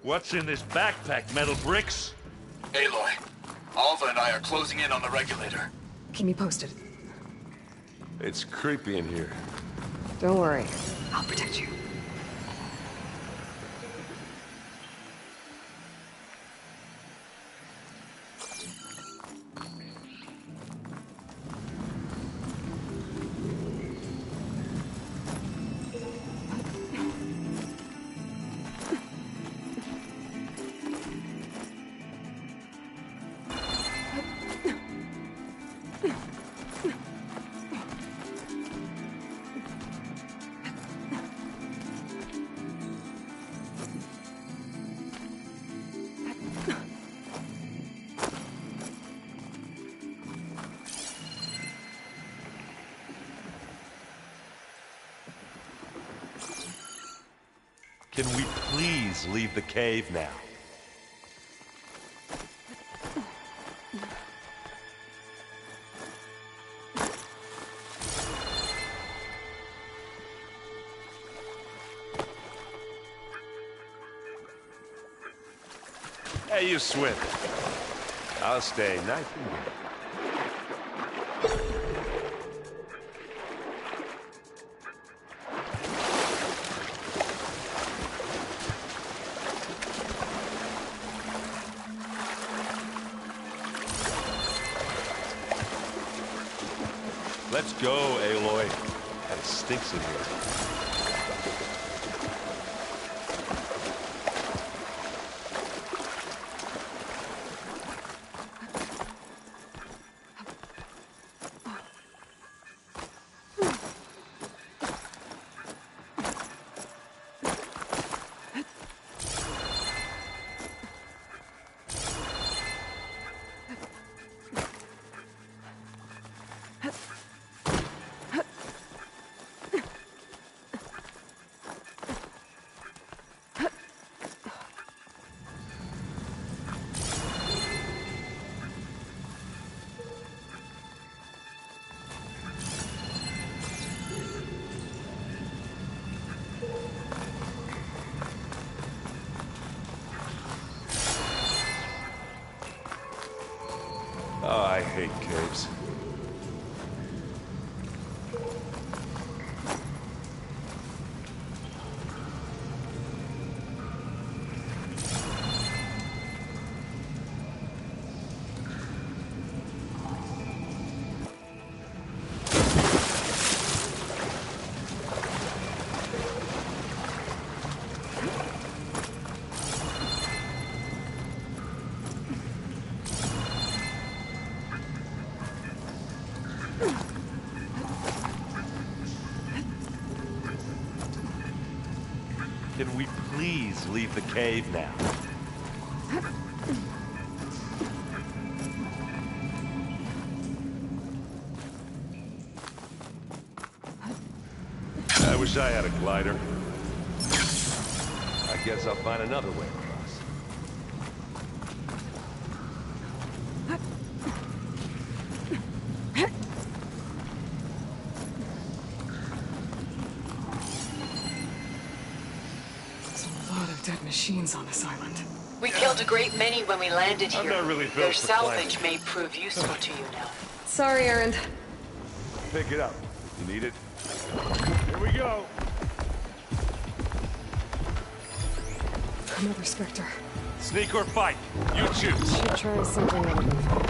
What's in this backpack, metal bricks? Aloy, Alva and I are closing in on the regulator. Keep me posted. It's creepy in here. Don't worry. I'll protect you. Can we please leave the cave now? Hey, you swim. I'll stay nice and good. Let's go, Aloy. That stinks in here. Oh, I hate caves. Can we please leave the cave now? I wish I had a glider. I guess I'll find another way across. Dead machines on this island. We killed a great many when we landed here. I'm not really built Their for salvage climbing. may prove useful to you now. Sorry, Erend. Pick it up. You need it? Here we go. Another Spectre. Sneak or fight? You choose. Should try something other than fight.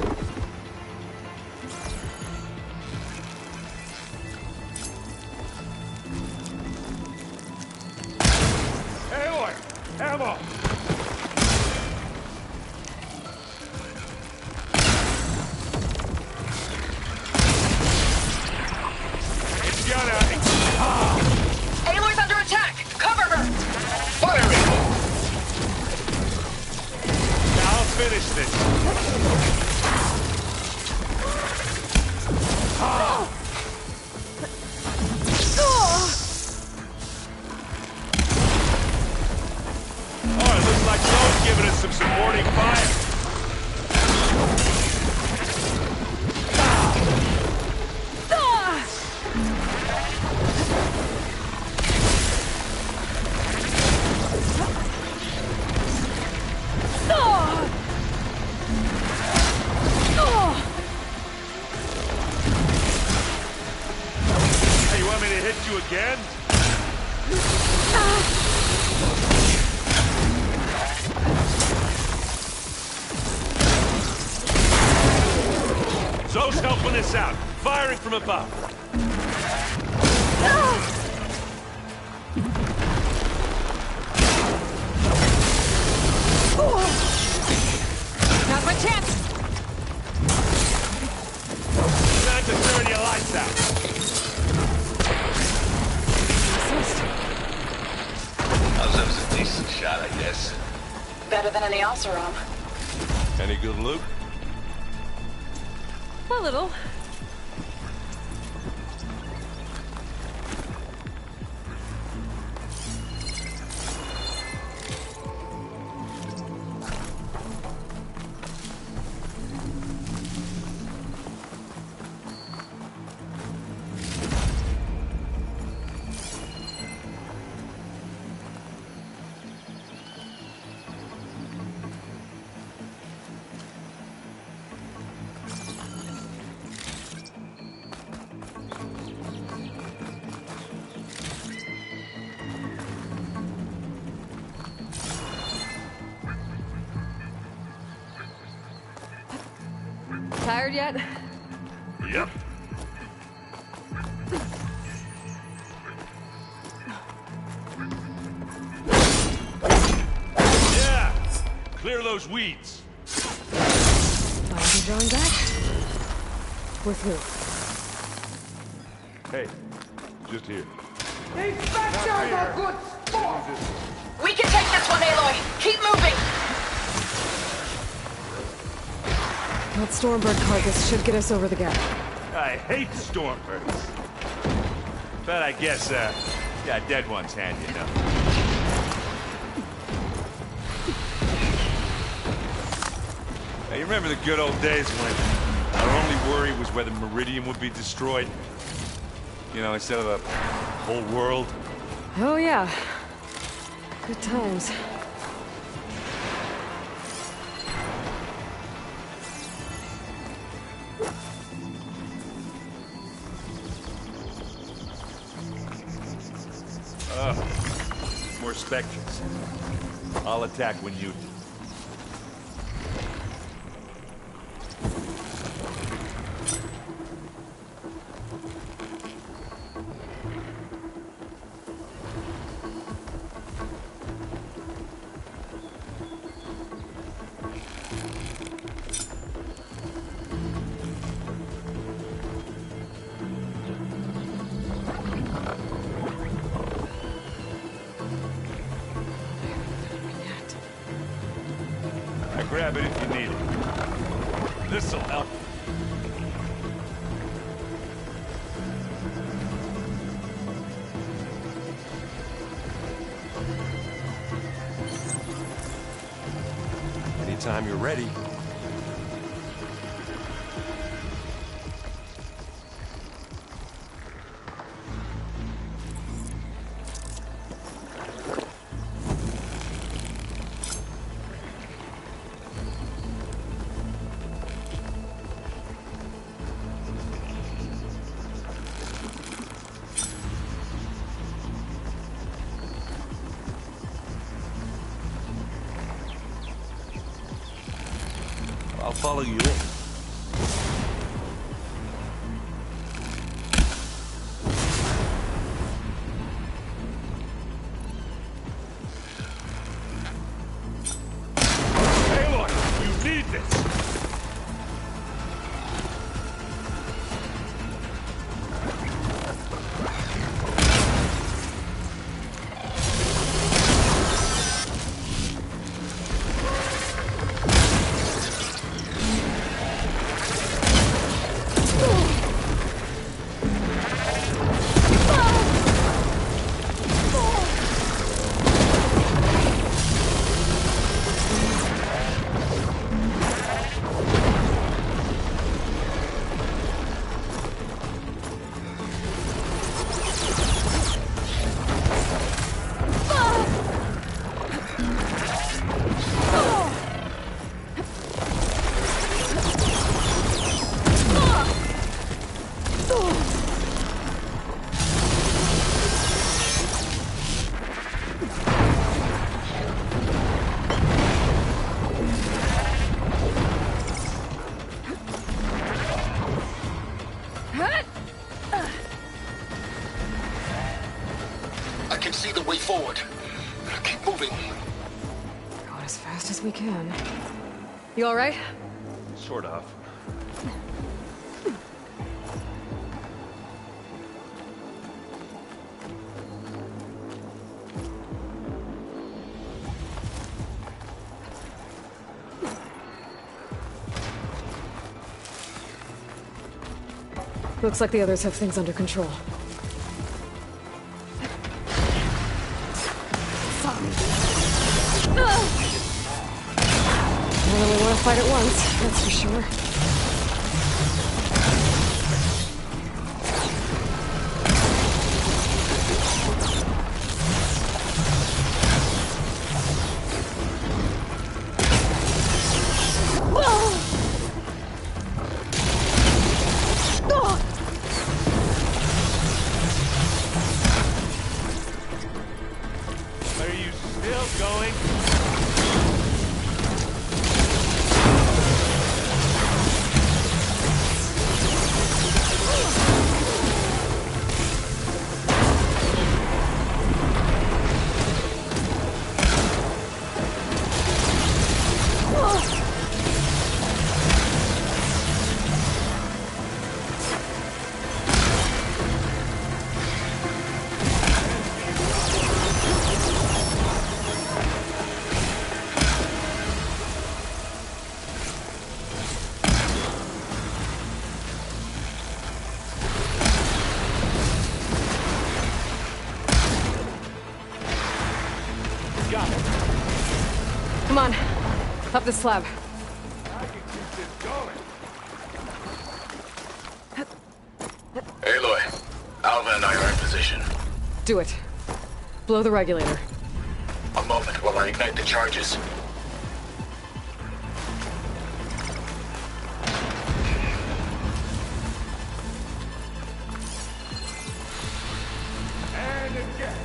Ammo! It's gonna... Aloy's under attack! Cover her! Firing! Now I'll finish this. hit you again? Zoe's helping us out. Firing from above. Now's my chance! Time to turn your lights out. That was a decent shot, I guess. Better than any Oseram. Any good loot? A little. Tired yet? Yep. Yeah! Clear those weeds. Find you drawing back? With who? Hey, just here. Inspector's a good sport! We can take this one, Aloy! Keep moving! That Stormbird carcass should get us over the gap. I hate Stormbirds. But I guess, yeah, dead one's handy enough. Now, you remember the good old days when our only worry was whether Meridian would be destroyed? You know, instead of the whole world? Oh yeah. Good times. More Spectres. I'll attack when you do. Grab it if you need it. This'll help. Anytime you're ready. I'll follow you in. Aloy, you need this! I can see the way forward. Keep moving. Going as fast as we can. You all right? Sort of. Looks like the others have things under control. I don't really want to fight at once, that's for sure. Are you still going? Come on, up the slab. Aloy, Alva and I are in position. Do it. Blow the regulator. A moment while I ignite the charges. And again.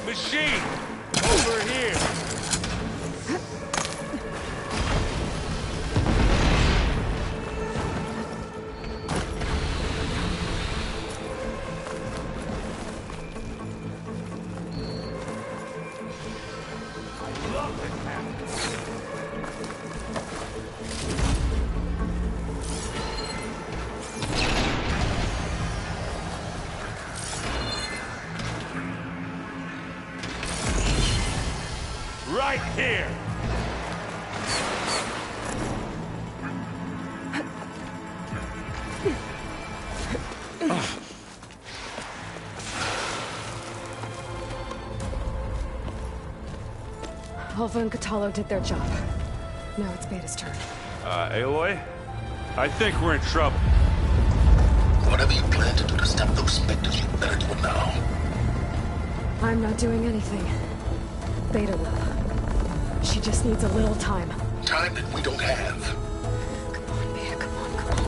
Machine! Over here! I love this map! Right here! Alva and Kotallo did their job. Now it's Beta's turn. Aloy? I think we're in trouble. Whatever you plan to do to stop those specters, you better do it now. I'm not doing anything. Beta will. She just needs a little time. Time that we don't have. Come on, Beta, come on, come on.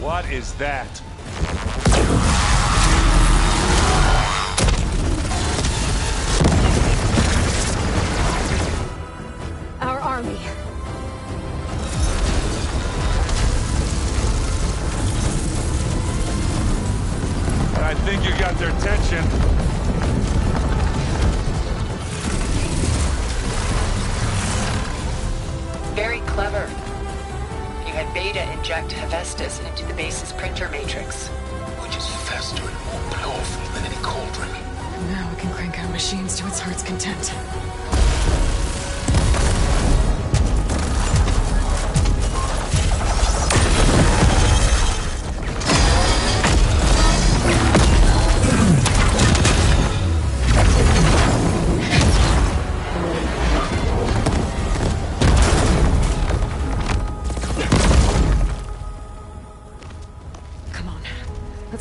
What is that? Our army. I think you got their attention. Very clever. You had Beta inject Hephaestus into the base's printer matrix. Which is faster and more powerful than any cauldron. Now we can crank out machines to its heart's content.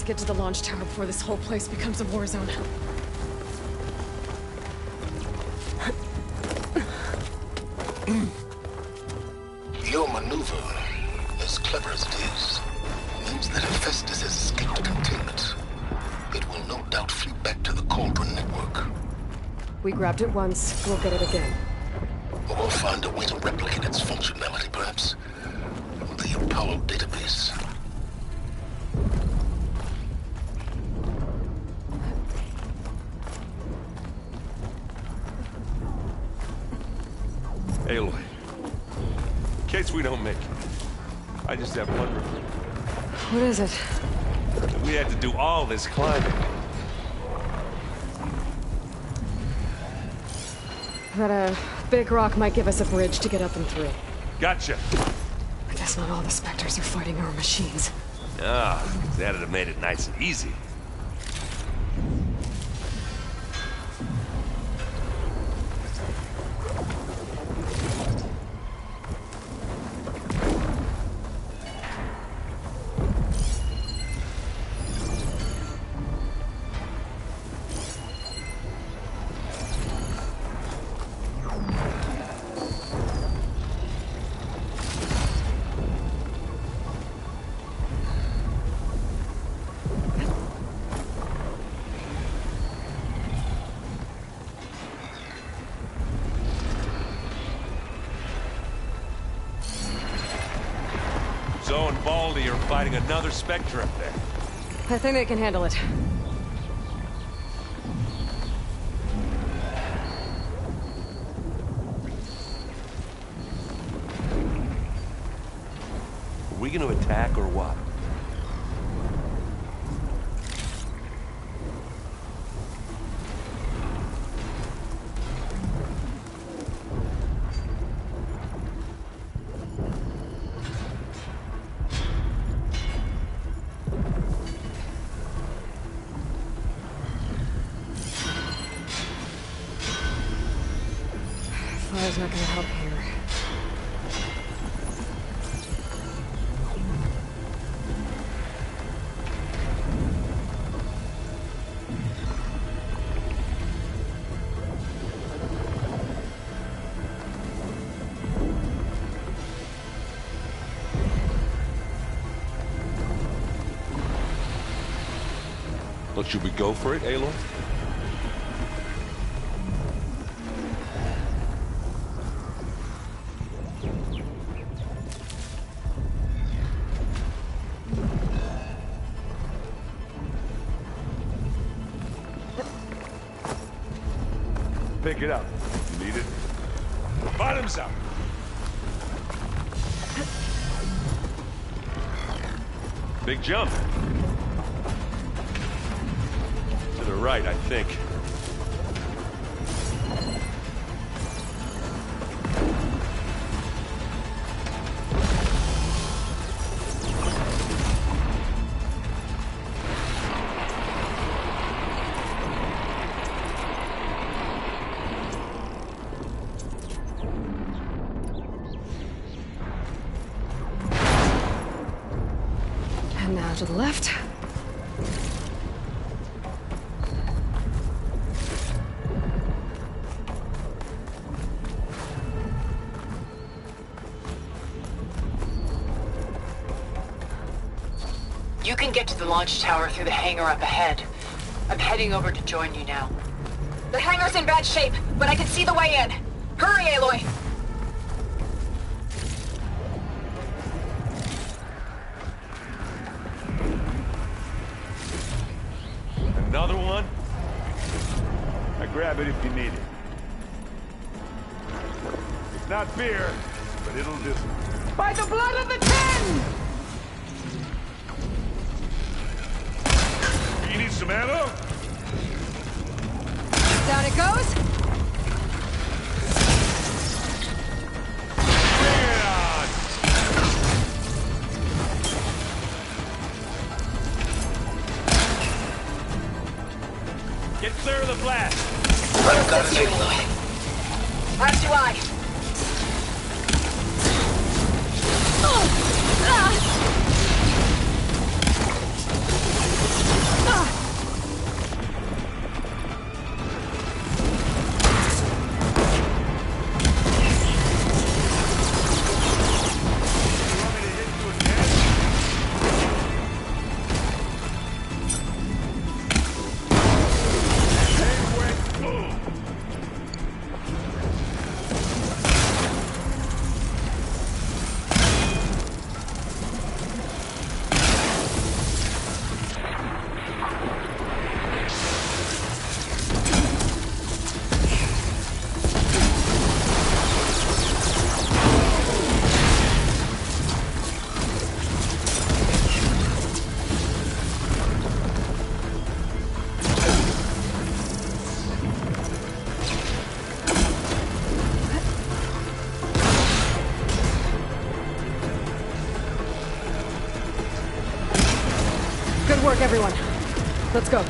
Get to the launch tower before this whole place becomes a war zone. Your maneuver, as clever as it is, claims that Hephaestus has escaped containment. It will no doubt flee back to the Cauldron Network. We grabbed it once, we'll get it again. Or we'll find a way to replicate its functionality, perhaps. The Apollo database. Aloy, in case we don't make it, I just have one regret. What is it? We had to do all this climbing. That big rock might give us a bridge to get up and through. Gotcha. I guess not all the Spectres are fighting our machines. Ah, that'd have made it nice and easy. Zoe and Baldy are fighting another Spectre up there. I think they can handle it. Are we gonna attack or what? Fire's not gonna help here. Look, should we go for it, Aloy? Pick it up. You need it? Bottoms up! Big jump. To the right, I think. And now to the left. You can get to the launch tower through the hangar up ahead. I'm heading over to join you now. The hangar's in bad shape, but I can see the way in. Hurry, Aloy! Another one? I grab it if you need it. It's not beer, but it'll just... By the blood of the Ten! You need some ammo? Down it goes. Bring it on! Get clear of the blast! I've got it, Aloy. As do I. Good work, everyone. Let's go.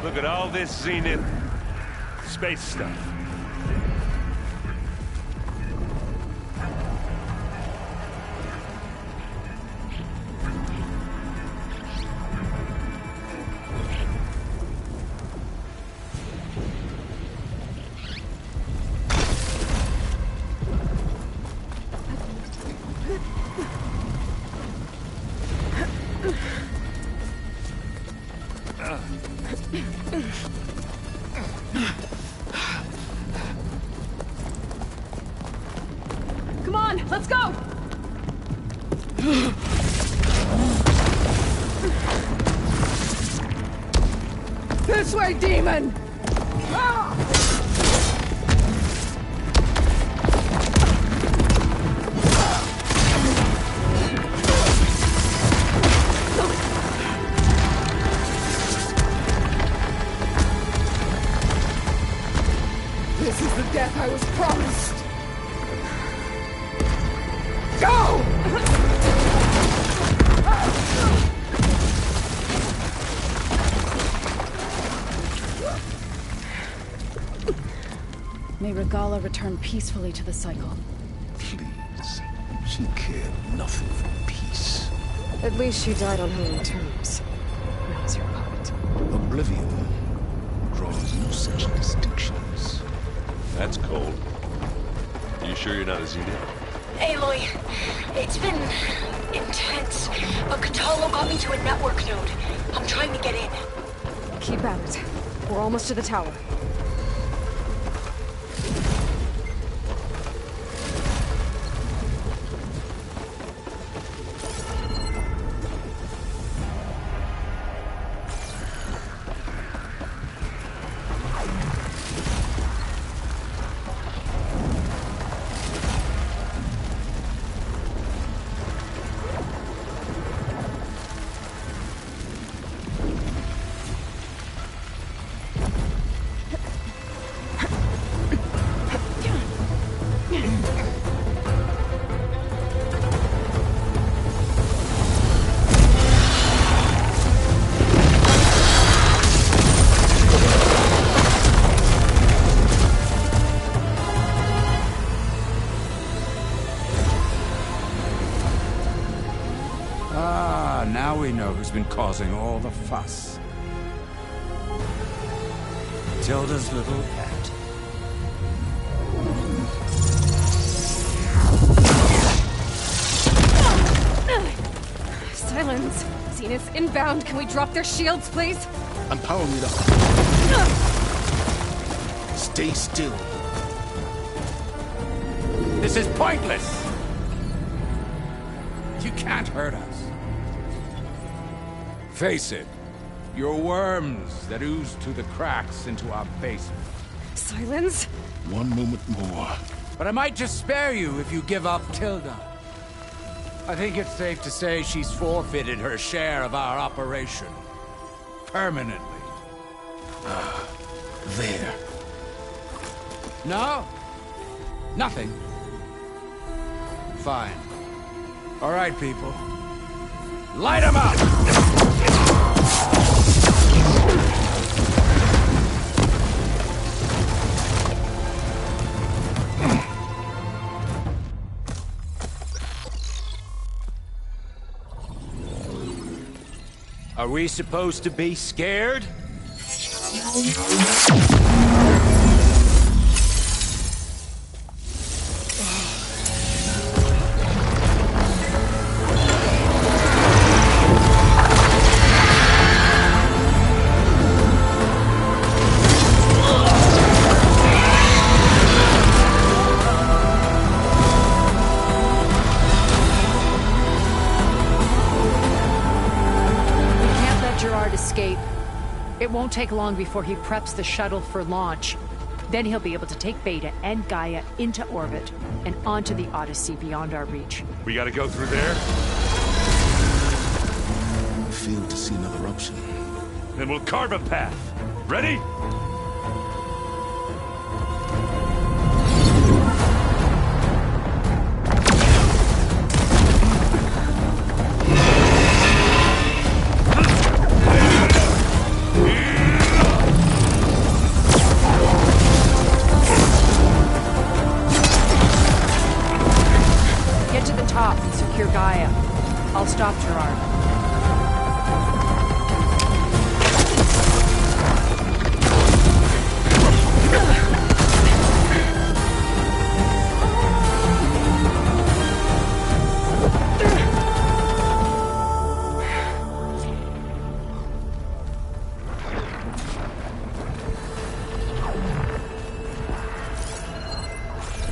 Look at all this Zenith space stuff. Come on, let's go! This way, demon! This is the death I was promised! Go! May Regala return peacefully to the cycle. Please. She cared nothing for peace. At least she died on her own terms. Now's your puppet. Oblivion draws no such distinctions. That's cold. You sure you're not a Zenith? Aloy, it's been intense, but Kotallo got me to a network node. I'm trying to get in. Keep at it. We're almost to the tower. Now we know who's been causing all the fuss. Tilda's little pet. Silence! Zenith's inbound. Can we drop their shields, please? I'm powering it up. Stay still. This is pointless! You can't hurt us. Face it, you're worms that ooze through the cracks into our basement. Silence? One moment more. But I might just spare you if you give up Tilda. I think it's safe to say she's forfeited her share of our operation. Permanently. There. No? Nothing. Fine. All right, people. Light 'em up! Are we supposed to be scared? It won't take long before he preps the shuttle for launch. Then he'll be able to take Beta and Gaia into orbit and onto the Odyssey beyond our reach. We gotta go through there? I fail to see another option. Then we'll carve a path. Ready? Gaia. I'll stop Gerard.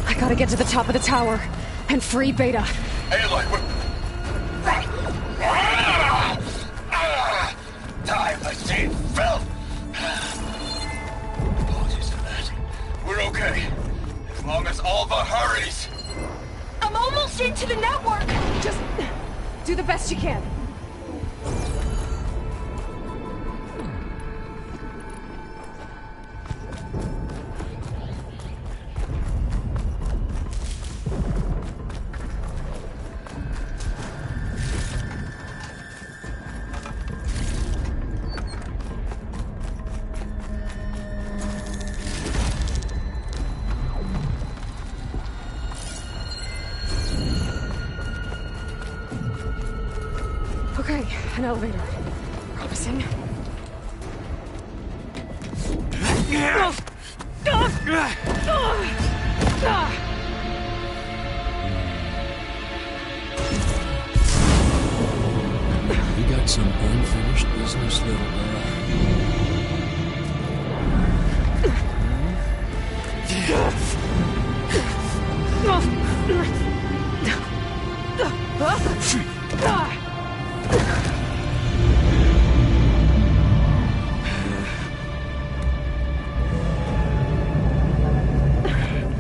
I gotta get to the top of the tower and free Beta. Aloy, time machine filth! Apologies for that. We're okay. As long as Alva hurries. I'm almost into the network! Just do the best you can. Okay, an elevator. Promising. We got some unfinished business, little girl.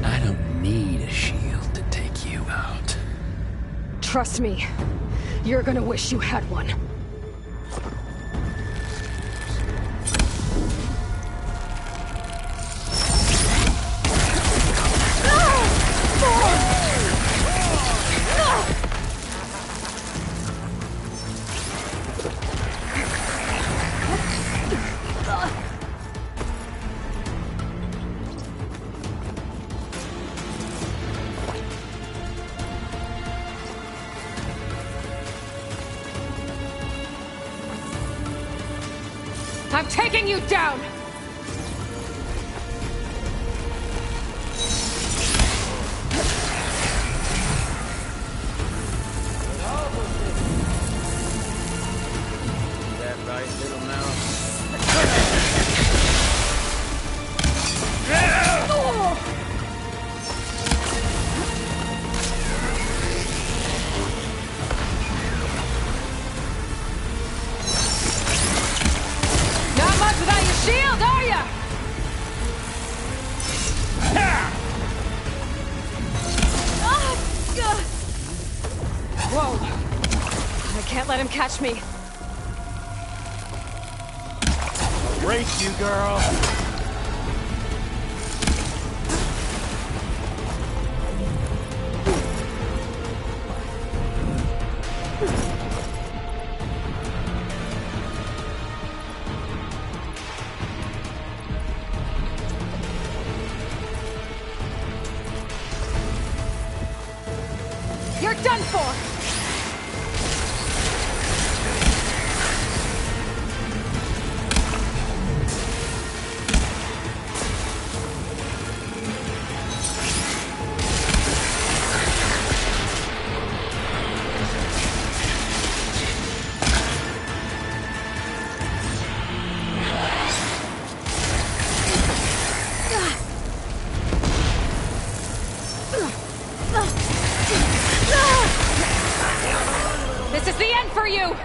I don't need a shield to take you out. Trust me, you're gonna wish you had one. I'm taking you down! That right, little mouse? Not much without your shield! can't let him catch me. Race you, girl. You're done for! This is the end for you!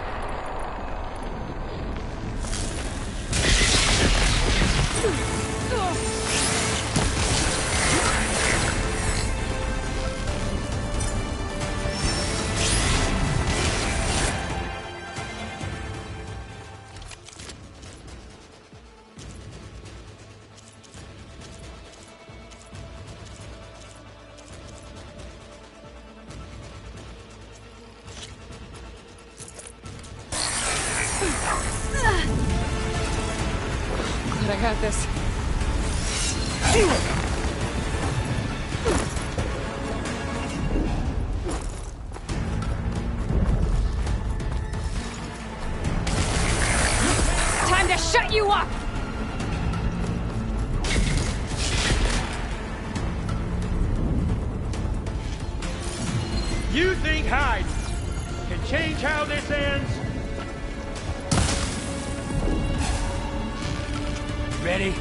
Glad I got this. Time to shut you up! You think hiding can change how this ends? Ready?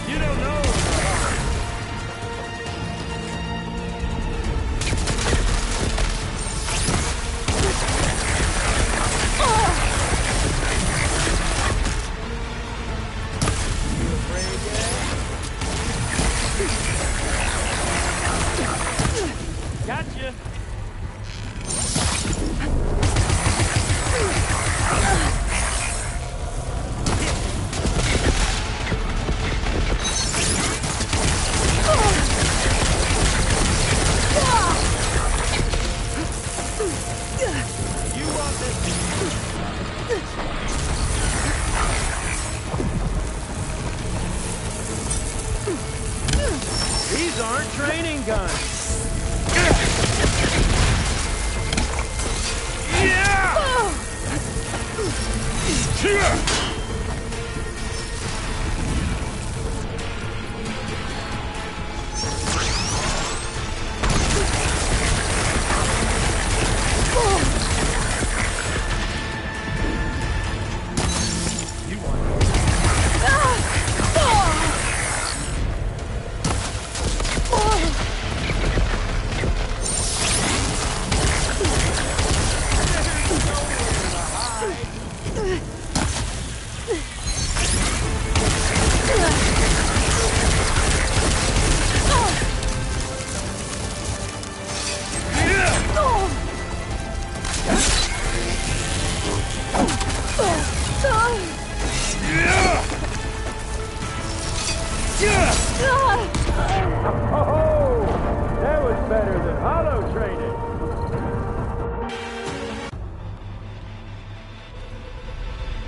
You don't know. Gotcha. You want this? These aren't training guns. Oh, that was better than hollow training.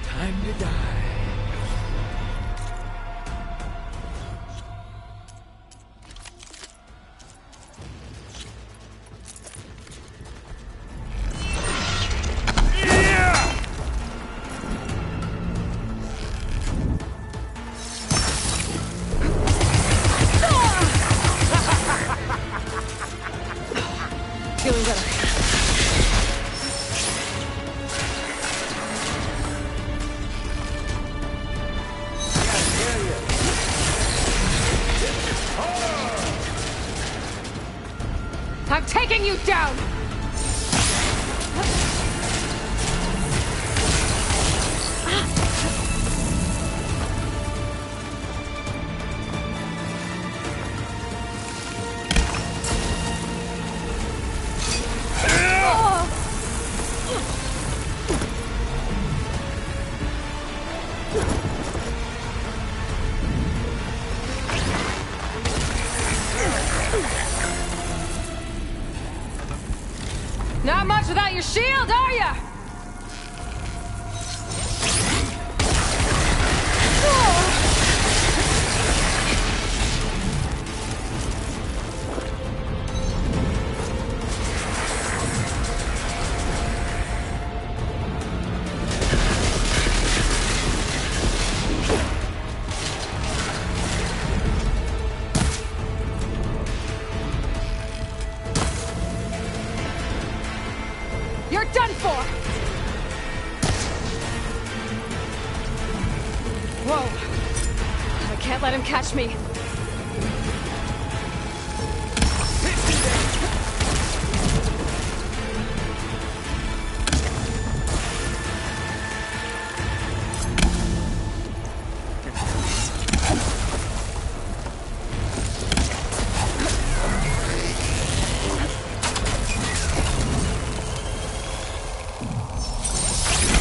Time to die. Feeling better. I'm taking you down! Not much without your shield, are ya? You're done for! Whoa. I can't let him catch me.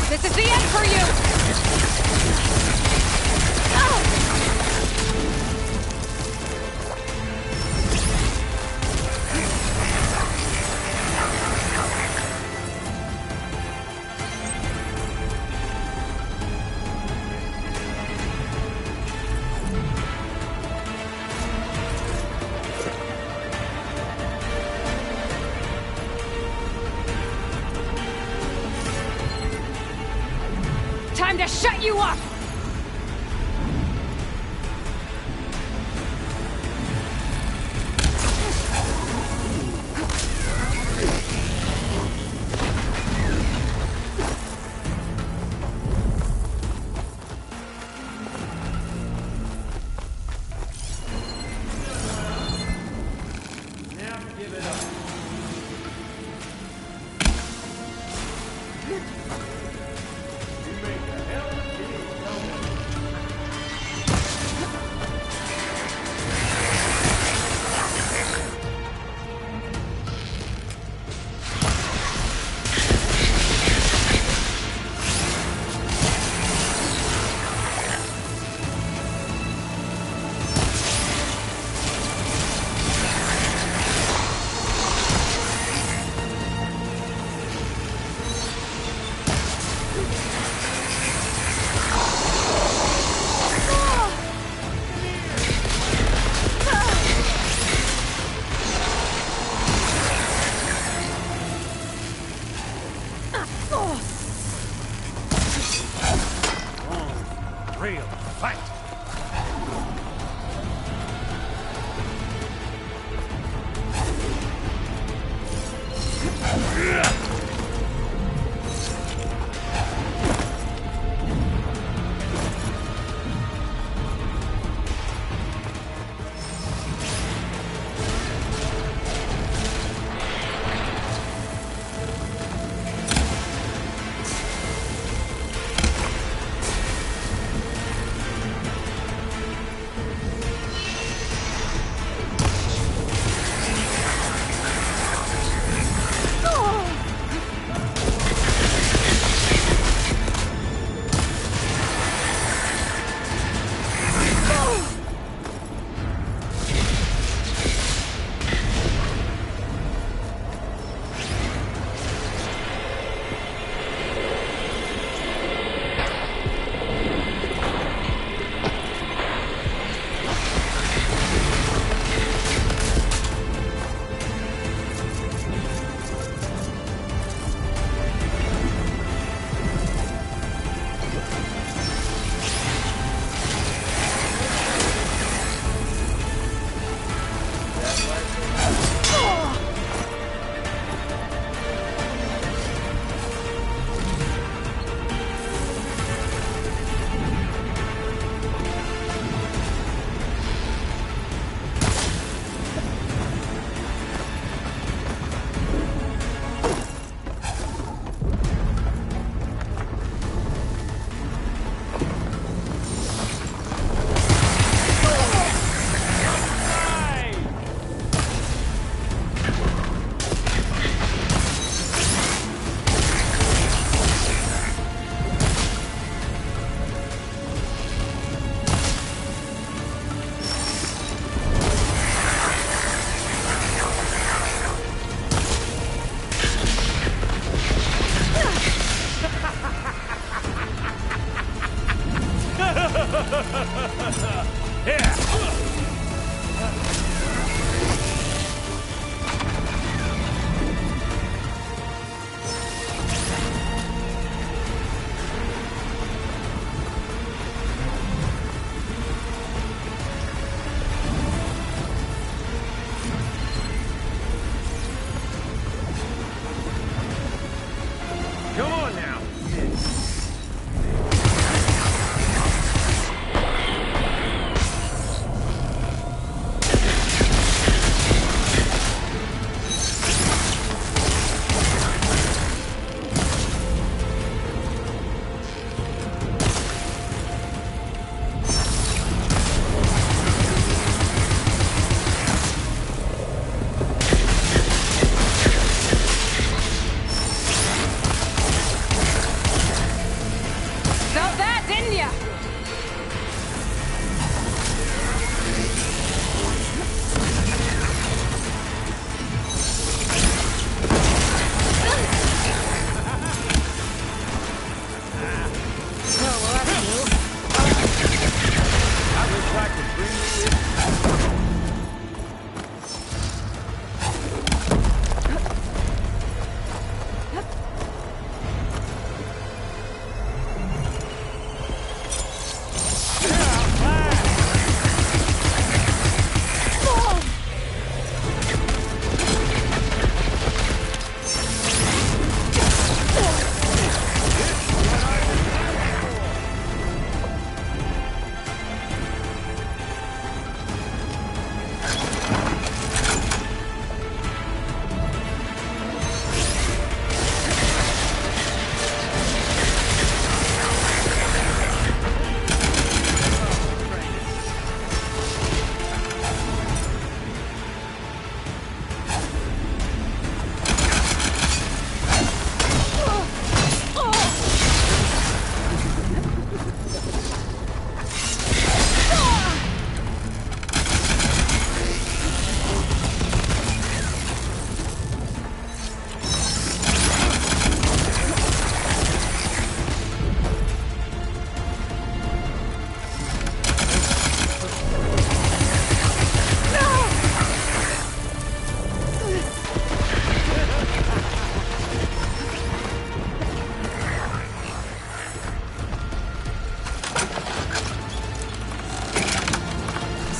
This is the end for you! Time to shut you up!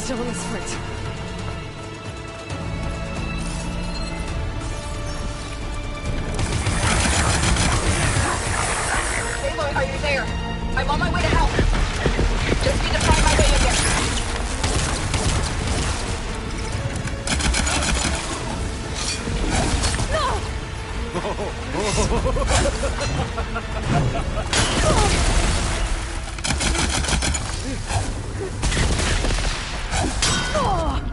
still in the sprint. Aloy, are you there? I'm on my way to help. Just need to find my way in there. Oh!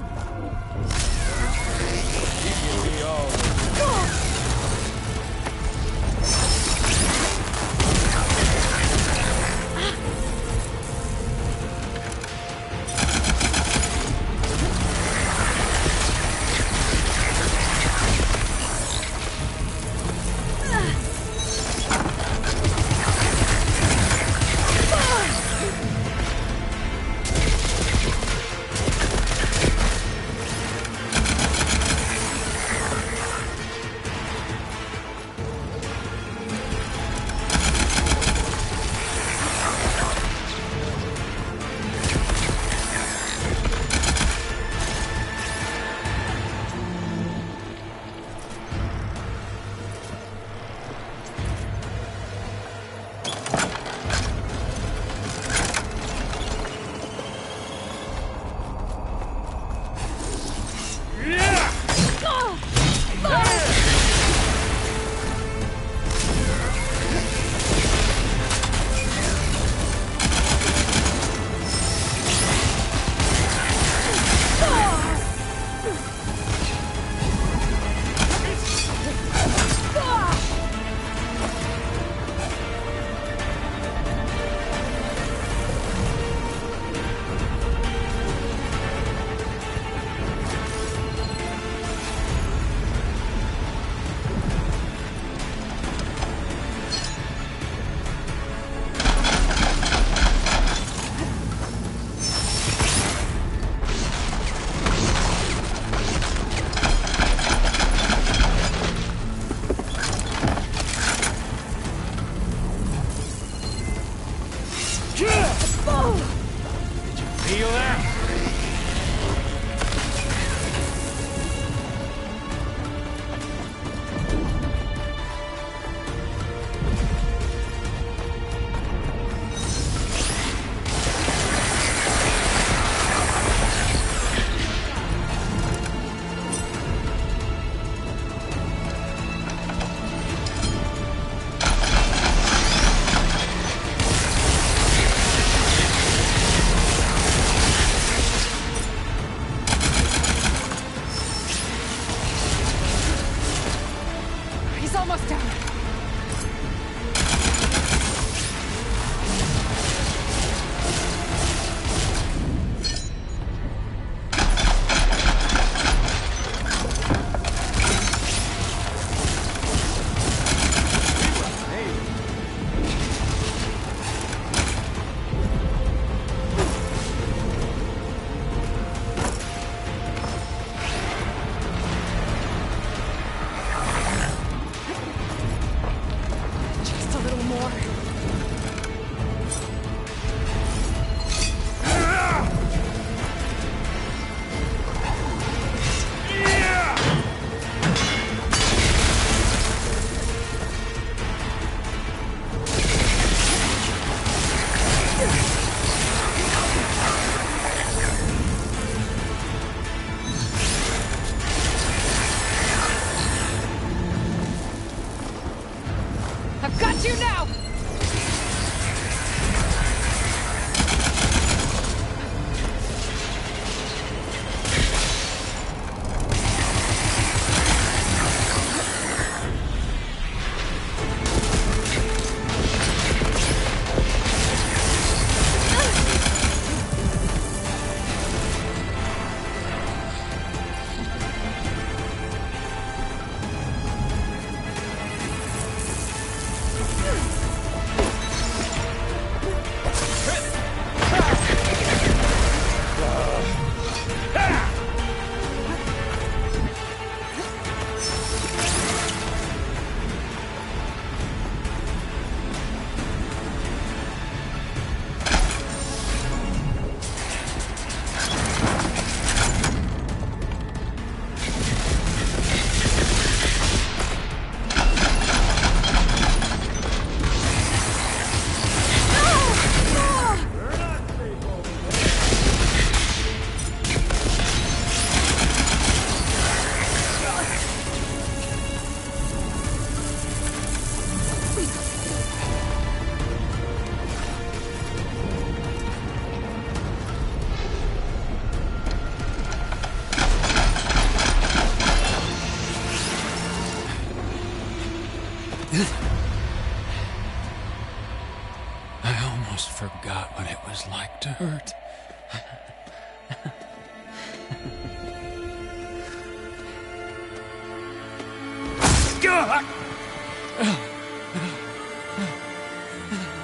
forgot what it was like to hurt.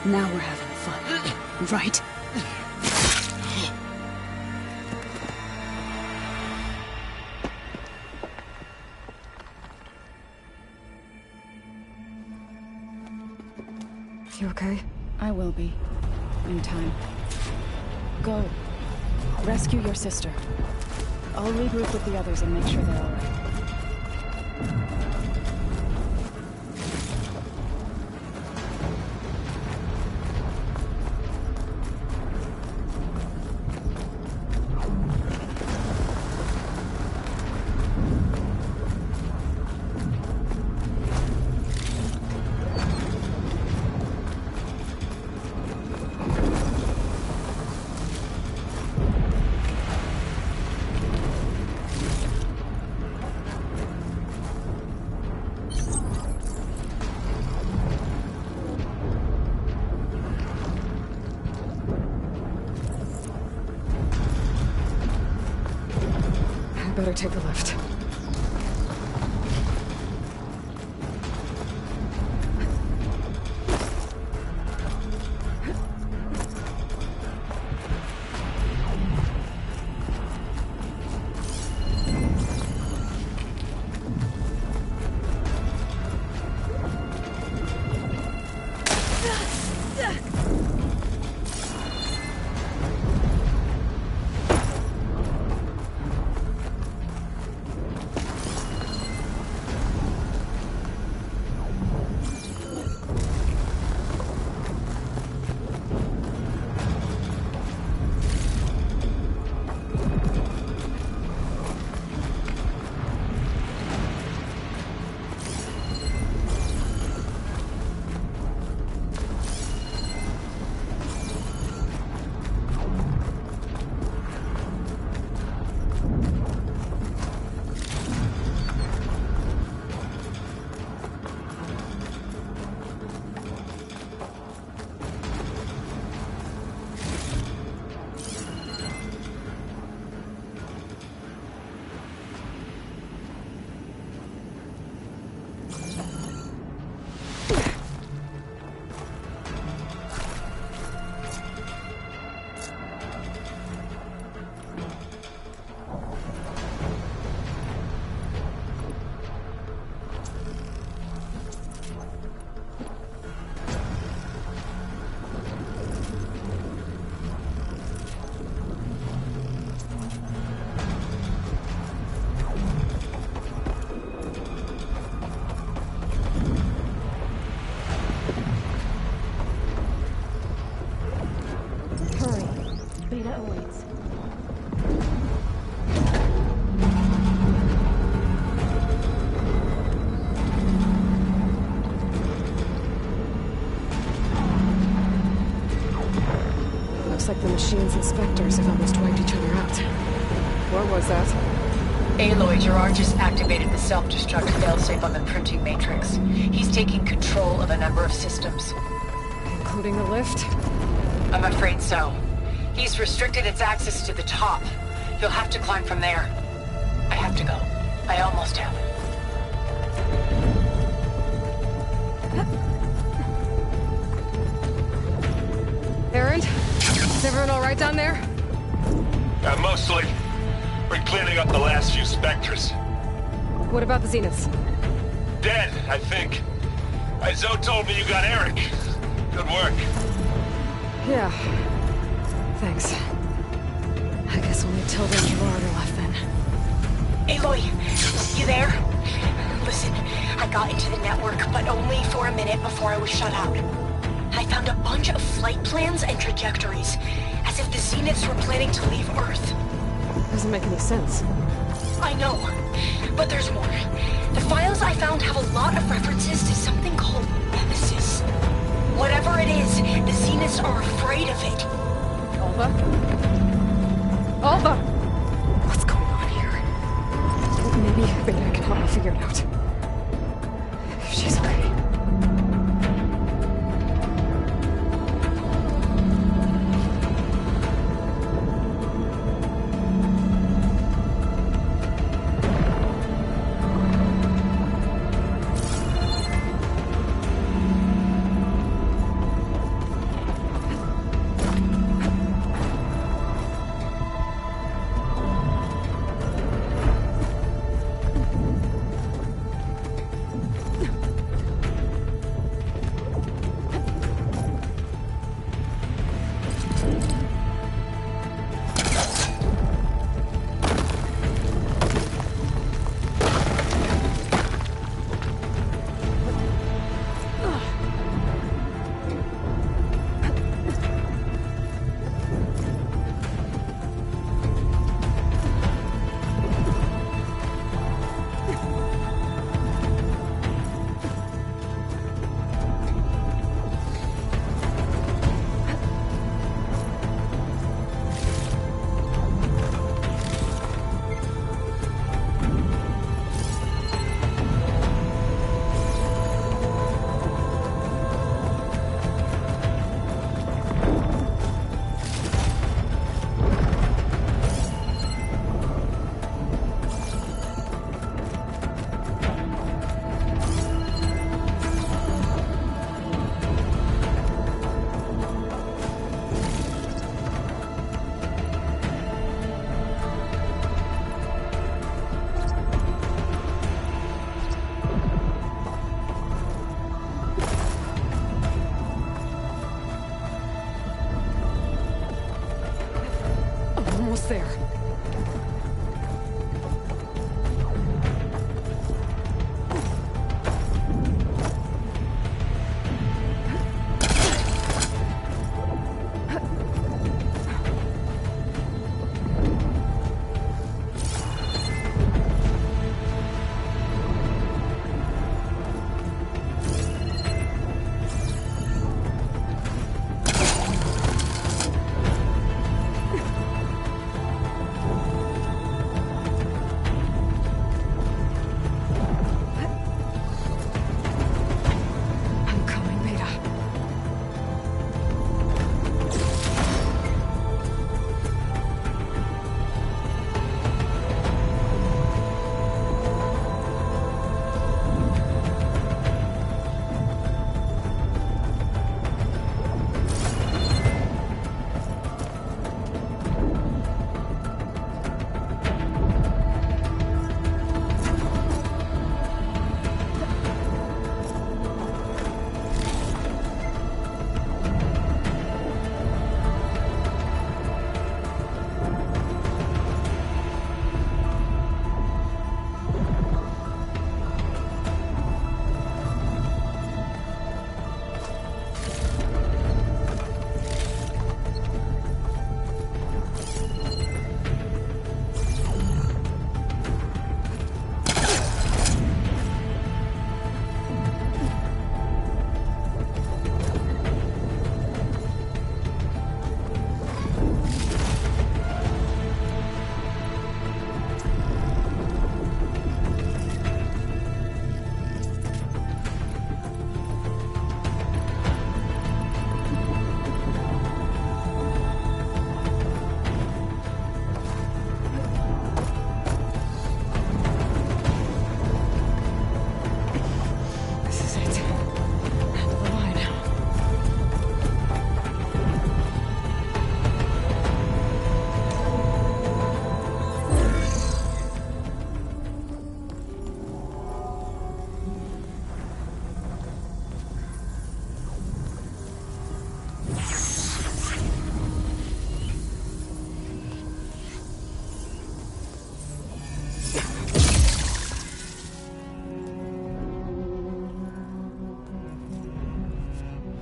Now we're having fun, right? You okay? I will be. In time. Go. Rescue your sister. I'll regroup with the others and make sure they're all right. Better take the lift. Like the machine's inspectors have almost wiped each other out. What was that? Aloy, Gerard just activated the self-destruct failsafe on the printing matrix. He's taking control of a number of systems. Including the lift? I'm afraid so. He's restricted its access to the top. You'll have to climb from there. I have to go. I almost have. Erend? Is everyone all right down there? Mostly. We're cleaning up the last few Spectres. What about the Zeniths? Dead, I think. Zoe told me you got Eric. Good work. Yeah. Thanks. I guess only Tilda and Gerard are left then. Aloy, you there? Listen, I got into the network, but only for a minute before I was shut out. I found a bunch of flight plans and trajectories, as if the Zeniths were planning to leave Earth. Doesn't make any sense. I know, but there's more. The files I found have a lot of references to something called Nemesis. Whatever it is, the Zeniths are afraid of it. Alva? Alva! What's going on here? Maybe Beta can help me figure it out. If she's okay.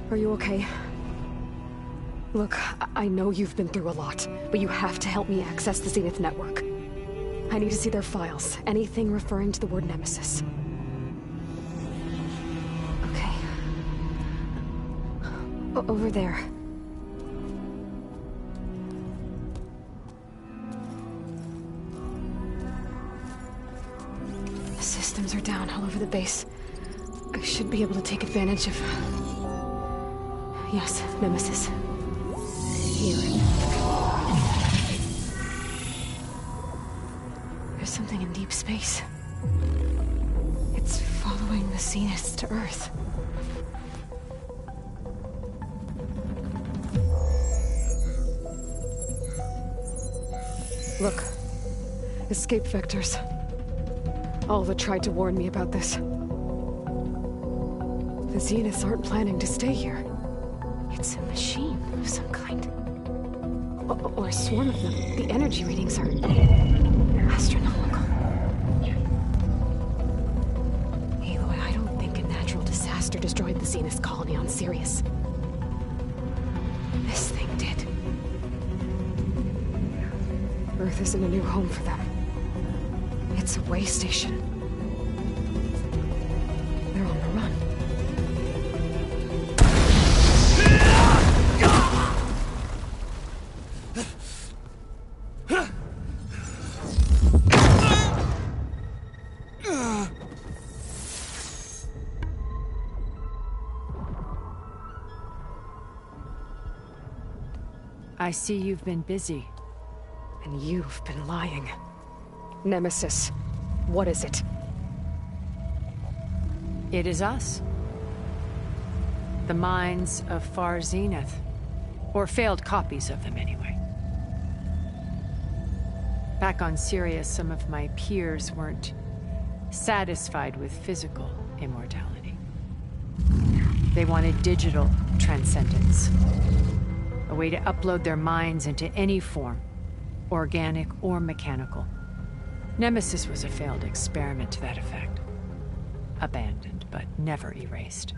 Are you okay? Look, I know you've been through a lot, but you have to help me access the Zenith network. I need to see their files, anything referring to the word Nemesis. Okay. Over there. The systems are down all over the base. I should be able to take advantage of... Yes, Nemesis. Here. There's something in deep space. It's following the Zeniths to Earth. Look. Escape vectors. Alva tried to warn me about this. The Zeniths aren't planning to stay here. It's a machine of some kind. Or a swarm of them. The energy readings are... astronomical. Aloy, I don't think a natural disaster destroyed the Zenith colony on Sirius. This thing did. Earth isn't a new home for them. It's a way station. They're on the run. I see you've been busy. And you've been lying. Nemesis, what is it? It is us. The minds of Far Zenith. Or failed copies of them, anyway. Back on Sirius, some of my peers weren't satisfied with physical immortality. They wanted digital transcendence. A way to upload their minds into any form, organic or mechanical. Nemesis was a failed experiment to that effect. Abandoned, but never erased.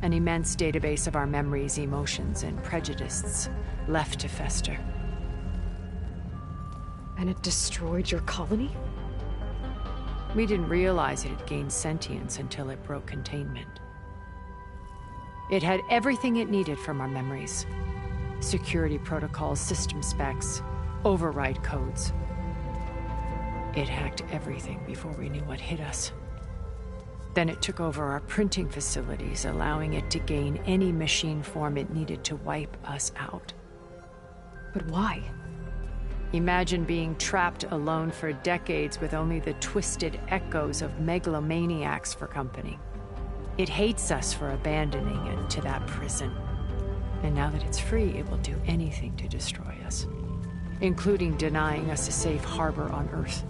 An immense database of our memories, emotions, and prejudices left to fester. And it destroyed your colony? We didn't realize it had gained sentience until it broke containment. It had everything it needed from our memories. Security protocols, system specs, override codes. It hacked everything before we knew what hit us. Then it took over our printing facilities, allowing it to gain any machine form it needed to wipe us out. But why? Imagine being trapped alone for decades with only the twisted echoes of megalomaniacs for company. It hates us for abandoning it to that prison. And now that it's free, it will do anything to destroy us, including denying us a safe harbor on Earth.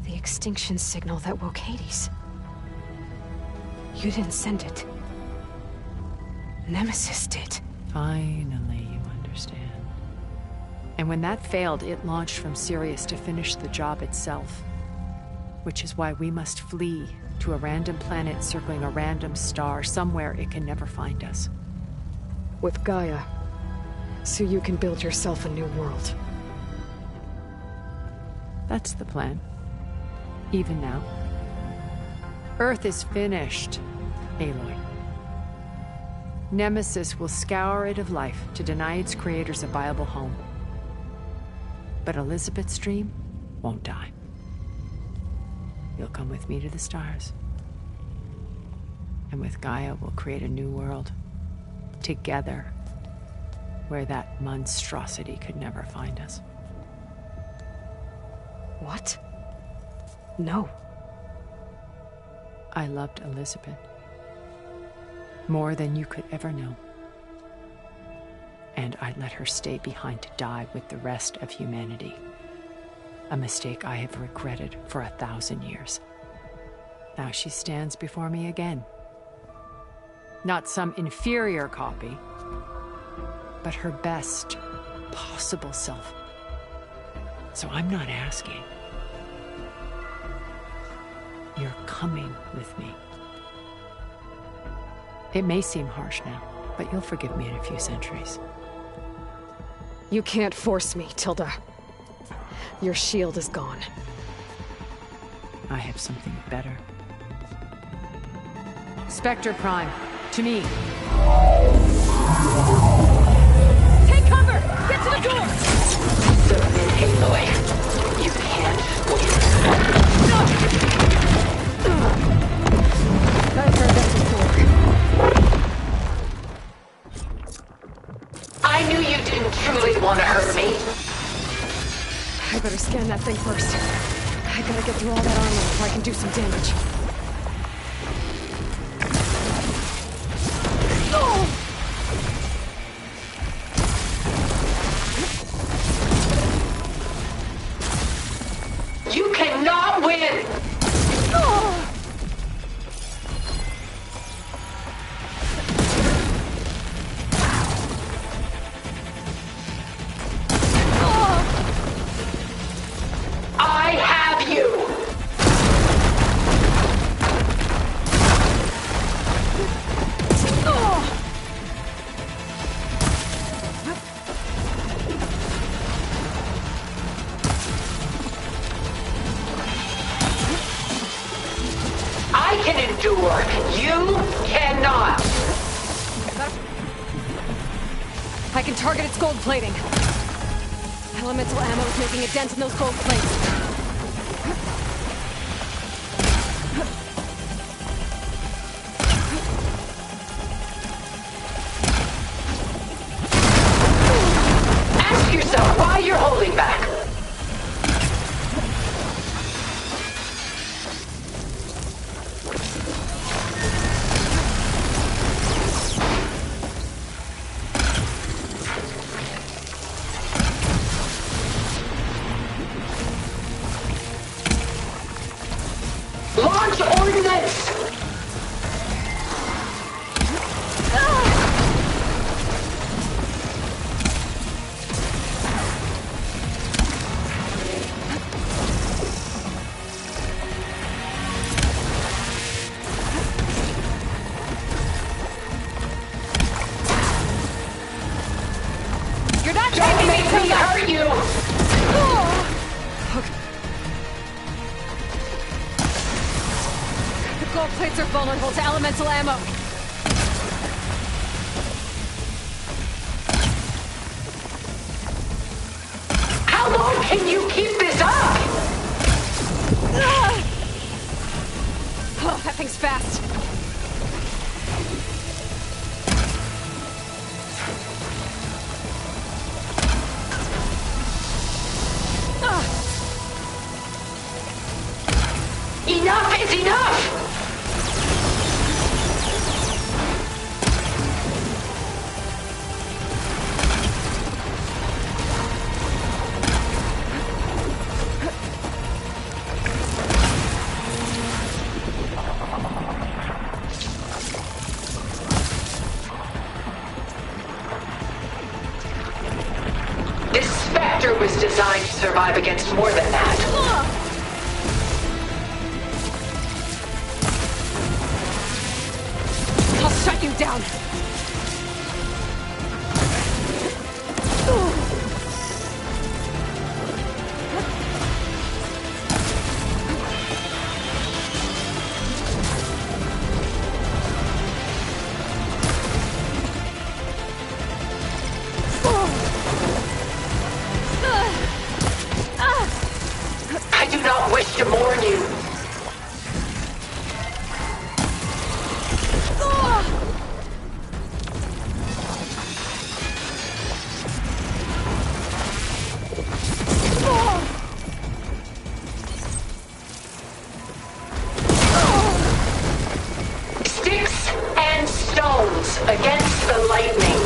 The extinction signal that woke Hades. You didn't send it. Nemesis did. Finally, you understand. And when that failed, it launched from Sirius to finish the job itself. Which is why we must flee to a random planet circling a random star, somewhere it can never find us. With Gaia, so you can build yourself a new world. That's the plan. Even now. Earth is finished, Aloy. Nemesis will scour it of life to deny its creators a viable home. But Elizabeth's dream won't die. You'll come with me to the stars. And with Gaia, we'll create a new world. Together, where that monstrosity could never find us. What? No. I loved Elizabeth. More than you could ever know. And I let her stay behind to die with the rest of humanity. A mistake I have regretted for 1,000 years. Now she stands before me again. Not some inferior copy, but her best possible self. So I'm not asking. You're coming with me. It may seem harsh now, but you'll forgive me in a few centuries. You can't force me, Tilda. Your shield is gone. I have something better. Spectre Prime, to me. Take cover! Get to the door! Submit, Aloy. You can't win. I've heard that before. I knew you didn't truly want to hurt me. I better scan that thing first. I gotta get through all that armor before I can do some damage. You cannot win! I have you! I can endure. You cannot. I can target its gold plating. Elemental ammo is making a dent in those gold plates. Ask yourself why you're holding back. Launch ordnance! You're not Don't make me hurt you! The gold plates are vulnerable to elemental ammo. How long can you keep this up? Oh, that thing's fast. Enough is enough! This Spectre was designed to survive against more than that. I'll shut you down. I do not wish to mourn you. Sticks and stones against the lightning.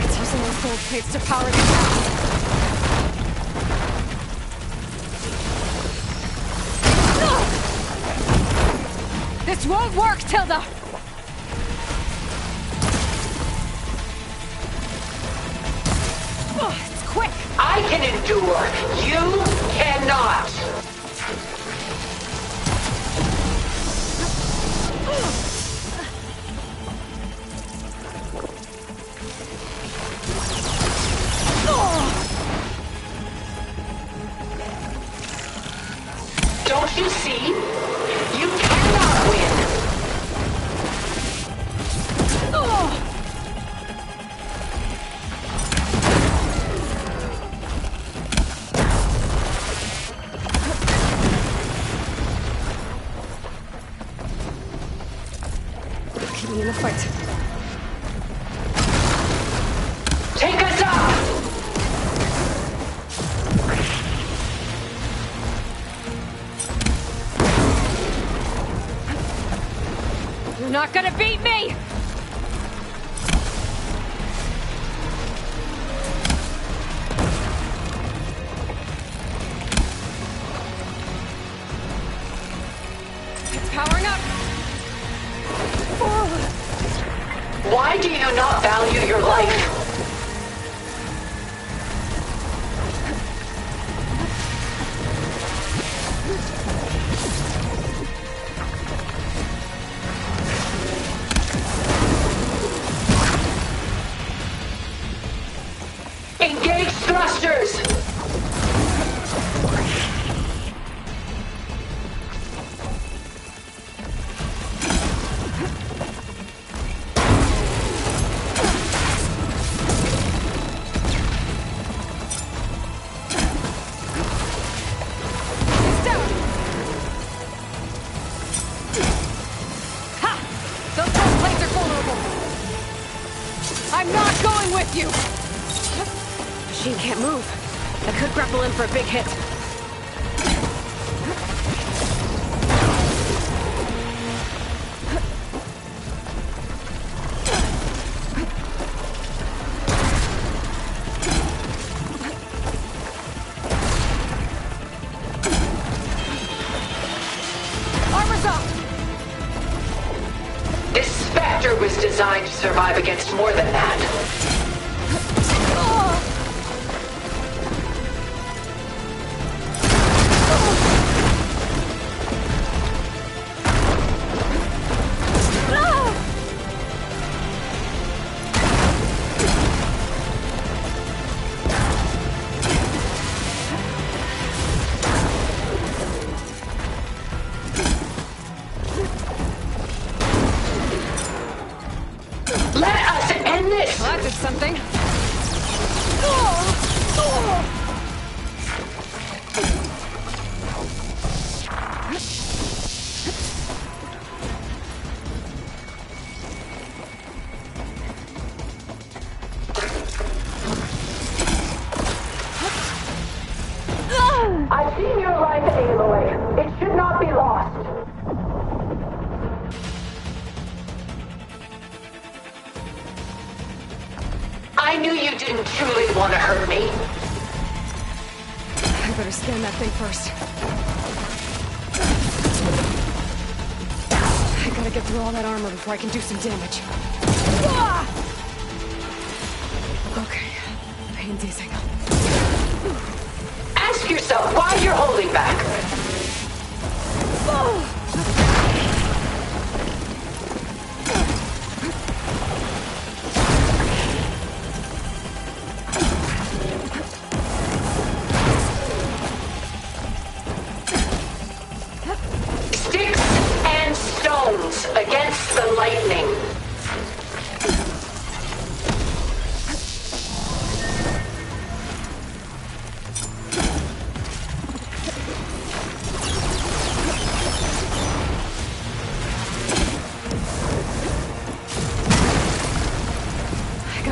It's using those gold plates to power the gas. This won't work, Tilda! Oh, it's quick! I can endure. You cannot. Can't you see? You cannot win! Keep me in the fight. Take us up! You're not gonna beat me! It's powering up! Why do you not value your life? Engage thrusters! I'm not going with you! Machine can't move. I could grapple in for a big hit. Armor's up! This Spectre was designed to survive against more than that. Let us end this! Well, that did something. I've seen your life, Aloy. It should not be lost. I knew you didn't truly want to hurt me. I better scan that thing first. I gotta get through all that armor before I can do some damage. Okay, pain's easing. Ask yourself why you're holding back. Sticks and stones against the lightning.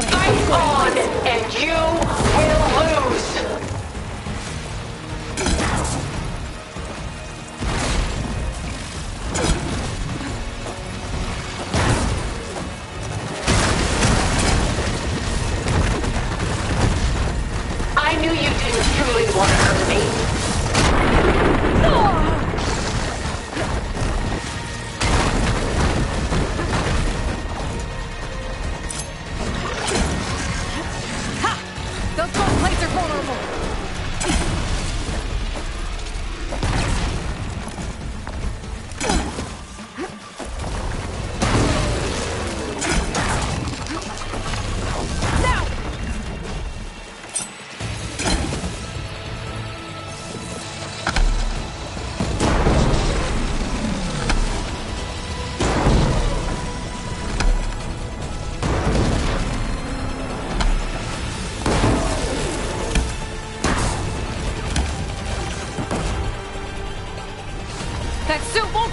Fight on, and you will lose. I knew you didn't truly want to hurt me. Those gold plates are vulnerable! Now!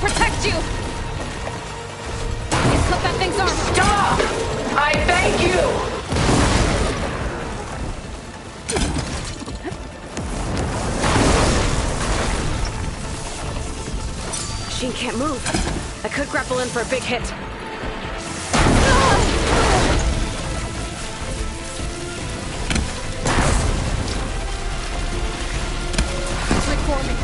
protect you! Cut that thing's armor! Stop! I beg you! Machine can't move. I could grapple in for a big hit. Wait for me.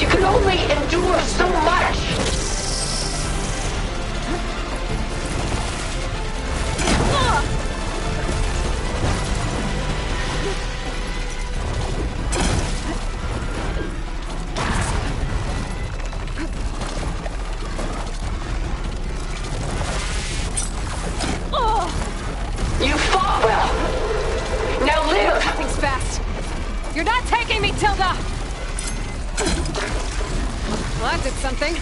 You can only endure so much! You fought well. Now live! Nothing's fast. You're not taking me, Tilda! Well, that did something.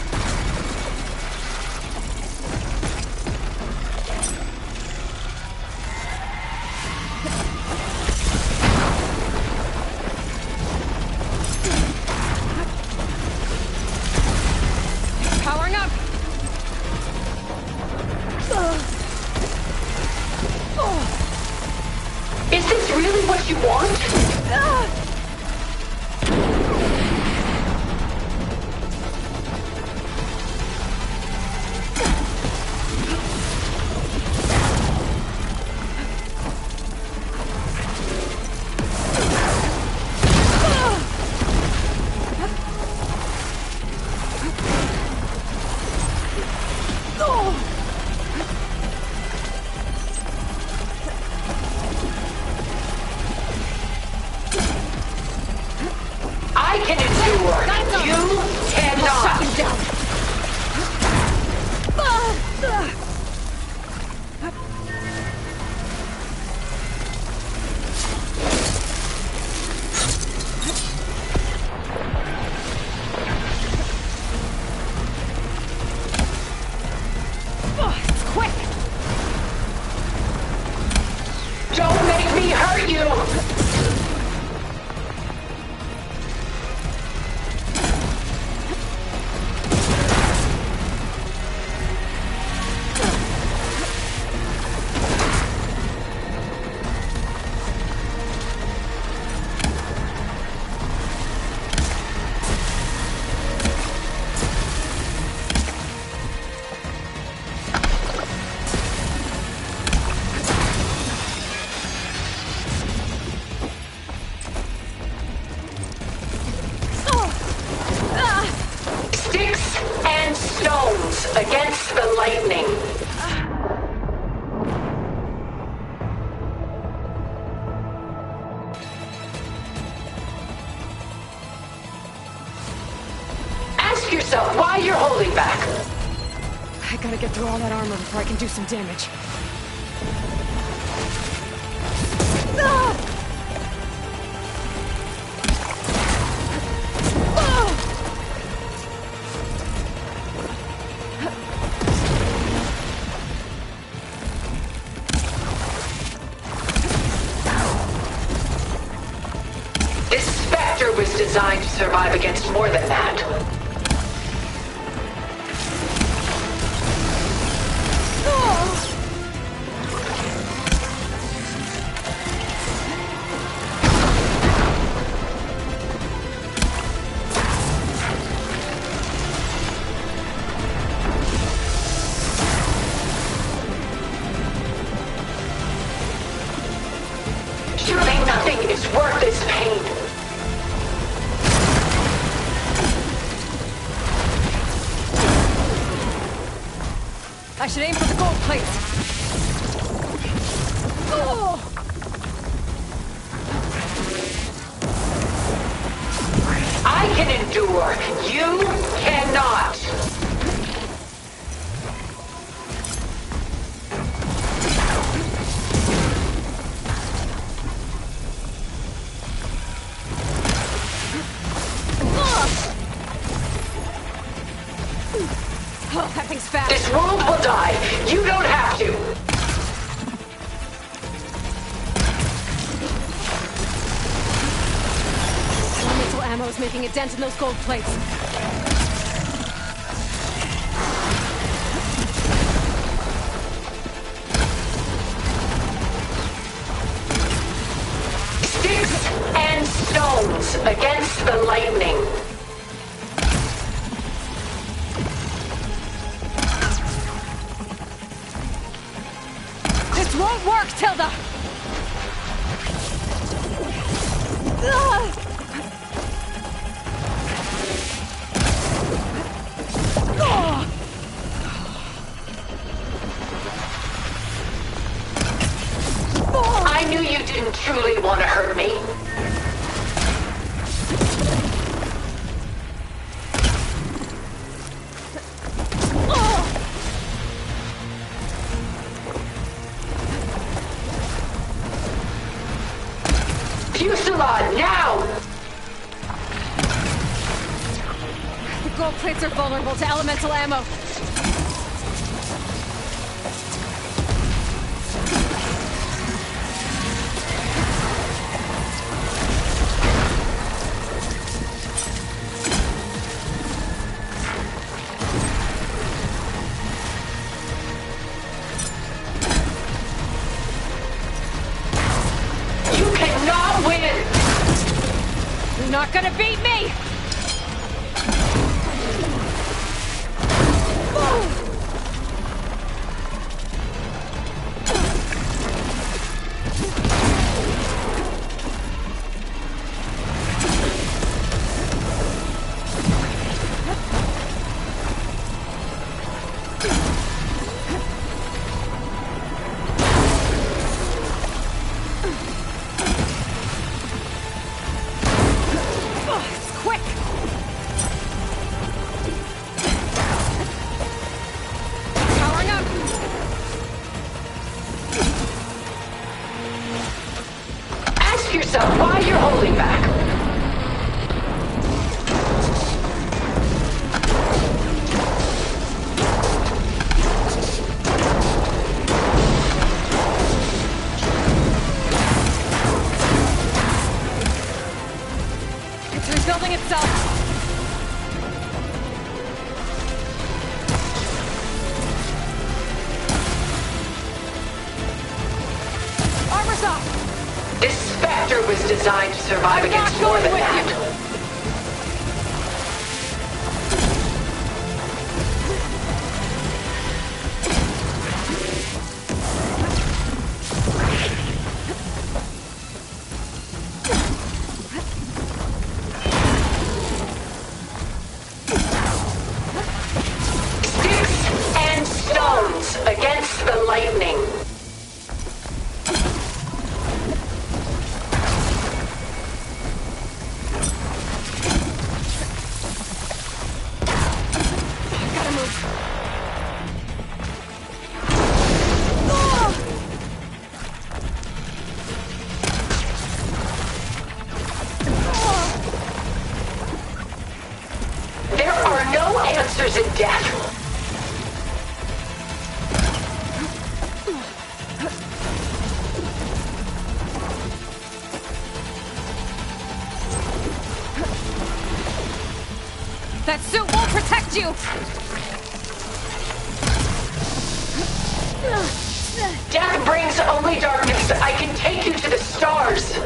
Powering up! Is this really what you want? I can endure. You cannot. Shut you down. It's quick. Don't make me hurt you. Sticks and stones against the lightning. Ask yourself why you're holding back. I gotta get through all that armor before I can do some damage. This Spectre was designed to survive against more than that. Surely nothing is worth this pain. I should aim for the gold plate. I can endure. You cannot. Oh, that thing's fast. This world will die. You don't have to. making a dent in those gold plates. Sticks and stones against the lightning. This won't work, Tilda! I knew you didn't truly want to hurt me. Fusillade, now! The gold plates are vulnerable to elemental ammo. Not gonna beat me! yourself why you're holding back. It's rebuilding itself. Armor's off! This Spectre was designed to survive against more than that. Sticks and stones against the lightning. There are no answers in death. That suit won't protect you! Death brings only darkness. I can take you to the stars.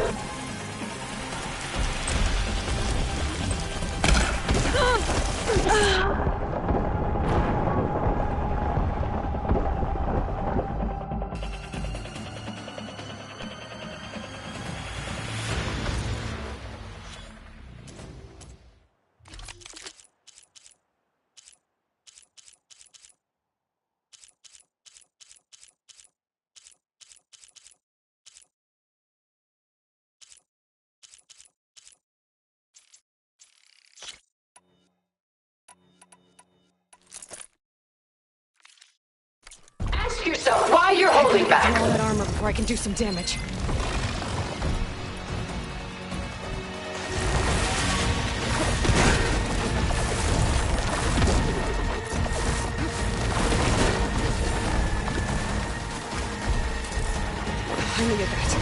Ask yourself why you're holding back. All that armor before I can do some damage. I needed that.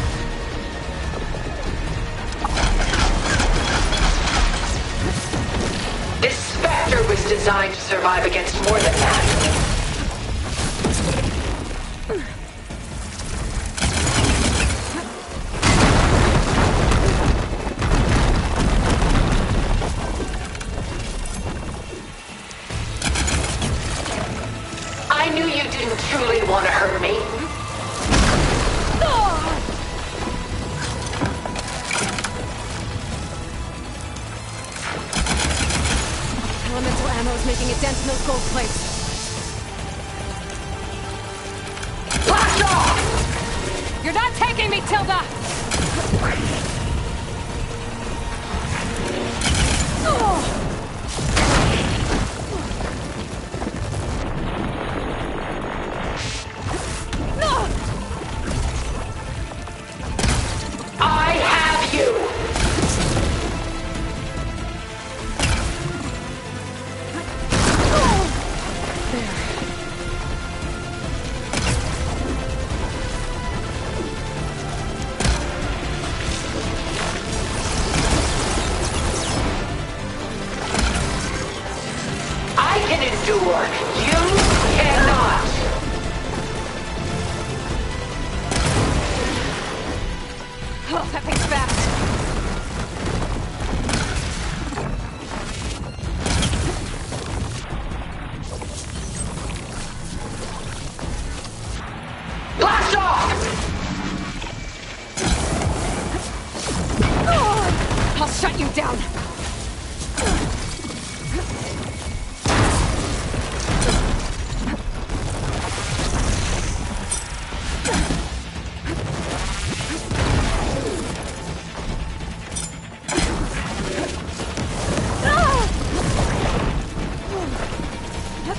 designed to survive against more than that. I knew you didn't truly want to hurt me. Elemental ammo's making a dent in those gold plates. Blast off! You're not taking me, Tilda! I have you! I can endure. You cannot. Oh, that pace fast. Blast off! I'll shut you down.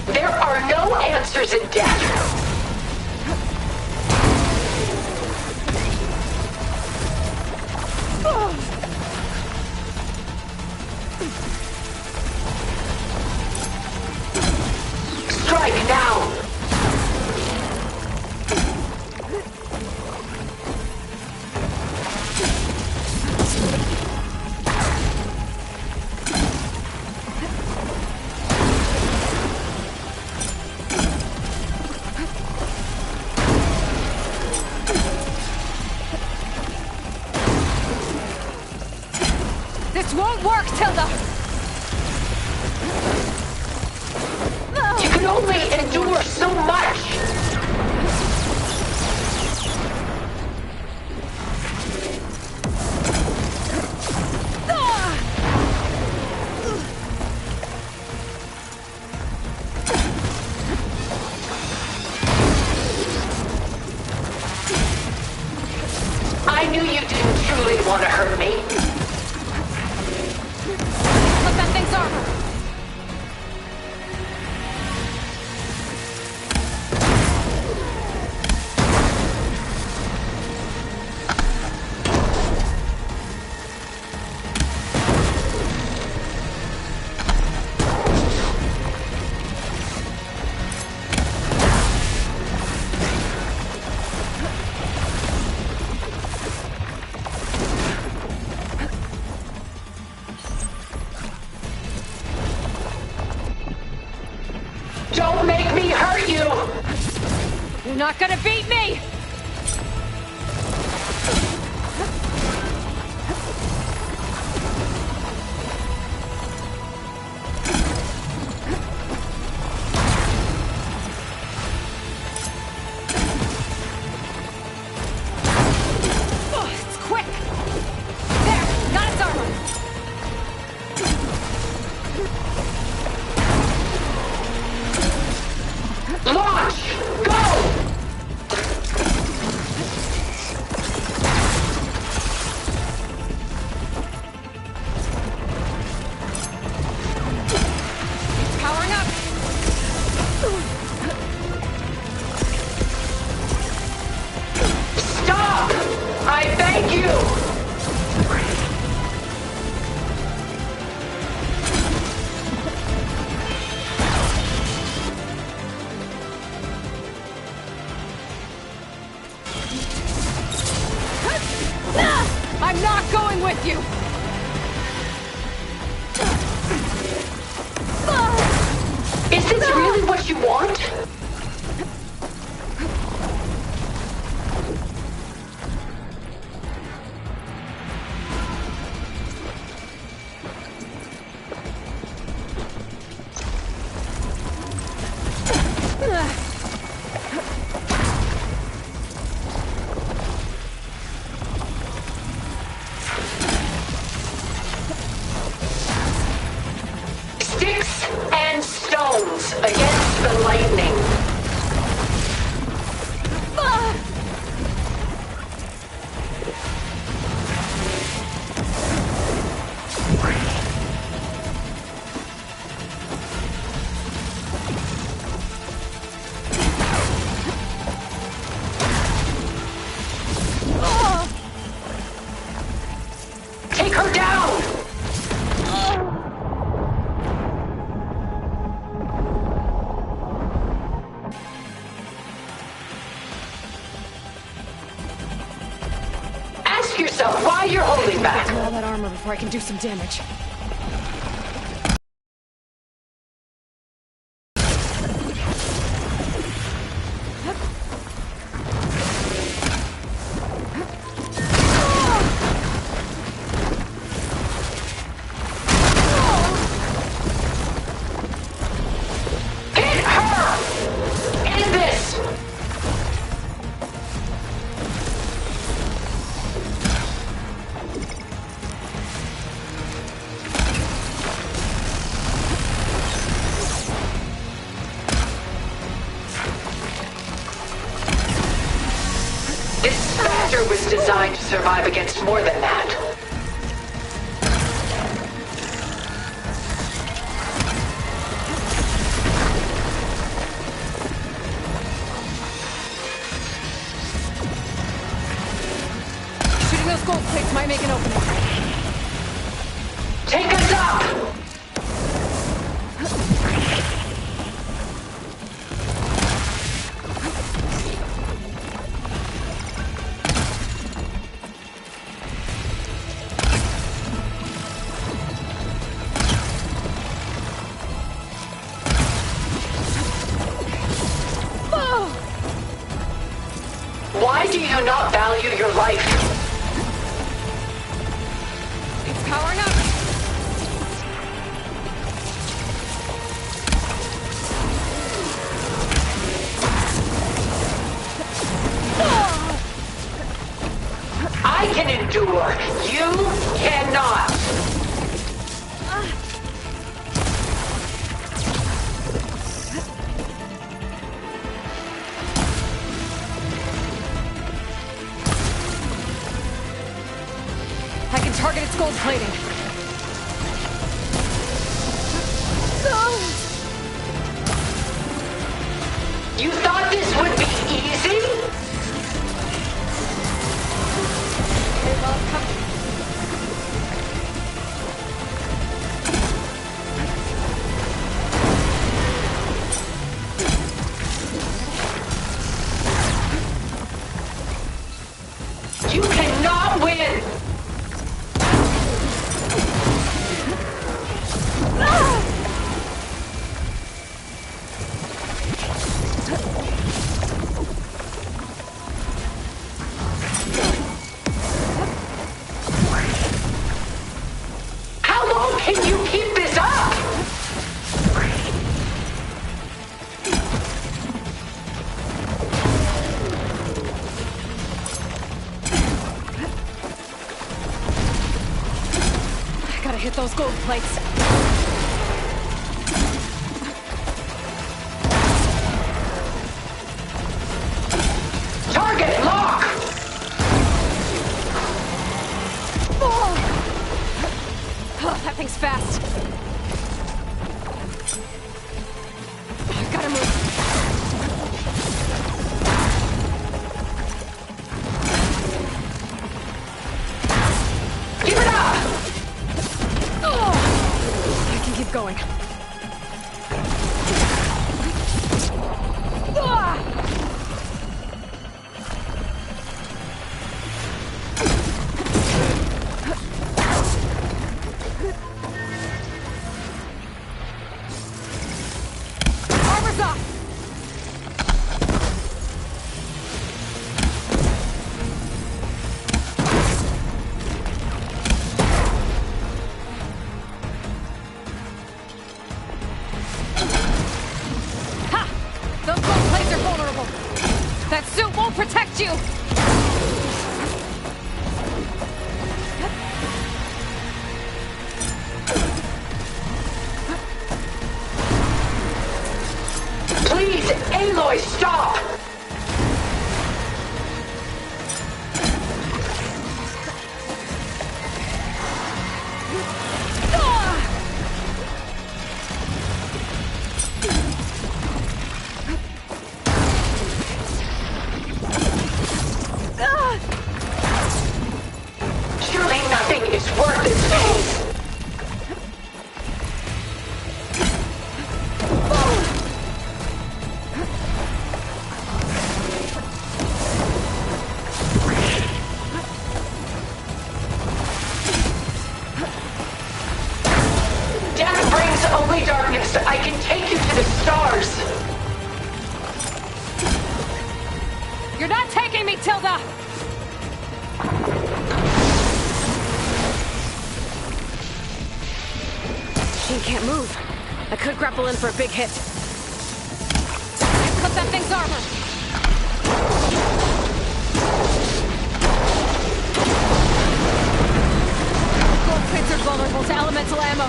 There are no answers in death. Strike now! This won't work, Tilda! You can only endure so much! I knew you didn't truly want to hurt me. Look, that thing's armor! Don't make me hurt you! You're not gonna beat me! Oh, it's quick! There! Got its armor! Launch! Go! Powering up! Stop! I beg you! I'm not going with you! Ask yourself why you're holding back. Clear all that armor before I can do some damage. Was designed to survive against more than that. Shooting those gold plates might make an opening. Take us up! Why do you not value your life? It's powering up! I can endure. You cannot. I can target its gold plating. You thought this would be easy? Okay, well, it's coming. You cannot win! How long can you keep this up? I gotta hit those gold plates. Target lock! Oh, that thing's fast. I gotta move. Give it up! I can keep going. Armor's up! Ha! Those gold plates are vulnerable. That suit won't protect you! Please, Aloy, stop! You're not taking me, Tilda! Machine can't move. I could grapple in for a big hit. Cut that thing's armor! Gold plates are vulnerable to elemental ammo.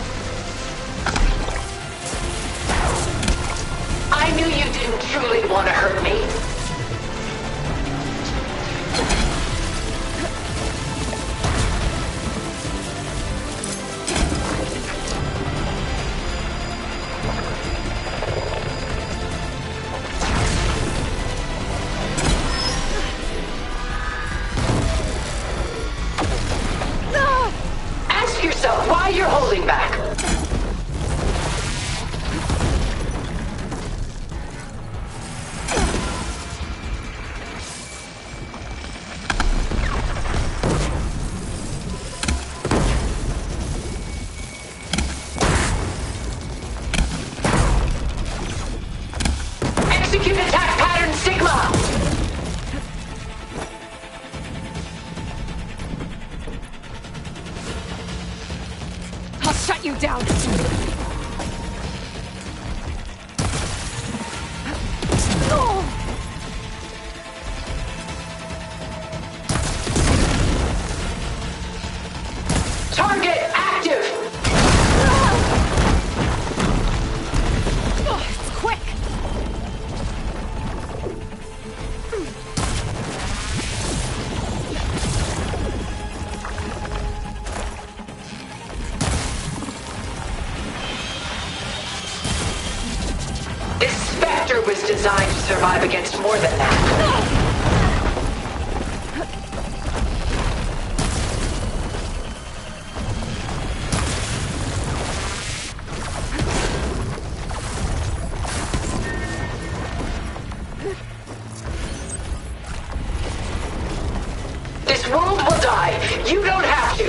I knew you didn't truly want to hurt me. Ask yourself why you're holding back. Execute attack pattern Sigma! I'll shut you down! Target active! It's quick! This Spectre was designed to survive against more than that. This world will die. You don't have to.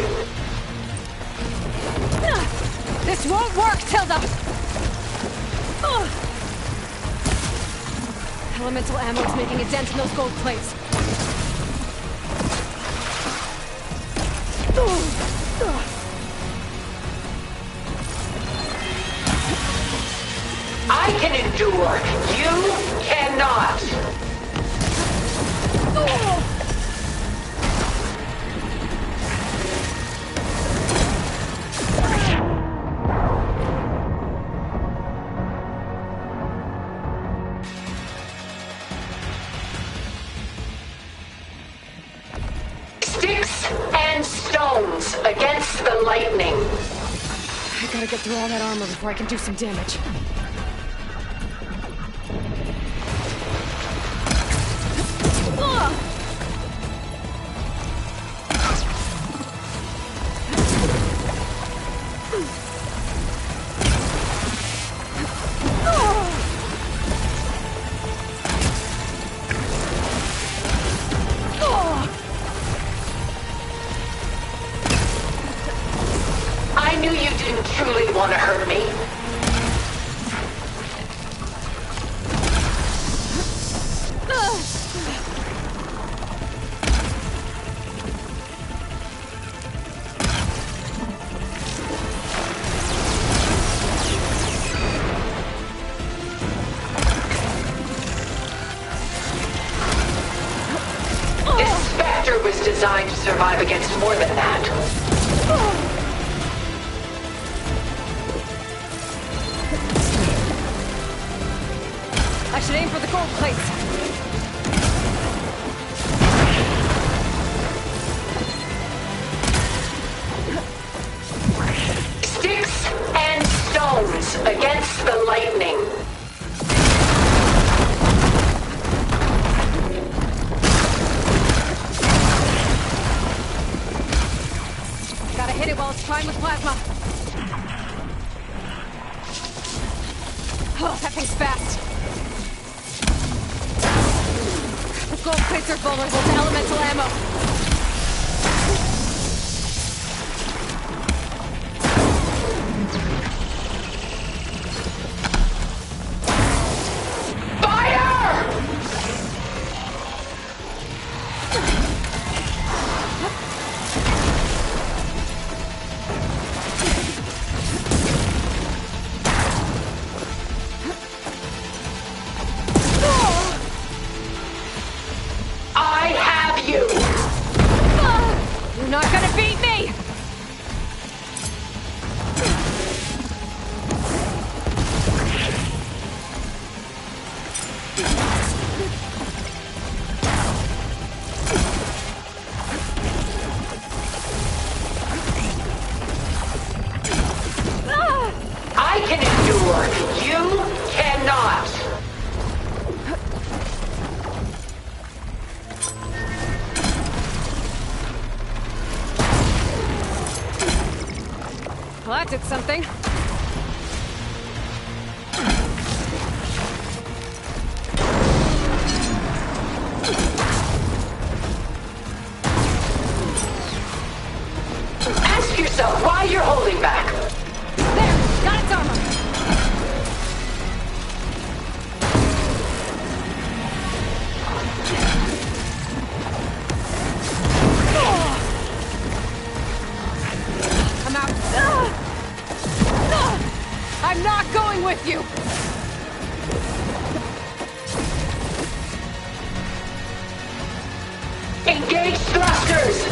This won't work, Tilda! Elemental ammo is making a dent in those gold plates. I can endure. You cannot. Sticks and stones against the lightning. I gotta get through all that armor before I can do some damage. I knew you didn't truly want to hurt me. This Spectre was designed to survive against more than that. I should aim for the gold plates. Sticks and stones against the lightning. Gotta hit it while it's primed with plasma. Oh, that thing's fast. The gold plates are vulnerable to elemental ammo. not gonna beat me! I can endure. You cannot. Well, that did something. Ask yourself why you're holding back. There! Got its armor! I'm out. I'm not going with you! Engage thrusters!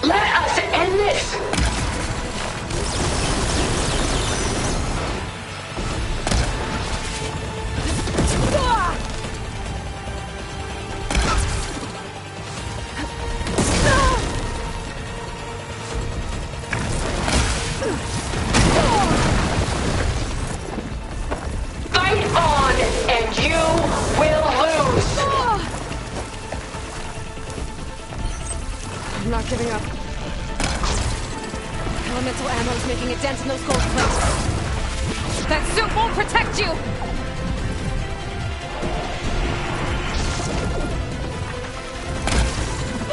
Let us end this! Fight on, and you will lose! I'm not giving up. Elemental ammo's making a dent in those gold plates. That suit won't protect you!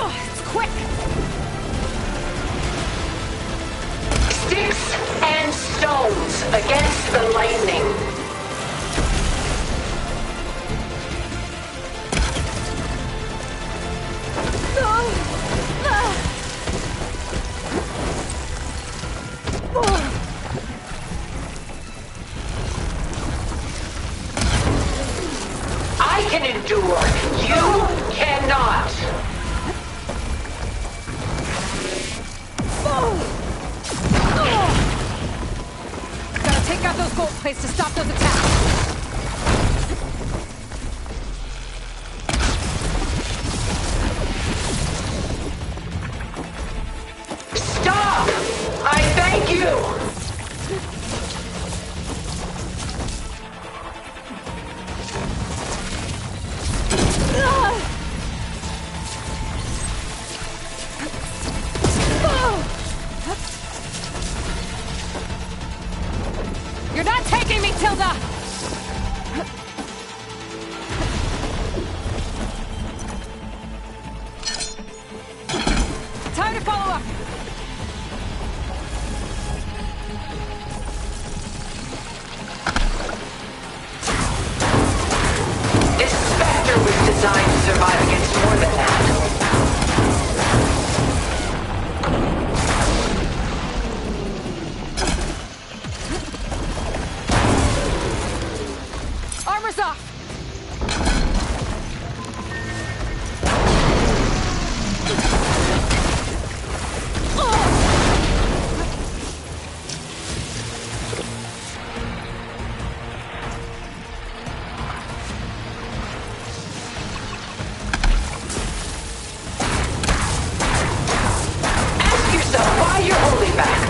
It's quick! Sticks and stones against the lightning. I can endure. You cannot. Gotta take out those gold plates to stop those attacks. Stop! I thank you! You're not taking me, Tilda! Time to follow up! This Spectre was designed to survive against more than that. Armor's off! Ask yourself why you're holding back.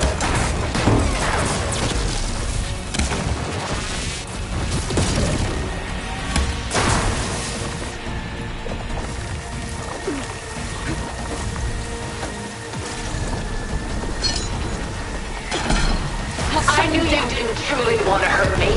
I knew you didn't truly want to hurt me.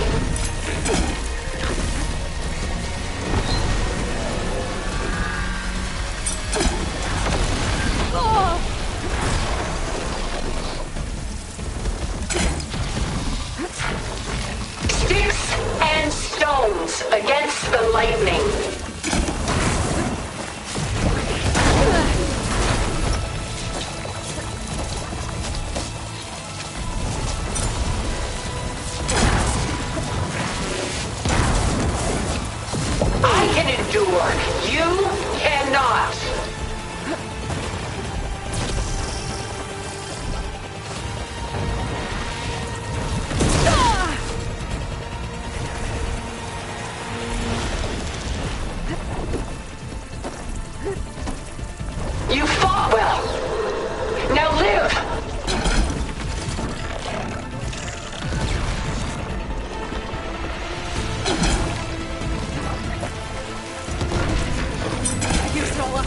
Sticks and stones shields against the lightning. I can endure. You cannot. You fought well. Now live. Here's Nola.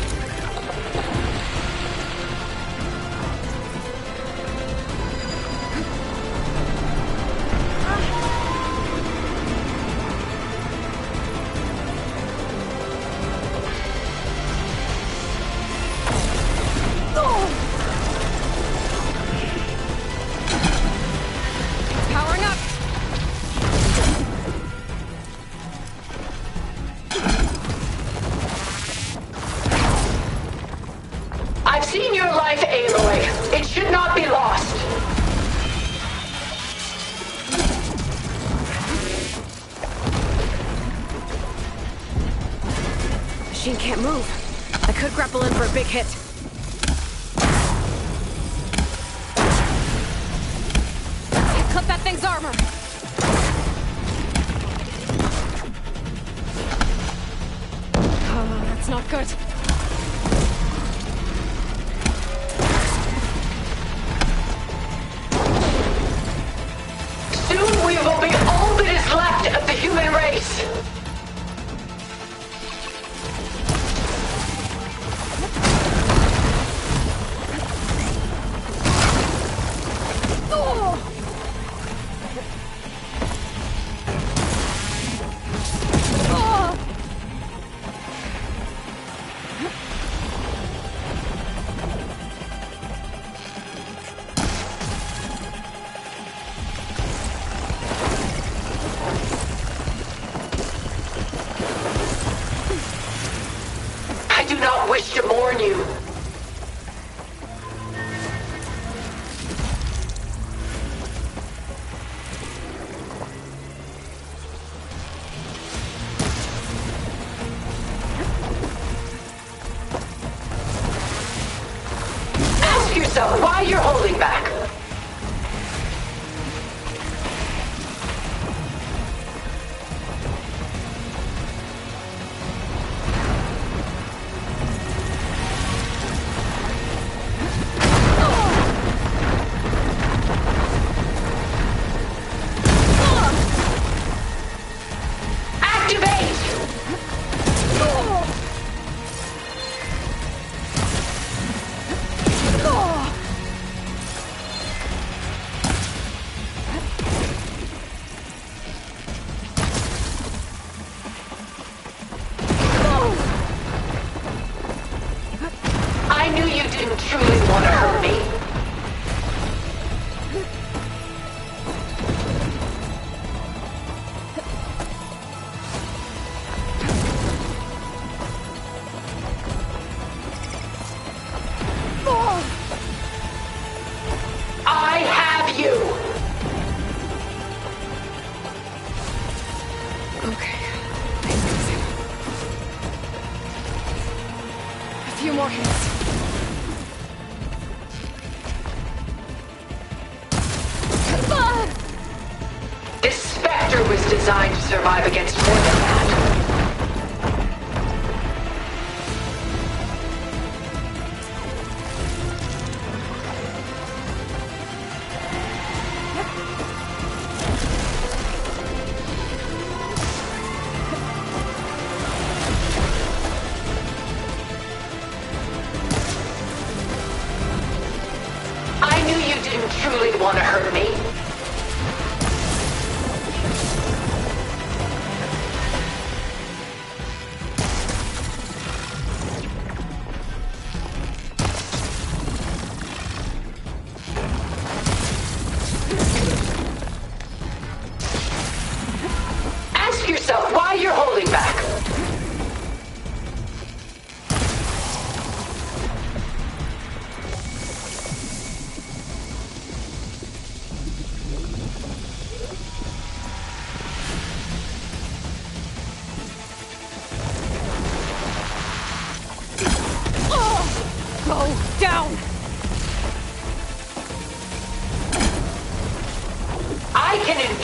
Powering up. I've seen your life, Aloy. It should not be lost. Machine can't move. I could grapple in for a big hit. Cut that thing's armor. Oh, that's not good. Soon we will be all that is left of the human race. I do not wish to mourn you. Ask yourself why you're holding back. I knew you didn't truly want to hurt me. I have you. Okay. A few more hits. This Spectre was designed to survive against more than that. I knew you didn't truly want to hurt me.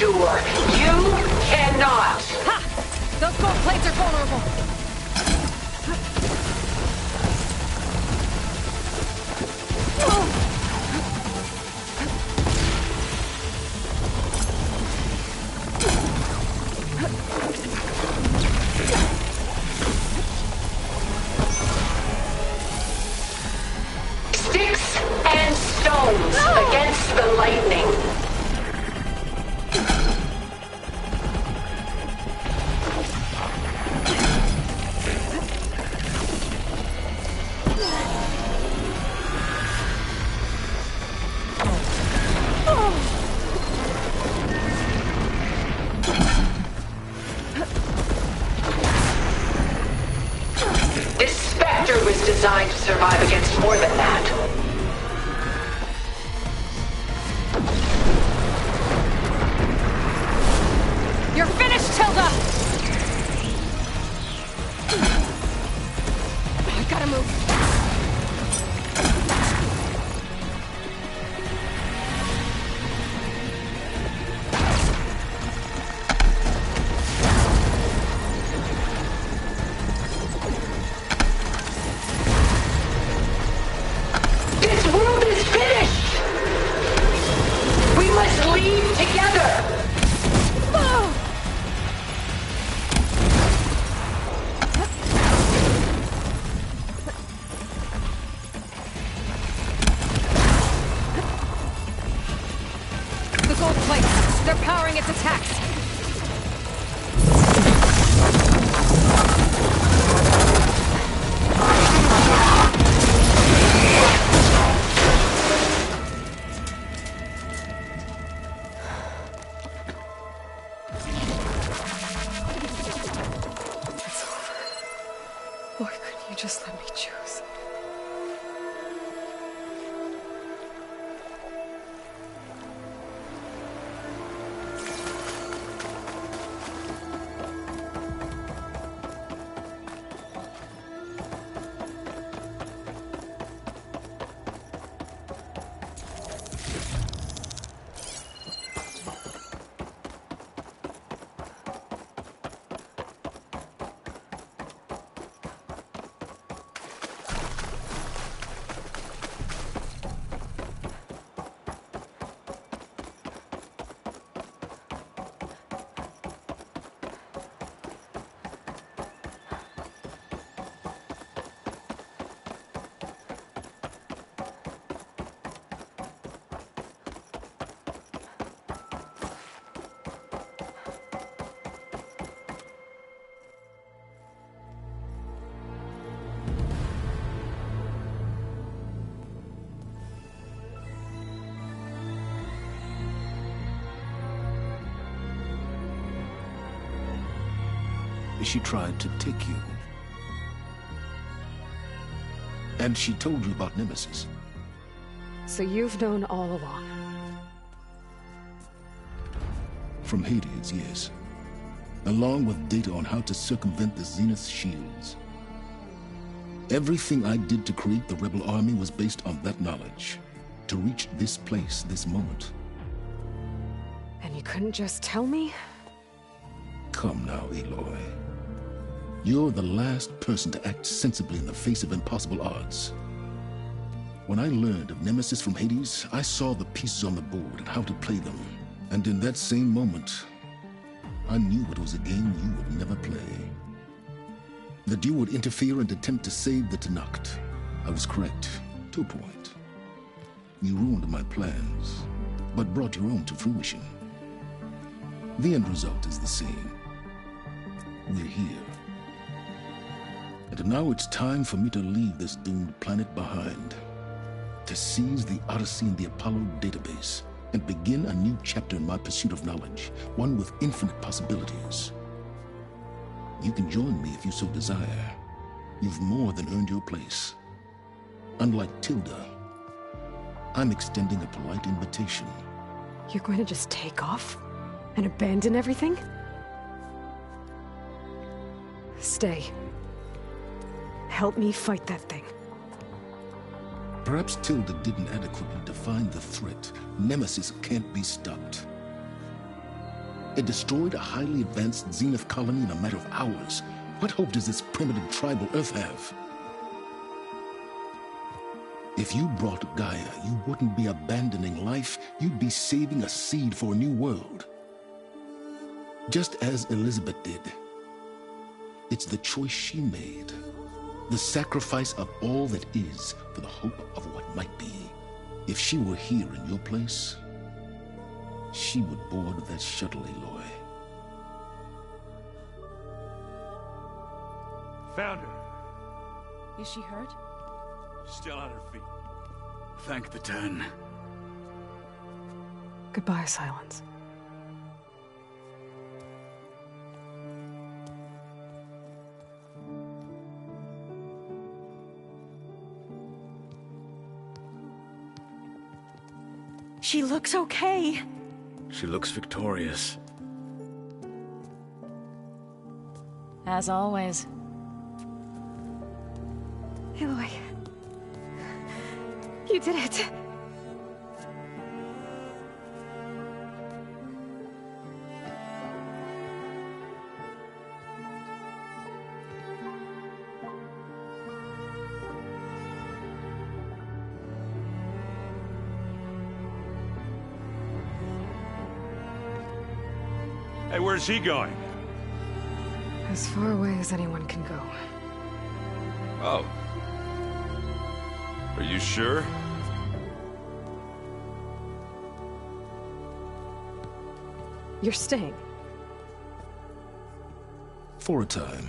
endure. You cannot. Ha! Those gold plates are vulnerable. Sticks and stones against the lightning. This Spectre was designed to survive against more than that. You're finished, Tilda! I gotta move. This world is finished! We must leave together! The gold plates. They're powering its attacks. It's over. Why couldn't you just let me choose? She tried to take you. And she told you about Nemesis. So you've known all along. From Hades, yes. Along with data on how to circumvent the Zenith shields. Everything I did to create the Rebel Army was based on that knowledge. To reach this place, this moment. And you couldn't just tell me? Come now, Aloy. You're the last person to act sensibly in the face of impossible odds. When I learned of Nemesis from Hades, I saw the pieces on the board and how to play them. And in that same moment, I knew it was a game you would never play. That you would interfere and attempt to save the Tenakth. I was correct, to a point. You ruined my plans, but brought your own to fruition. The end result is the same. We're here. And now it's time for me to leave this doomed planet behind. To seize the Odyssey and the Apollo database, and begin a new chapter in my pursuit of knowledge, one with infinite possibilities. You can join me if you so desire. You've more than earned your place. Unlike Tilda, I'm extending a polite invitation. You're going to just take off? And abandon everything? Stay. Help me fight that thing. Perhaps Tilda didn't adequately define the threat. Nemesis can't be stopped. It destroyed a highly advanced Zenith colony in a matter of hours. What hope does this primitive tribal Earth have? If you brought Gaia, you wouldn't be abandoning life, you'd be saving a seed for a new world. Just as Elizabeth did. It's the choice she made. The sacrifice of all that is for the hope of what might be. If she were here in your place, she would board that shuttle, Aloy. Found her. Is she hurt? Still on her feet. Thank the Ten. Goodbye, Silence. She looks okay. She looks victorious. As always. Aloy. You did it. Hey, where's he going? As far away as anyone can go. Oh. Are you sure? You're staying. For a time.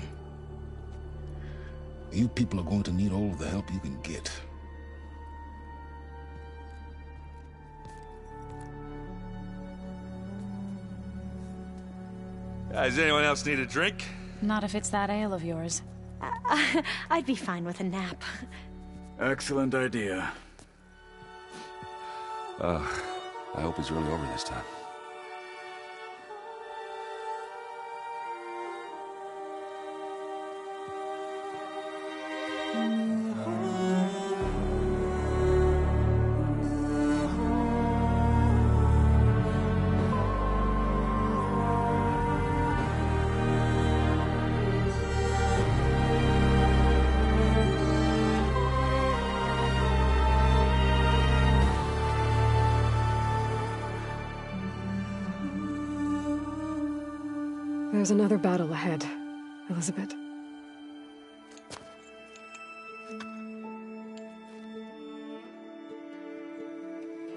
You people are going to need all of the help you can get. Does anyone else need a drink? Not if it's that ale of yours. I'd be fine with a nap. Excellent idea. I hope it's really over this time. There's another battle ahead, Elizabeth.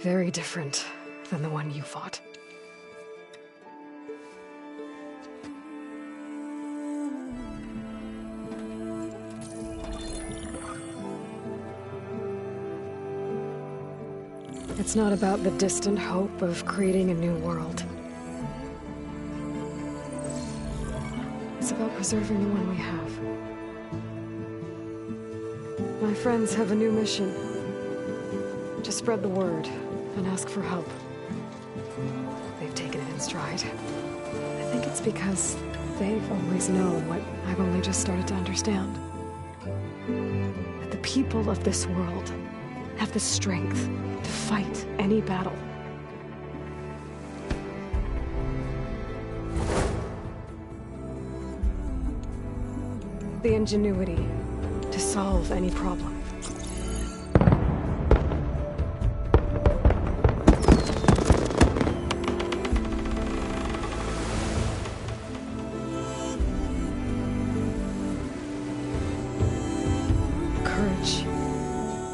Very different than the one you fought. It's not about the distant hope of creating a new world. It's about preserving the one we have. My friends have a new mission. To spread the word and ask for help. They've taken it in stride. I think it's because they've always known what I've only just started to understand. That the people of this world have the strength to fight any battle. The ingenuity to solve any problem. Courage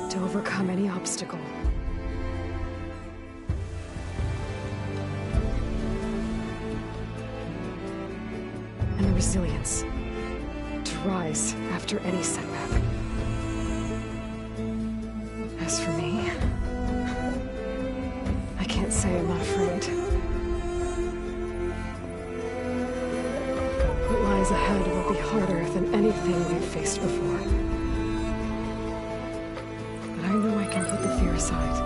to overcome any obstacle. And the resilience rise after any setback. As for me, I can't say I'm not afraid. What lies ahead will be harder than anything we've faced before. But I know I can put the fear aside.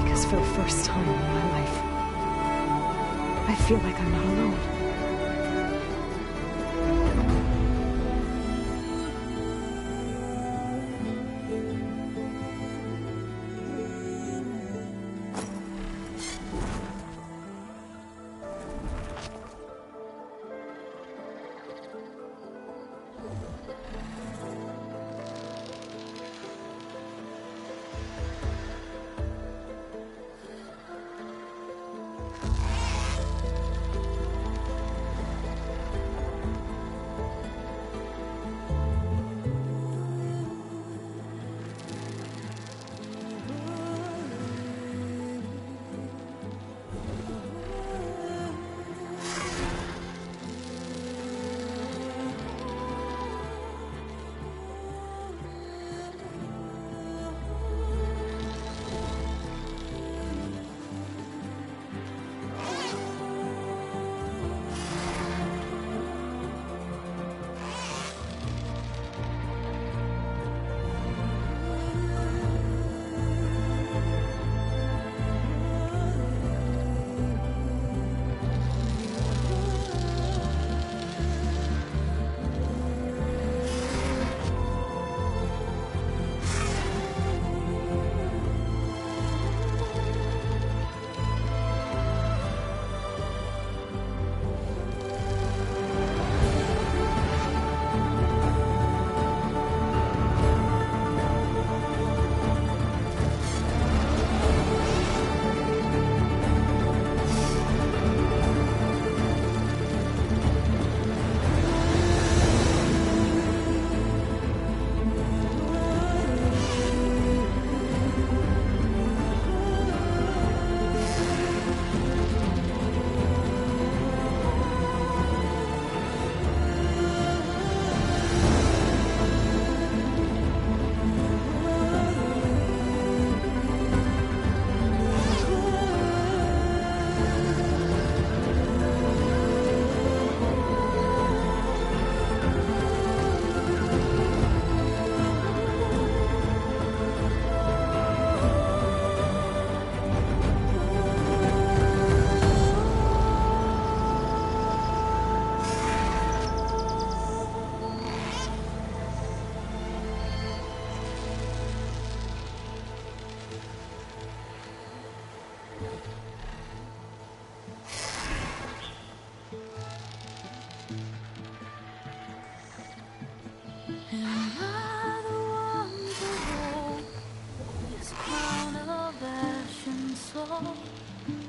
Because for the first time in my life, I feel like I'm not alone.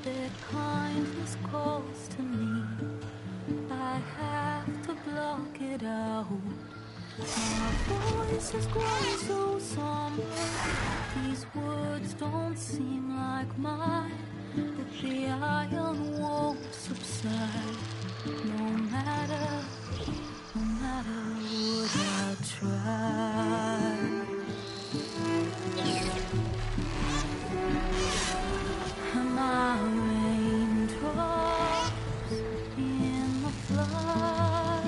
Their kindness calls to me. I have to block it out. My voice has grown so somber. These words don't seem like mine, but the iron won't subside. No matter what I try. My raindrops in the flood,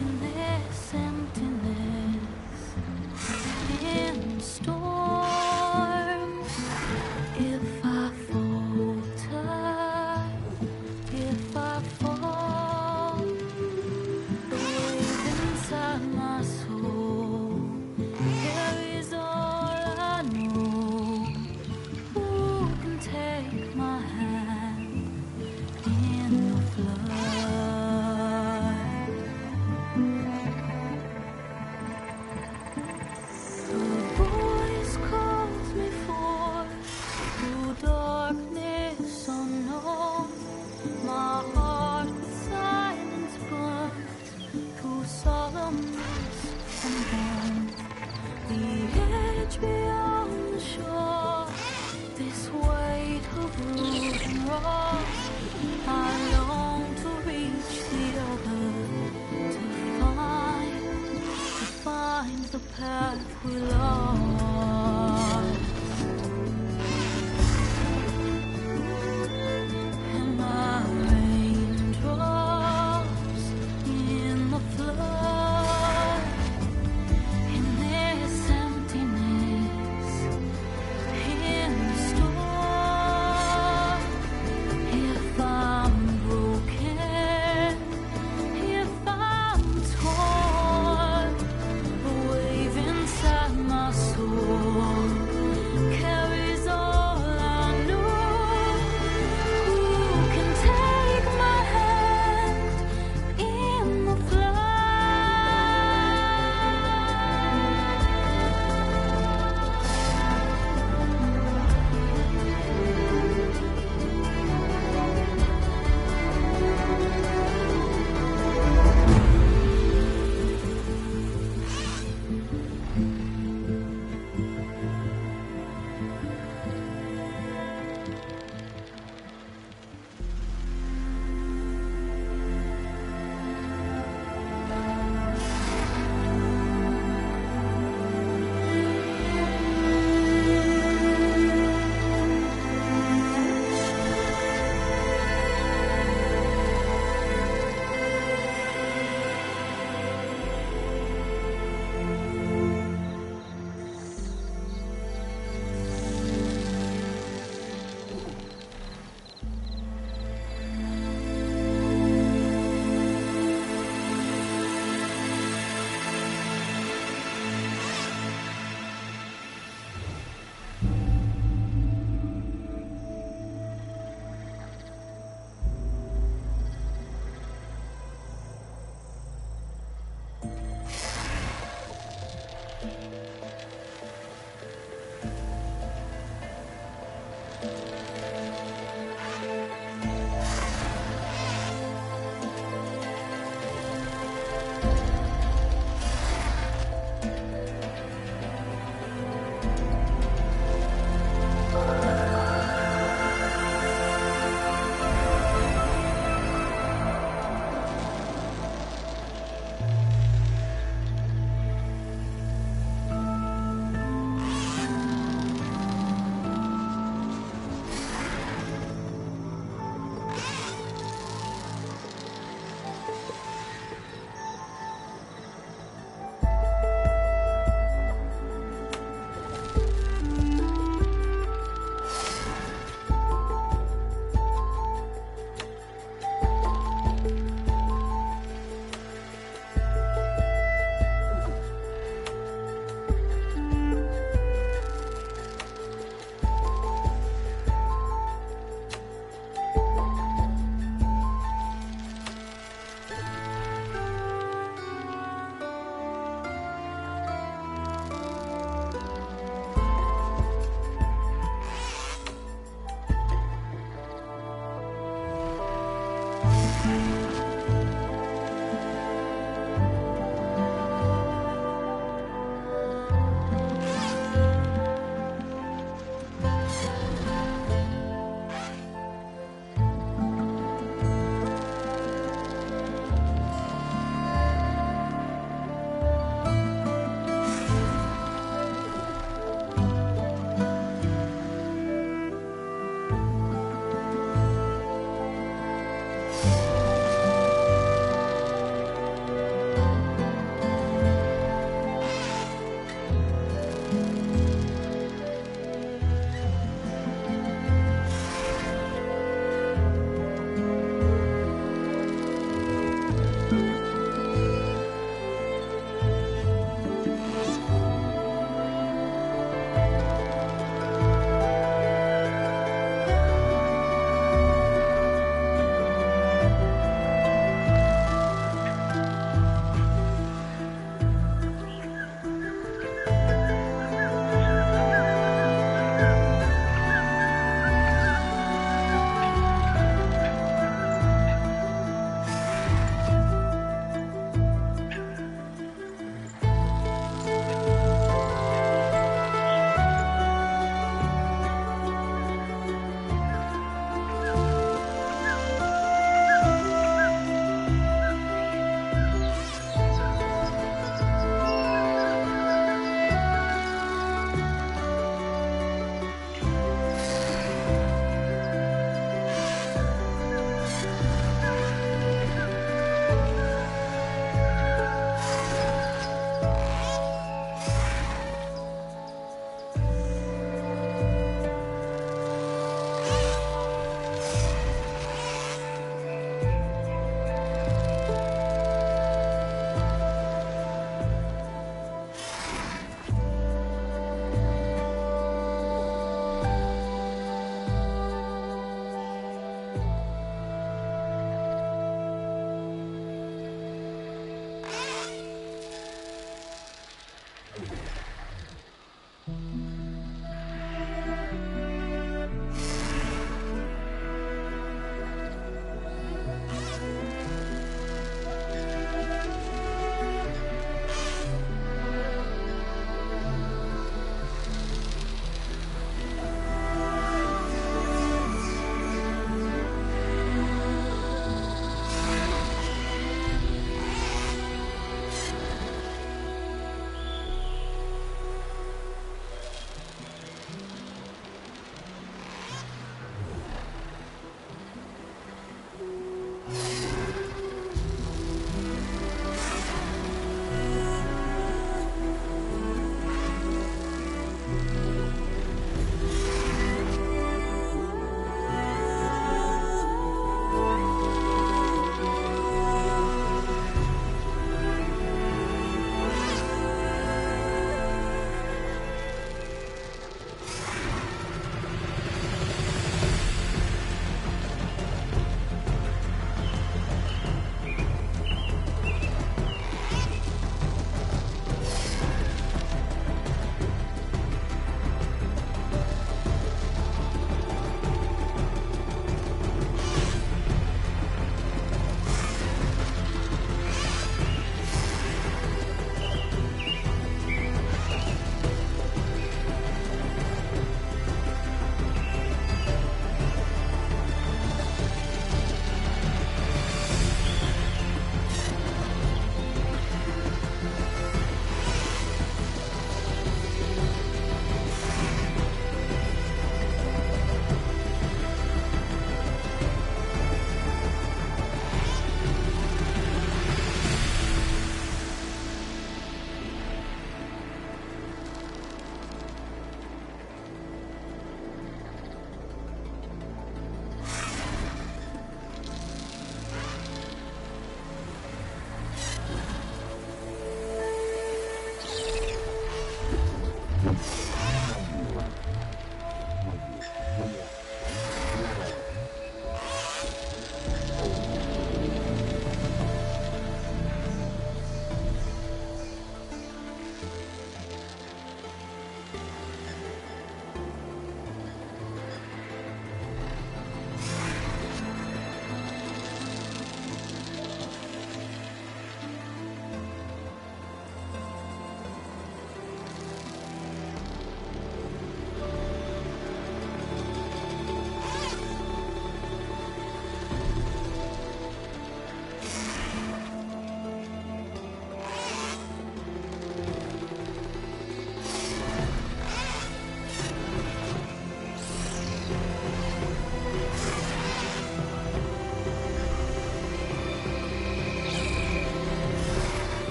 in this emptiness, in storms. If I falter, if I fall, the wave inside my soul carries all I know. Take my hand in the flood. The voice calls me forth through darkness unknown. My heart with silence burns through solemnness and bone. The edge beyond the shore, this weight of root and rock, I long to reach the other, to find the path we lost. And my raindrops in the flood, in this emptiness, in the storm. If I'm broken, if I'm torn, the wave inside my soul carries all I know. Who can take my hand in the flood?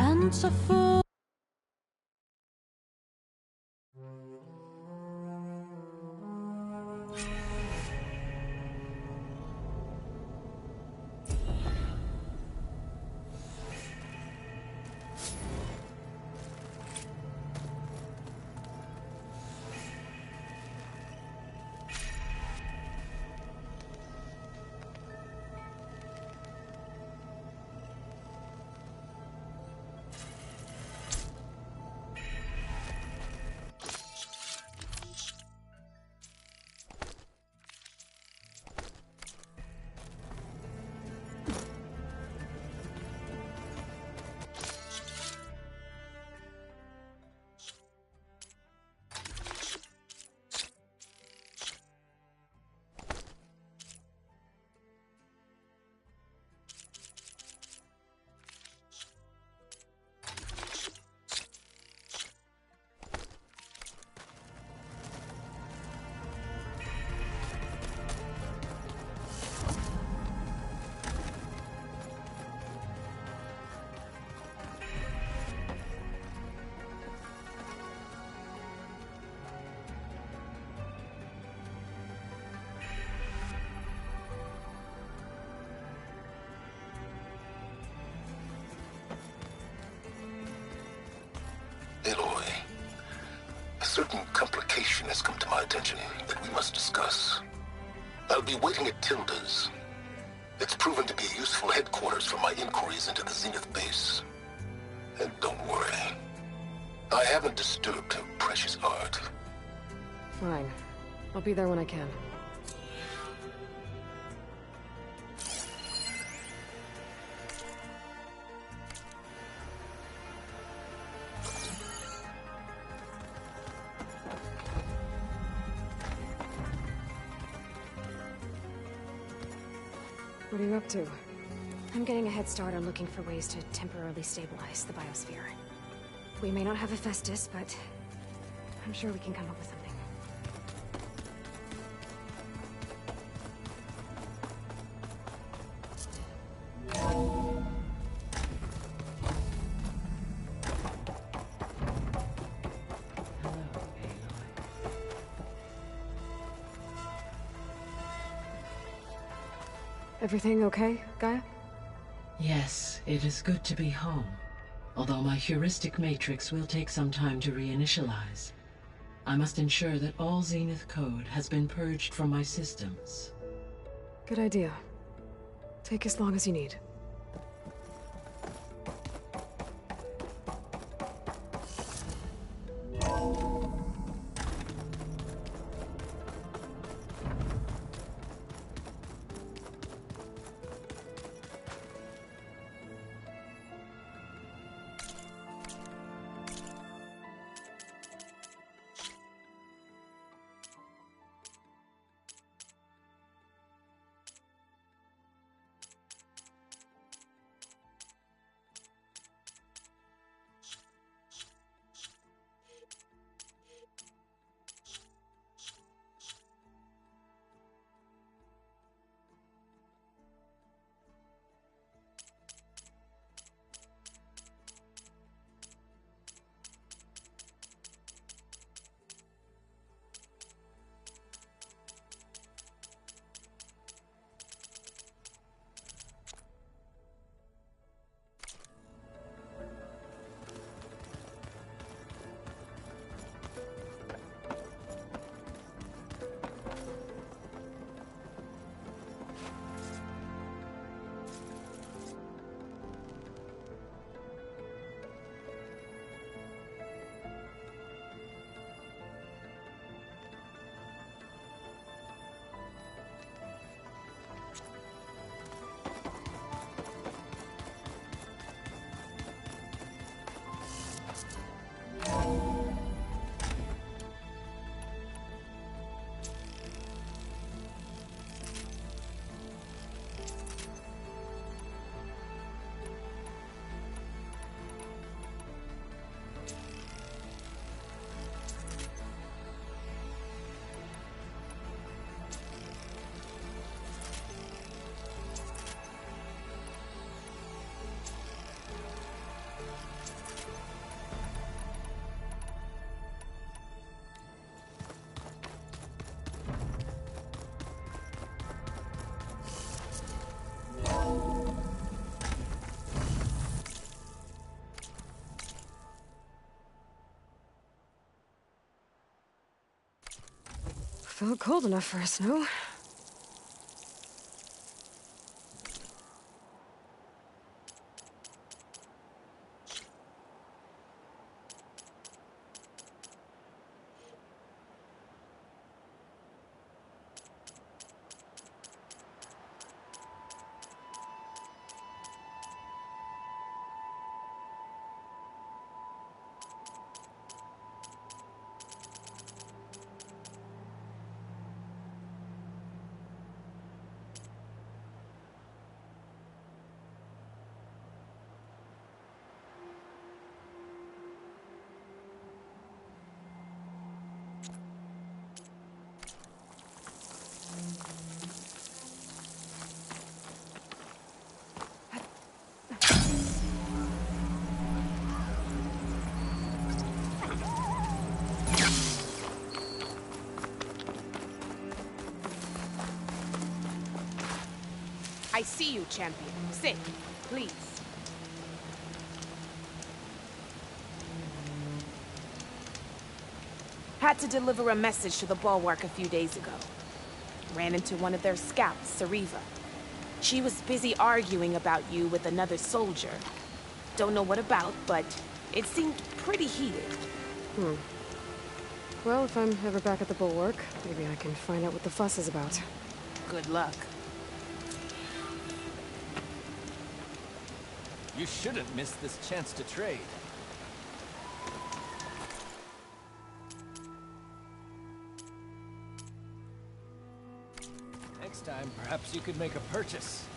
hands are full. Aloy, a certain complication has come to my attention that we must discuss. I'll be waiting at Tilda's. It's proven to be a useful headquarters for my inquiries into the Zenith base. And don't worry, I haven't disturbed her precious art. Fine. I'll be there when I can. What are you up to? I'm getting a head start on looking for ways to temporarily stabilize the biosphere. We may not have Hephaestus, but I'm sure we can come up with something. Everything okay, Gaia? Yes, it is good to be home. Although my heuristic matrix will take some time to reinitialize. I must ensure that all Zenith code has been purged from my systems. Good idea. Take as long as you need. felt cold enough for a snow. I see you, champion. Sit, please. Had to deliver a message to the Bulwark a few days ago. Ran into one of their scouts, Sariva. She was busy arguing about you with another soldier. Don't know what about, but it seemed pretty heated. Well, if I'm ever back at the Bulwark, maybe I can find out what the fuss is about. Good luck. You shouldn't miss this chance to trade. Next time, perhaps you could make a purchase.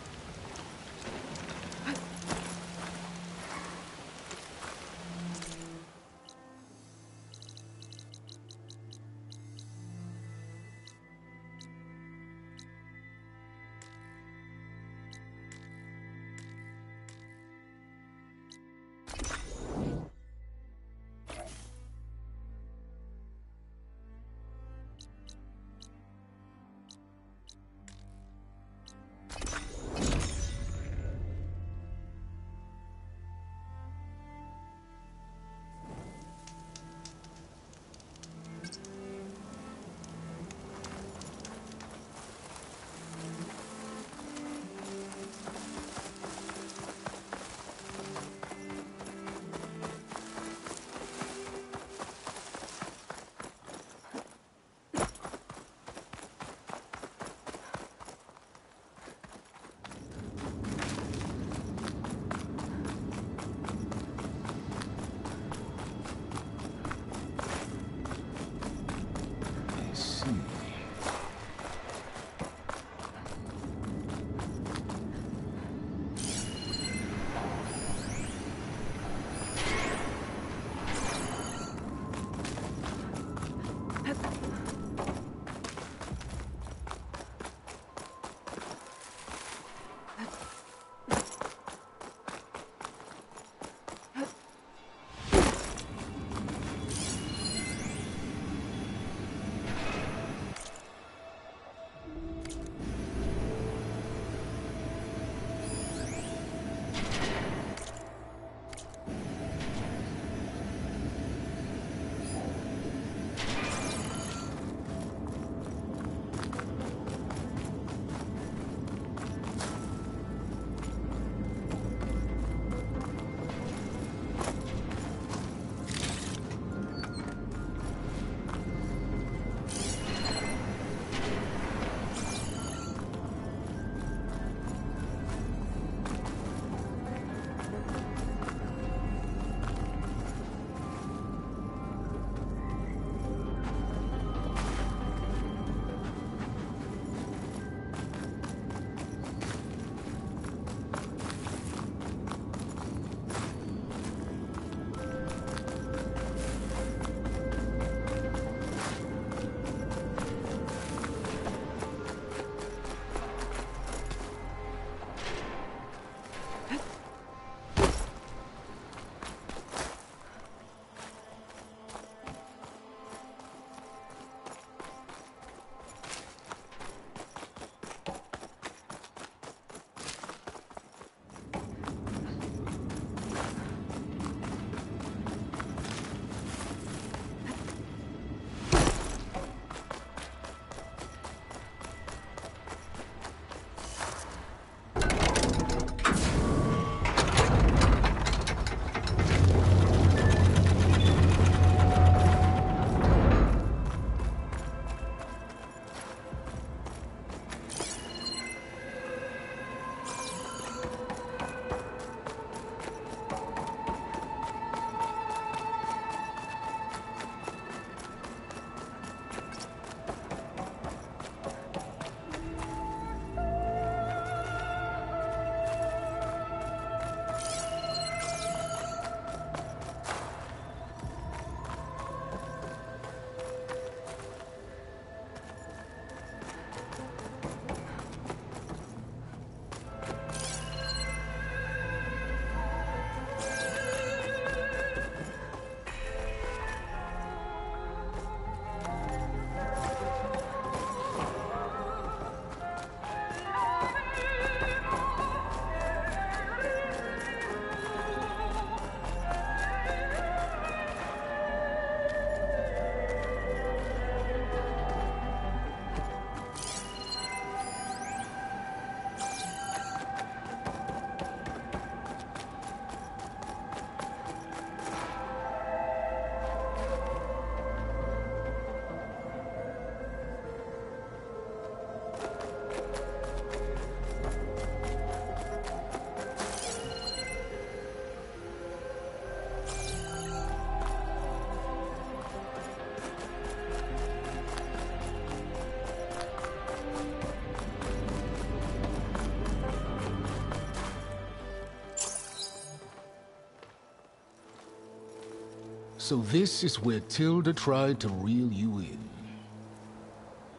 So this is where Tilda tried to reel you in.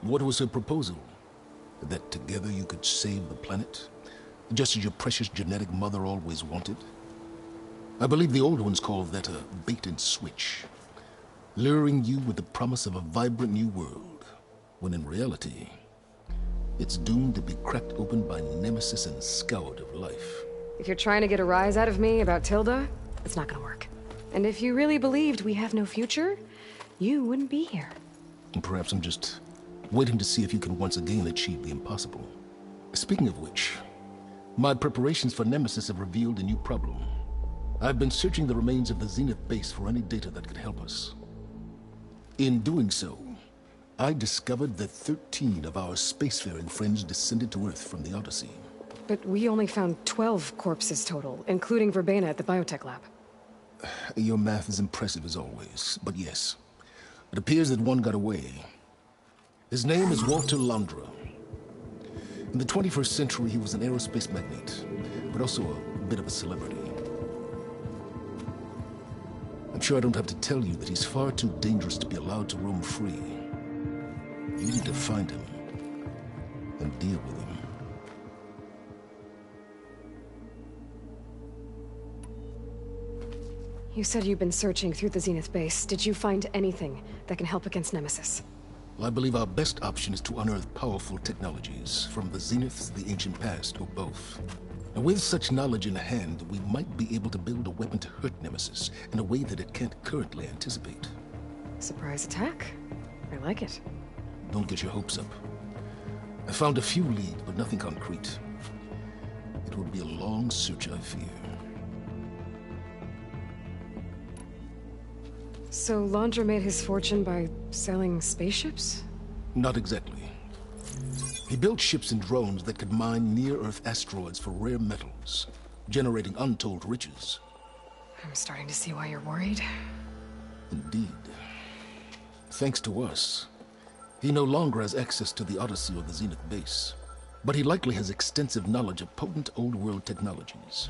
What was her proposal? That together you could save the planet? Just as your precious genetic mother always wanted? I believe the old ones call that a bait and switch. Luring you with the promise of a vibrant new world, when in reality, it's doomed to be cracked open by Nemesis and scoured of life. If you're trying to get a rise out of me about Tilda, it's not gonna work. And if you really believed we have no future, you wouldn't be here. And perhaps I'm just waiting to see if you can once again achieve the impossible. Speaking of which, my preparations for Nemesis have revealed a new problem. I've been searching the remains of the Zenith base for any data that could help us. In doing so, I discovered that 13 of our spacefaring friends descended to Earth from the Odyssey. But we only found 12 corpses total, including Verbena at the biotech lab. Your math is impressive as always, but yes. It appears that one got away. His name is Walter Londra. In the 21st century, he was an aerospace magnate, but also a bit of a celebrity. I'm sure I don't have to tell you that he's far too dangerous to be allowed to roam free. You need to find him and deal with him. You said you've been searching through the Zenith base. Did you find anything that can help against Nemesis? Well, I believe our best option is to unearth powerful technologies, from the Zeniths, the ancient past, or both. And with such knowledge in hand, we might be able to build a weapon to hurt Nemesis in a way that it can't currently anticipate. Surprise attack? I like it. Don't get your hopes up. I found a few leads, but nothing concrete. It will be a long search, I fear. So Londra made his fortune by selling spaceships? Not exactly. He built ships and drones that could mine near-Earth asteroids for rare metals, generating untold riches. I'm starting to see why you're worried. Indeed. Thanks to us, he no longer has access to the Odyssey or the Zenith base, but he likely has extensive knowledge of potent old-world technologies.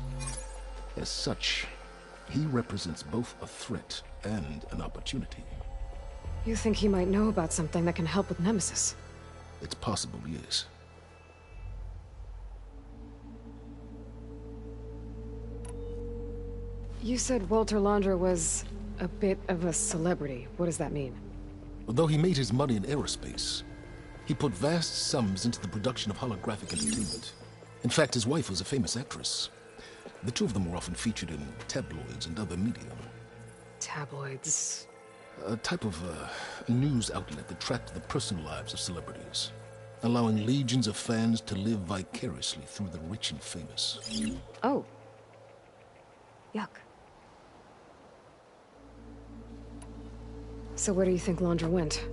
As such, he represents both a threat and an opportunity. You think he might know about something that can help with Nemesis? It's possible, yes. You said Walter Londra was a bit of a celebrity. What does that mean? Although he made his money in aerospace, he put vast sums into the production of holographic entertainment. In fact, his wife was a famous actress. The two of them were often featured in tabloids and other media. Tabloids? A type of news outlet that tracked the personal lives of celebrities, allowing legions of fans to live vicariously through the rich and famous. Oh. Yuck. So where do you think Londra went?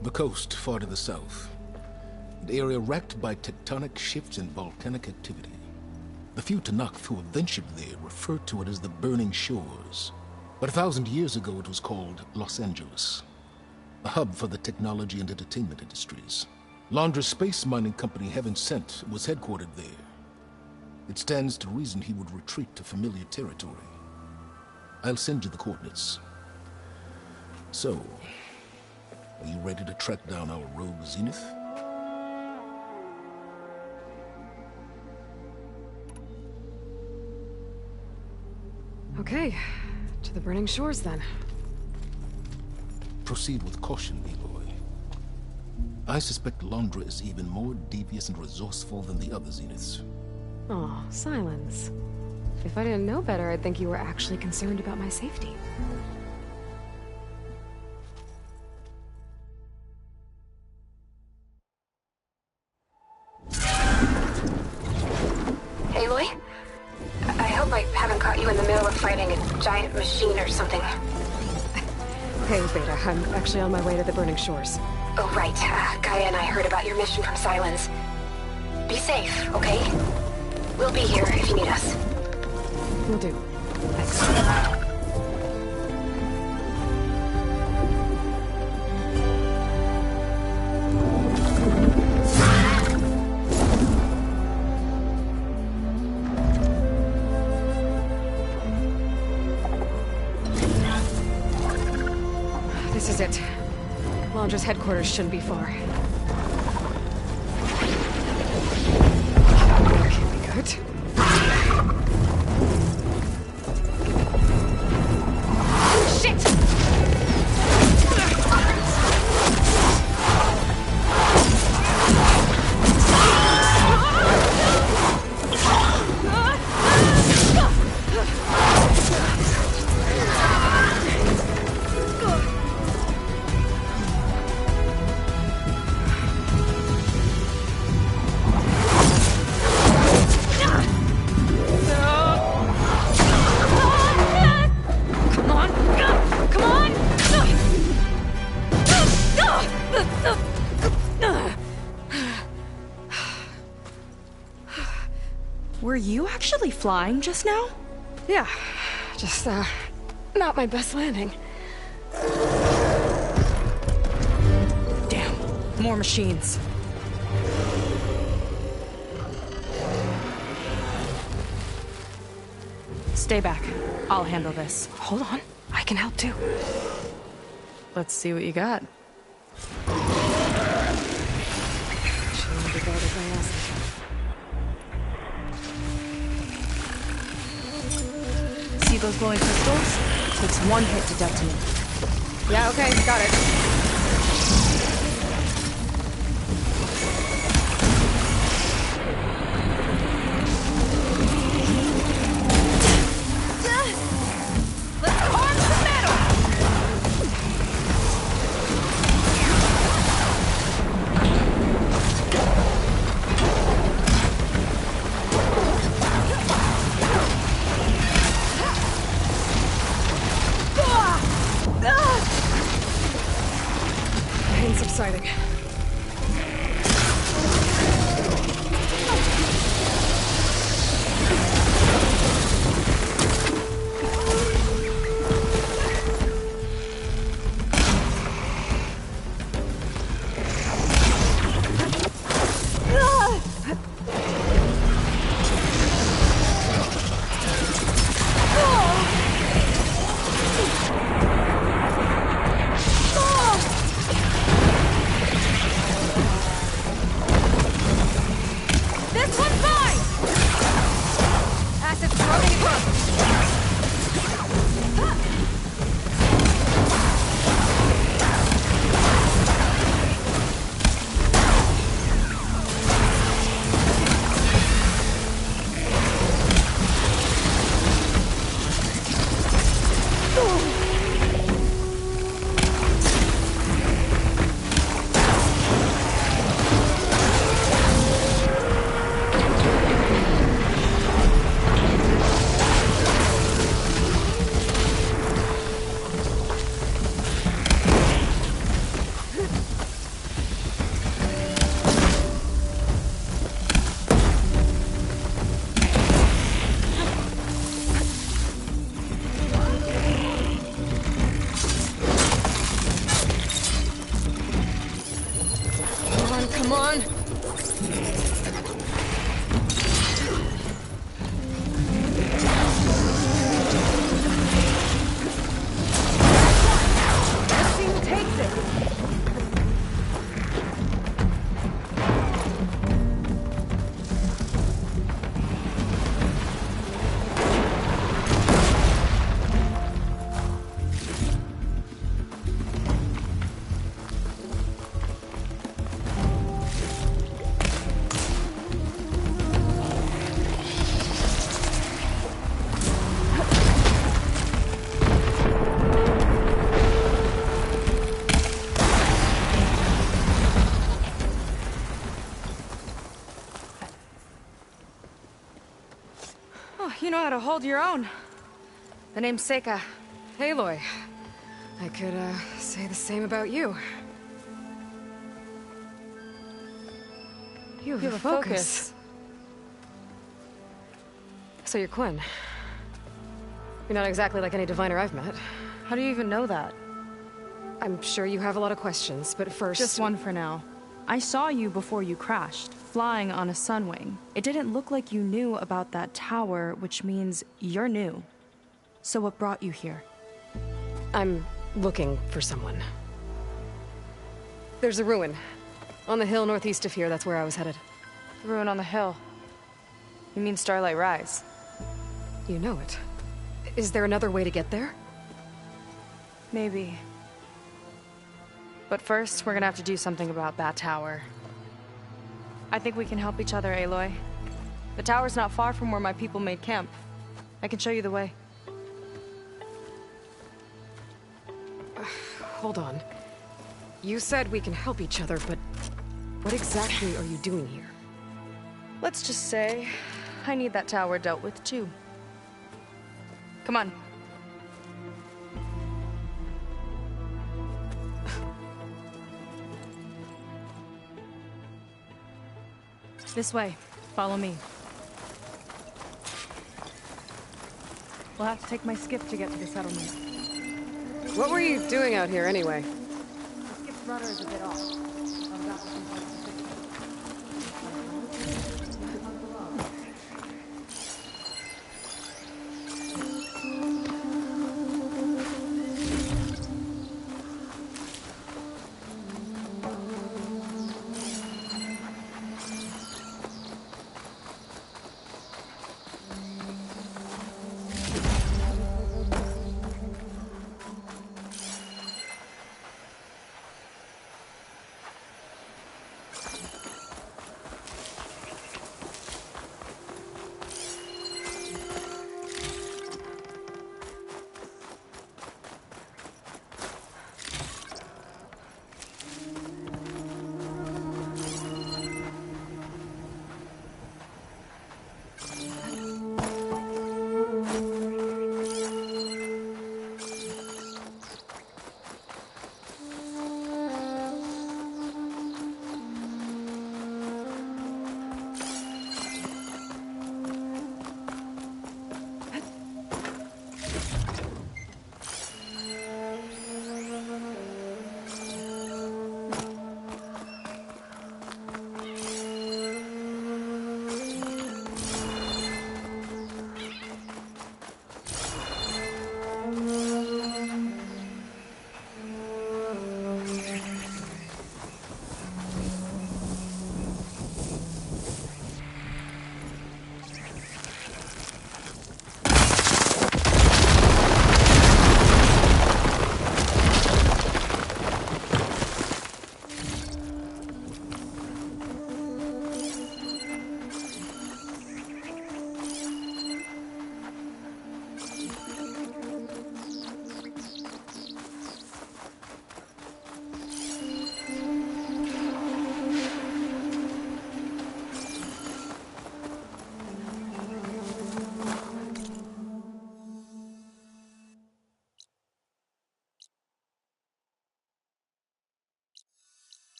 The coast, far to the south. An area racked by tectonic shifts and volcanic activity. The few Tenakth who have ventured there refer to it as the Burning Shores. But 1,000 years ago it was called Los Angeles, a hub for the technology and entertainment industries. Londra's space mining company, Heaven Sent, was headquartered there. It stands to reason he would retreat to familiar territory. I'll send you the coordinates. So, are you ready to track down our rogue Zenith? Okay, to the Burning Shores then. Proceed with caution, Aloy. I suspect Londra is even more devious and resourceful than the other Zeniths. Aw, Silence. If I didn't know better, I'd think you were actually concerned about my safety. Aloy? I hope I haven't caught you in the middle of fighting a giant machine or something. Hey, Beta, I'm actually on my way to the Burning Shores. Oh, right. Gaia and I heard about your mission from Silence. Be safe, okay? We'll be here if you need us. Will do. Thanks. This is it. Londra's headquarters shouldn't be far. That can't be good. Shit! Were you actually flying just now? Yeah, just, not my best landing. Damn, more machines. Stay back. I'll handle this. Hold on, I can help too. Let's see what you got. Shouldn't be bothered by us. See those glowing crystals? Takes one hit to detonate. Yeah, okay, got it. Let's arm some metal! Pain's subsiding. This one's mine! Acid's broken across. Come on! That scene takes it! You know how to hold your own. The name's Seika. Aloy. I could, say the same about you. You have a focus. So you're Quinn. You're not exactly like any diviner I've met. How do you even know that? I'm sure you have a lot of questions, but first... Just one for now. I saw you before you crashed, flying on a Sunwing. It didn't look like you knew about that tower, which means you're new. So what brought you here? I'm looking for someone. There's a ruin. On the hill northeast of here, that's where I was headed. The ruin on the hill? You mean Starlight Rise? You know it. Is there another way to get there? Maybe. But first, we're gonna have to do something about that tower. I think we can help each other, Aloy. The tower's not far from where my people made camp. I can show you the way. Hold on. You said we can help each other, but what exactly are you doing here? Let's just say, I need that tower dealt with too. Come on. This way. Follow me. We'll have to take my skiff to get to the settlement. What were you doing out here anyway? The skiff's rudder is a bit off. I've got some parts to fix it.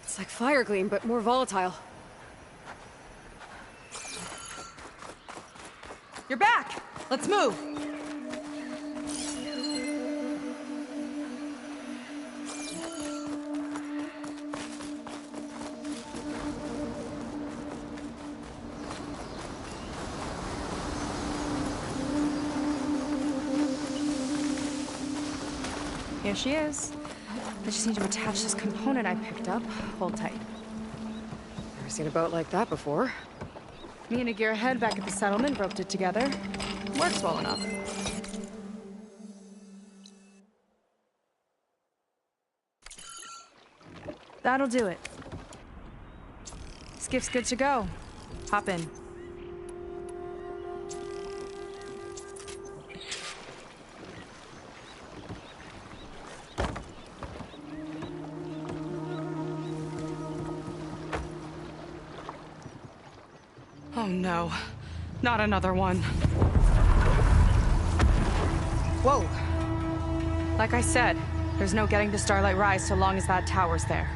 It's like fire gleam, but more volatile. You're back! Let's move! Here she is. I just need to attach this component I picked up. Hold tight. Never seen a boat like that before. Me and a gearhead back at the settlement roped it together. Works well enough. That'll do it. Skiff's good to go. Hop in. Oh no, not another one. Whoa. Like I said, there's no getting to Starlight Rise so long as that tower's there.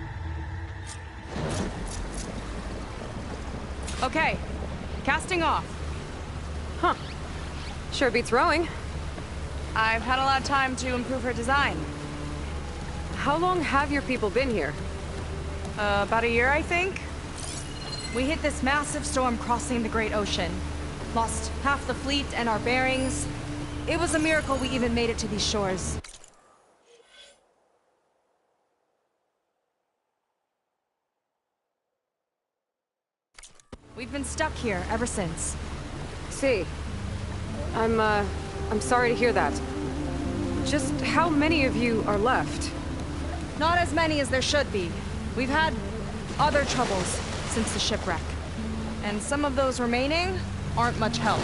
Okay, casting off. Huh. Sure beats rowing. I've had a lot of time to improve her design. How long have your people been here? About a year, I think. We hit this massive storm crossing the Great Ocean. Lost half the fleet and our bearings. It was a miracle we even made it to these shores. We've been stuck here ever since. See. I'm sorry to hear that. Just how many of you are left? Not as many as there should be. We've had other troubles since the shipwreck. And some of those remaining aren't much help.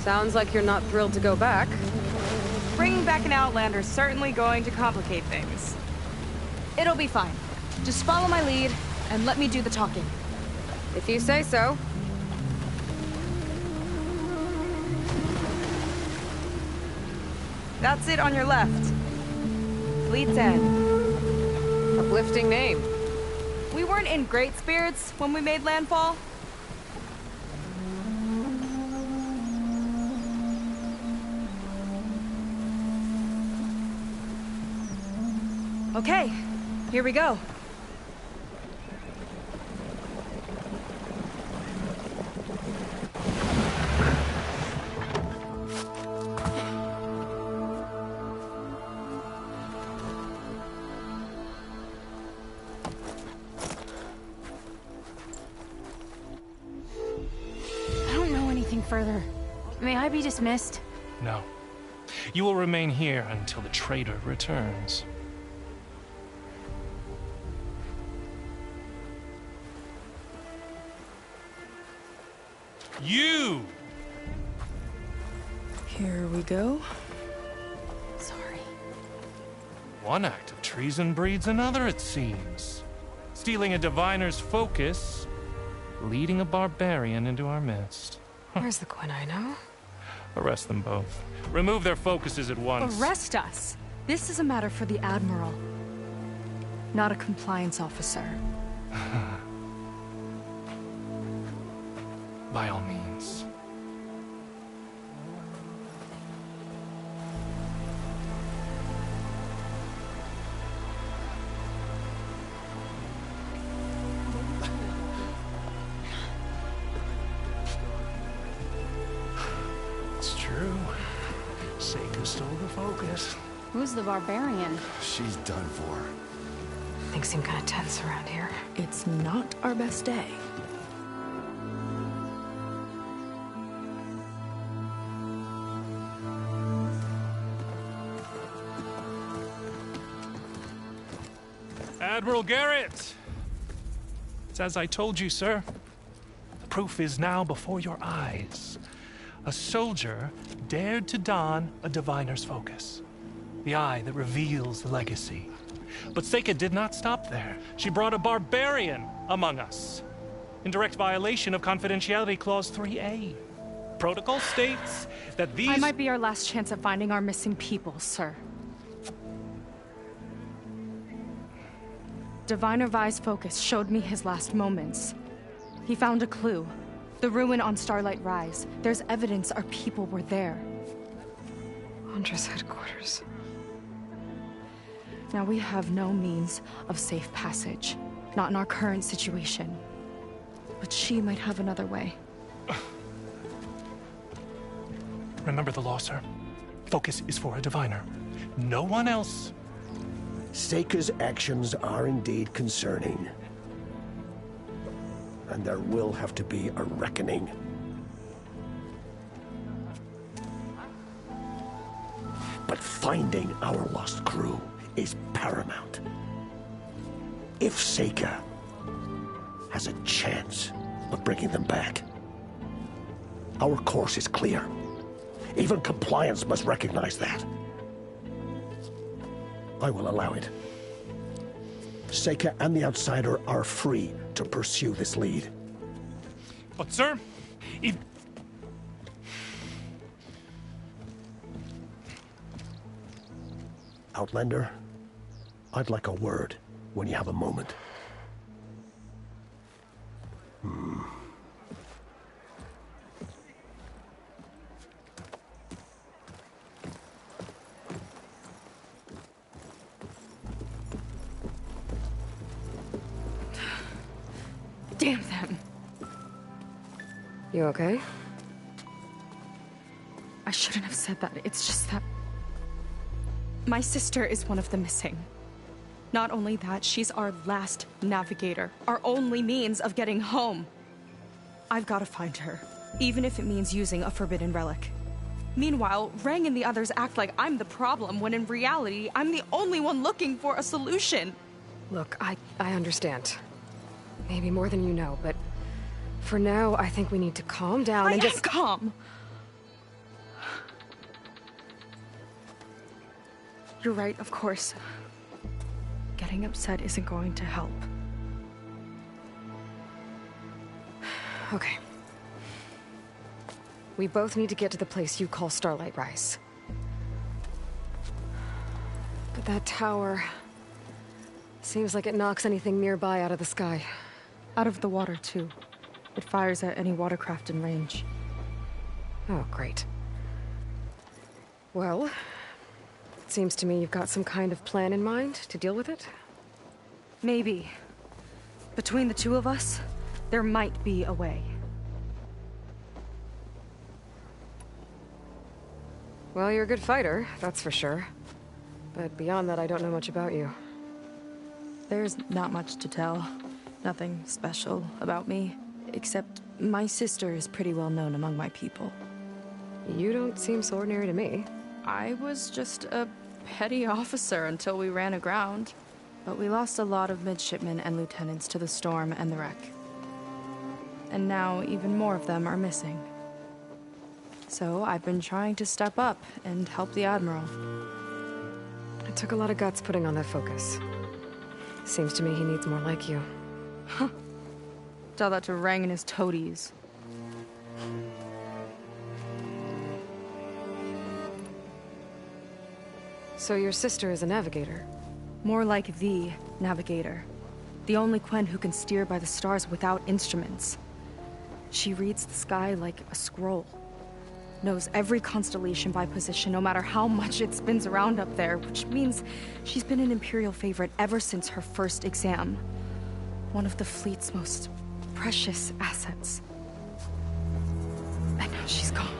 Sounds like you're not thrilled to go back. Bringing back an Outlander's certainly going to complicate things. It'll be fine. Just follow my lead and let me do the talking. If you say so. That's it on your left. Fleet's End. Uplifting name. We weren't in great spirits when we made landfall. Okay, here we go. Further. May I be dismissed? No. You will remain here until the traitor returns. You! Here we go. Sorry. One act of treason breeds another, it seems. Stealing a diviner's focus, leading a barbarian into our midst. Where's the Quinino? Arrest them both. Remove their focuses at once. Arrest us? This is a matter for the Admiral, not a compliance officer. By all means. It's true. Seika stole the focus. Who's the barbarian? She's done for. Things seem kind of tense around here. It's not our best day. Admiral Garrett! It's as I told you, sir. The proof is now before your eyes. A soldier dared to don a diviner's focus. The eye that reveals the legacy. But Seika did not stop there. She brought a barbarian among us. In direct violation of Confidentiality Clause 3A. Protocol states that these— I might be our last chance at finding our missing people, sir. Diviner Vi's focus showed me his last moments. He found a clue. The ruin on Starlight Rise. There's evidence our people were there. Huntress headquarters. Now we have no means of safe passage. Not in our current situation. But she might have another way. Remember the law, sir. Focus is for a diviner. No one else. Seika's actions are indeed concerning. And there will have to be a reckoning. But finding our lost crew is paramount. If Seika has a chance of bringing them back, our course is clear. Even compliance must recognize that. I will allow it. Seika and the Outsider are free to pursue this lead. But sir, if... Outlander, I'd like a word when you have a moment. Damn them. You okay? I shouldn't have said that. It's just that... my sister is one of the missing. Not only that, she's our last navigator. Our only means of getting home. I've got to find her, even if it means using a forbidden relic. Meanwhile, Rang and the others act like I'm the problem, when in reality, I'm the only one looking for a solution. Look, I understand. Maybe more than you know, but for now, I think we need to calm down and just... calm! You're right, of course. Getting upset isn't going to help. Okay. We both need to get to the place you call Starlight Rise. But that tower... seems like it knocks anything nearby out of the sky. Out of the water, too. It fires at any watercraft in range. Oh, great. Well, it seems to me you've got some kind of plan in mind to deal with it? Maybe. Between the two of us, there might be a way. Well, you're a good fighter, that's for sure. But beyond that, I don't know much about you. There's not much to tell. Nothing special about me, except my sister is pretty well known among my people. You don't seem so ordinary to me. I was just a petty officer until we ran aground. But we lost a lot of midshipmen and lieutenants to the storm and the wreck. And now even more of them are missing. So I've been trying to step up and help the Admiral. It took a lot of guts putting on that focus. Seems to me he needs more like you. Huh. Tell that to Rang and his toadies. So your sister is a navigator? More like the navigator. The only Quen who can steer by the stars without instruments. She reads the sky like a scroll. Knows every constellation by position, no matter how much it spins around up there, which means she's been an Imperial favorite ever since her first exam. One of the fleet's most precious assets. And now she's gone.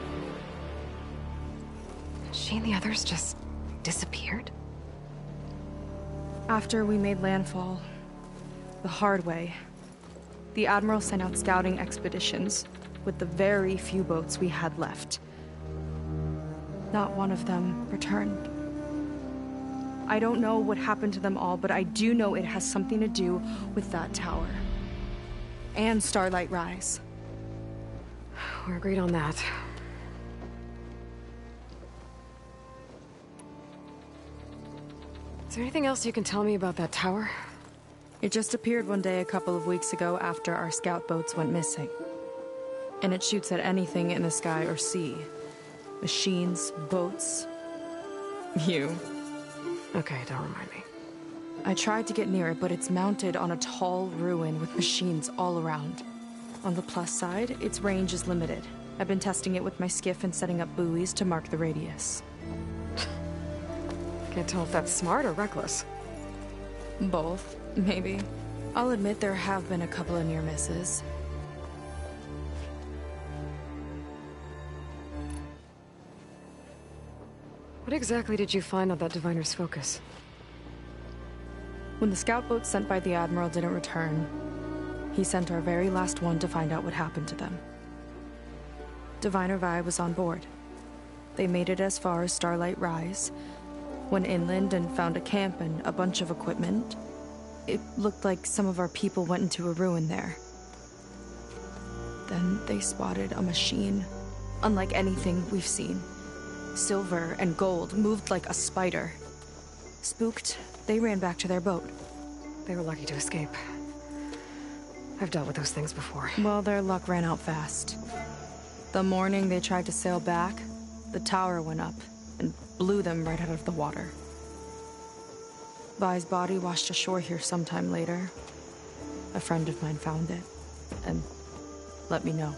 She and the others just disappeared? After we made landfall, the hard way, the Admiral sent out scouting expeditions with the very few boats we had left. Not one of them returned. I don't know what happened to them all, but I do know it has something to do with that tower. And Starlight Rise. We're agreed on that. Is there anything else you can tell me about that tower? It just appeared one day a couple of weeks ago after our scout boats went missing. And it shoots at anything in the sky or sea. Machines, boats, you. Okay, don't remind me. I tried to get near it, but it's mounted on a tall ruin with machines all around. On the plus side, its range is limited. I've been testing it with my skiff and setting up buoys to mark the radius. Can't tell if that's smart or reckless. Both, maybe. I'll admit there have been a couple of near misses. What exactly did you find on that Diviner's Focus? When the scout boat sent by the Admiral didn't return, he sent our very last one to find out what happened to them. Diviner Vi was on board. They made it as far as Starlight Rise, went inland and found a camp and a bunch of equipment. It looked like some of our people went into a ruin there. Then they spotted a machine, unlike anything we've seen. Silver and gold, moved like a spider. Spooked, they ran back to their boat. They were lucky to escape. I've dealt with those things before. Well, their luck ran out fast. The morning they tried to sail back, the tower went up and blew them right out of the water. Vi's body washed ashore here sometime later. A friend of mine found it and let me know.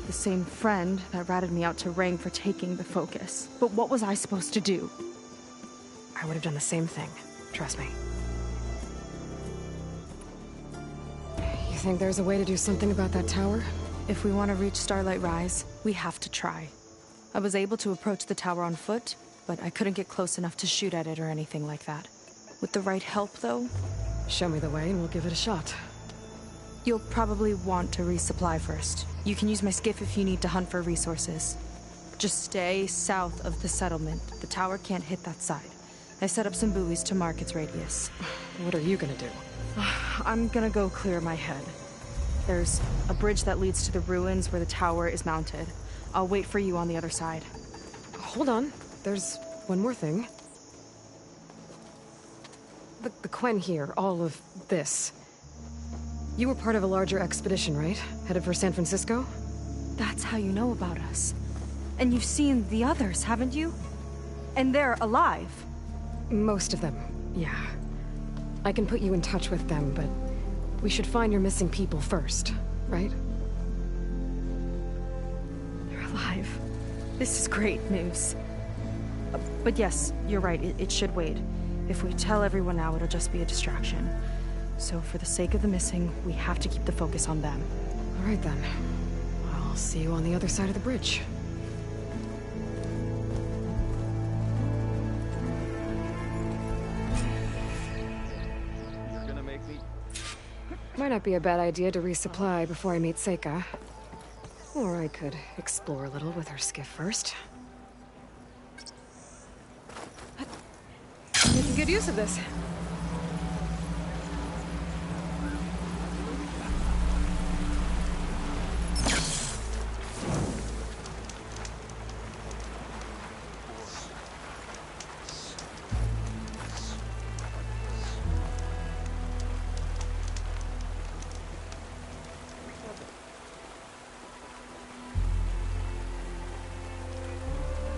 The same friend that ratted me out to Rang for taking the focus. But what was I supposed to do? I would have done the same thing. Trust me. You think there's a way to do something about that tower? If we want to reach Starlight Rise, we have to try. I was able to approach the tower on foot, but I couldn't get close enough to shoot at it or anything like that. With the right help, though... Show me the way and we'll give it a shot. You'll probably want to resupply first. You can use my skiff if you need to hunt for resources. Just stay south of the settlement. The tower can't hit that side. I set up some buoys to mark its radius. What are you gonna do? I'm gonna go clear my head. There's a bridge that leads to the ruins where the tower is mounted. I'll wait for you on the other side. Hold on. There's one more thing. The Quen here, all of this. You were part of a larger expedition, right? Headed for San Francisco? That's how you know about us. And you've seen the others, haven't you? And they're alive. Most of them, yeah. I can put you in touch with them, but we should find your missing people first, right? They're alive. This is great news. But yes, you're right, it should wait. If we tell everyone now, it'll just be a distraction. So for the sake of the missing, we have to keep the focus on them. All right then. I'll see you on the other side of the bridge. Might not be a bad idea to resupply before I meet Seika. Or I could explore a little with her skiff first. Making good use of this.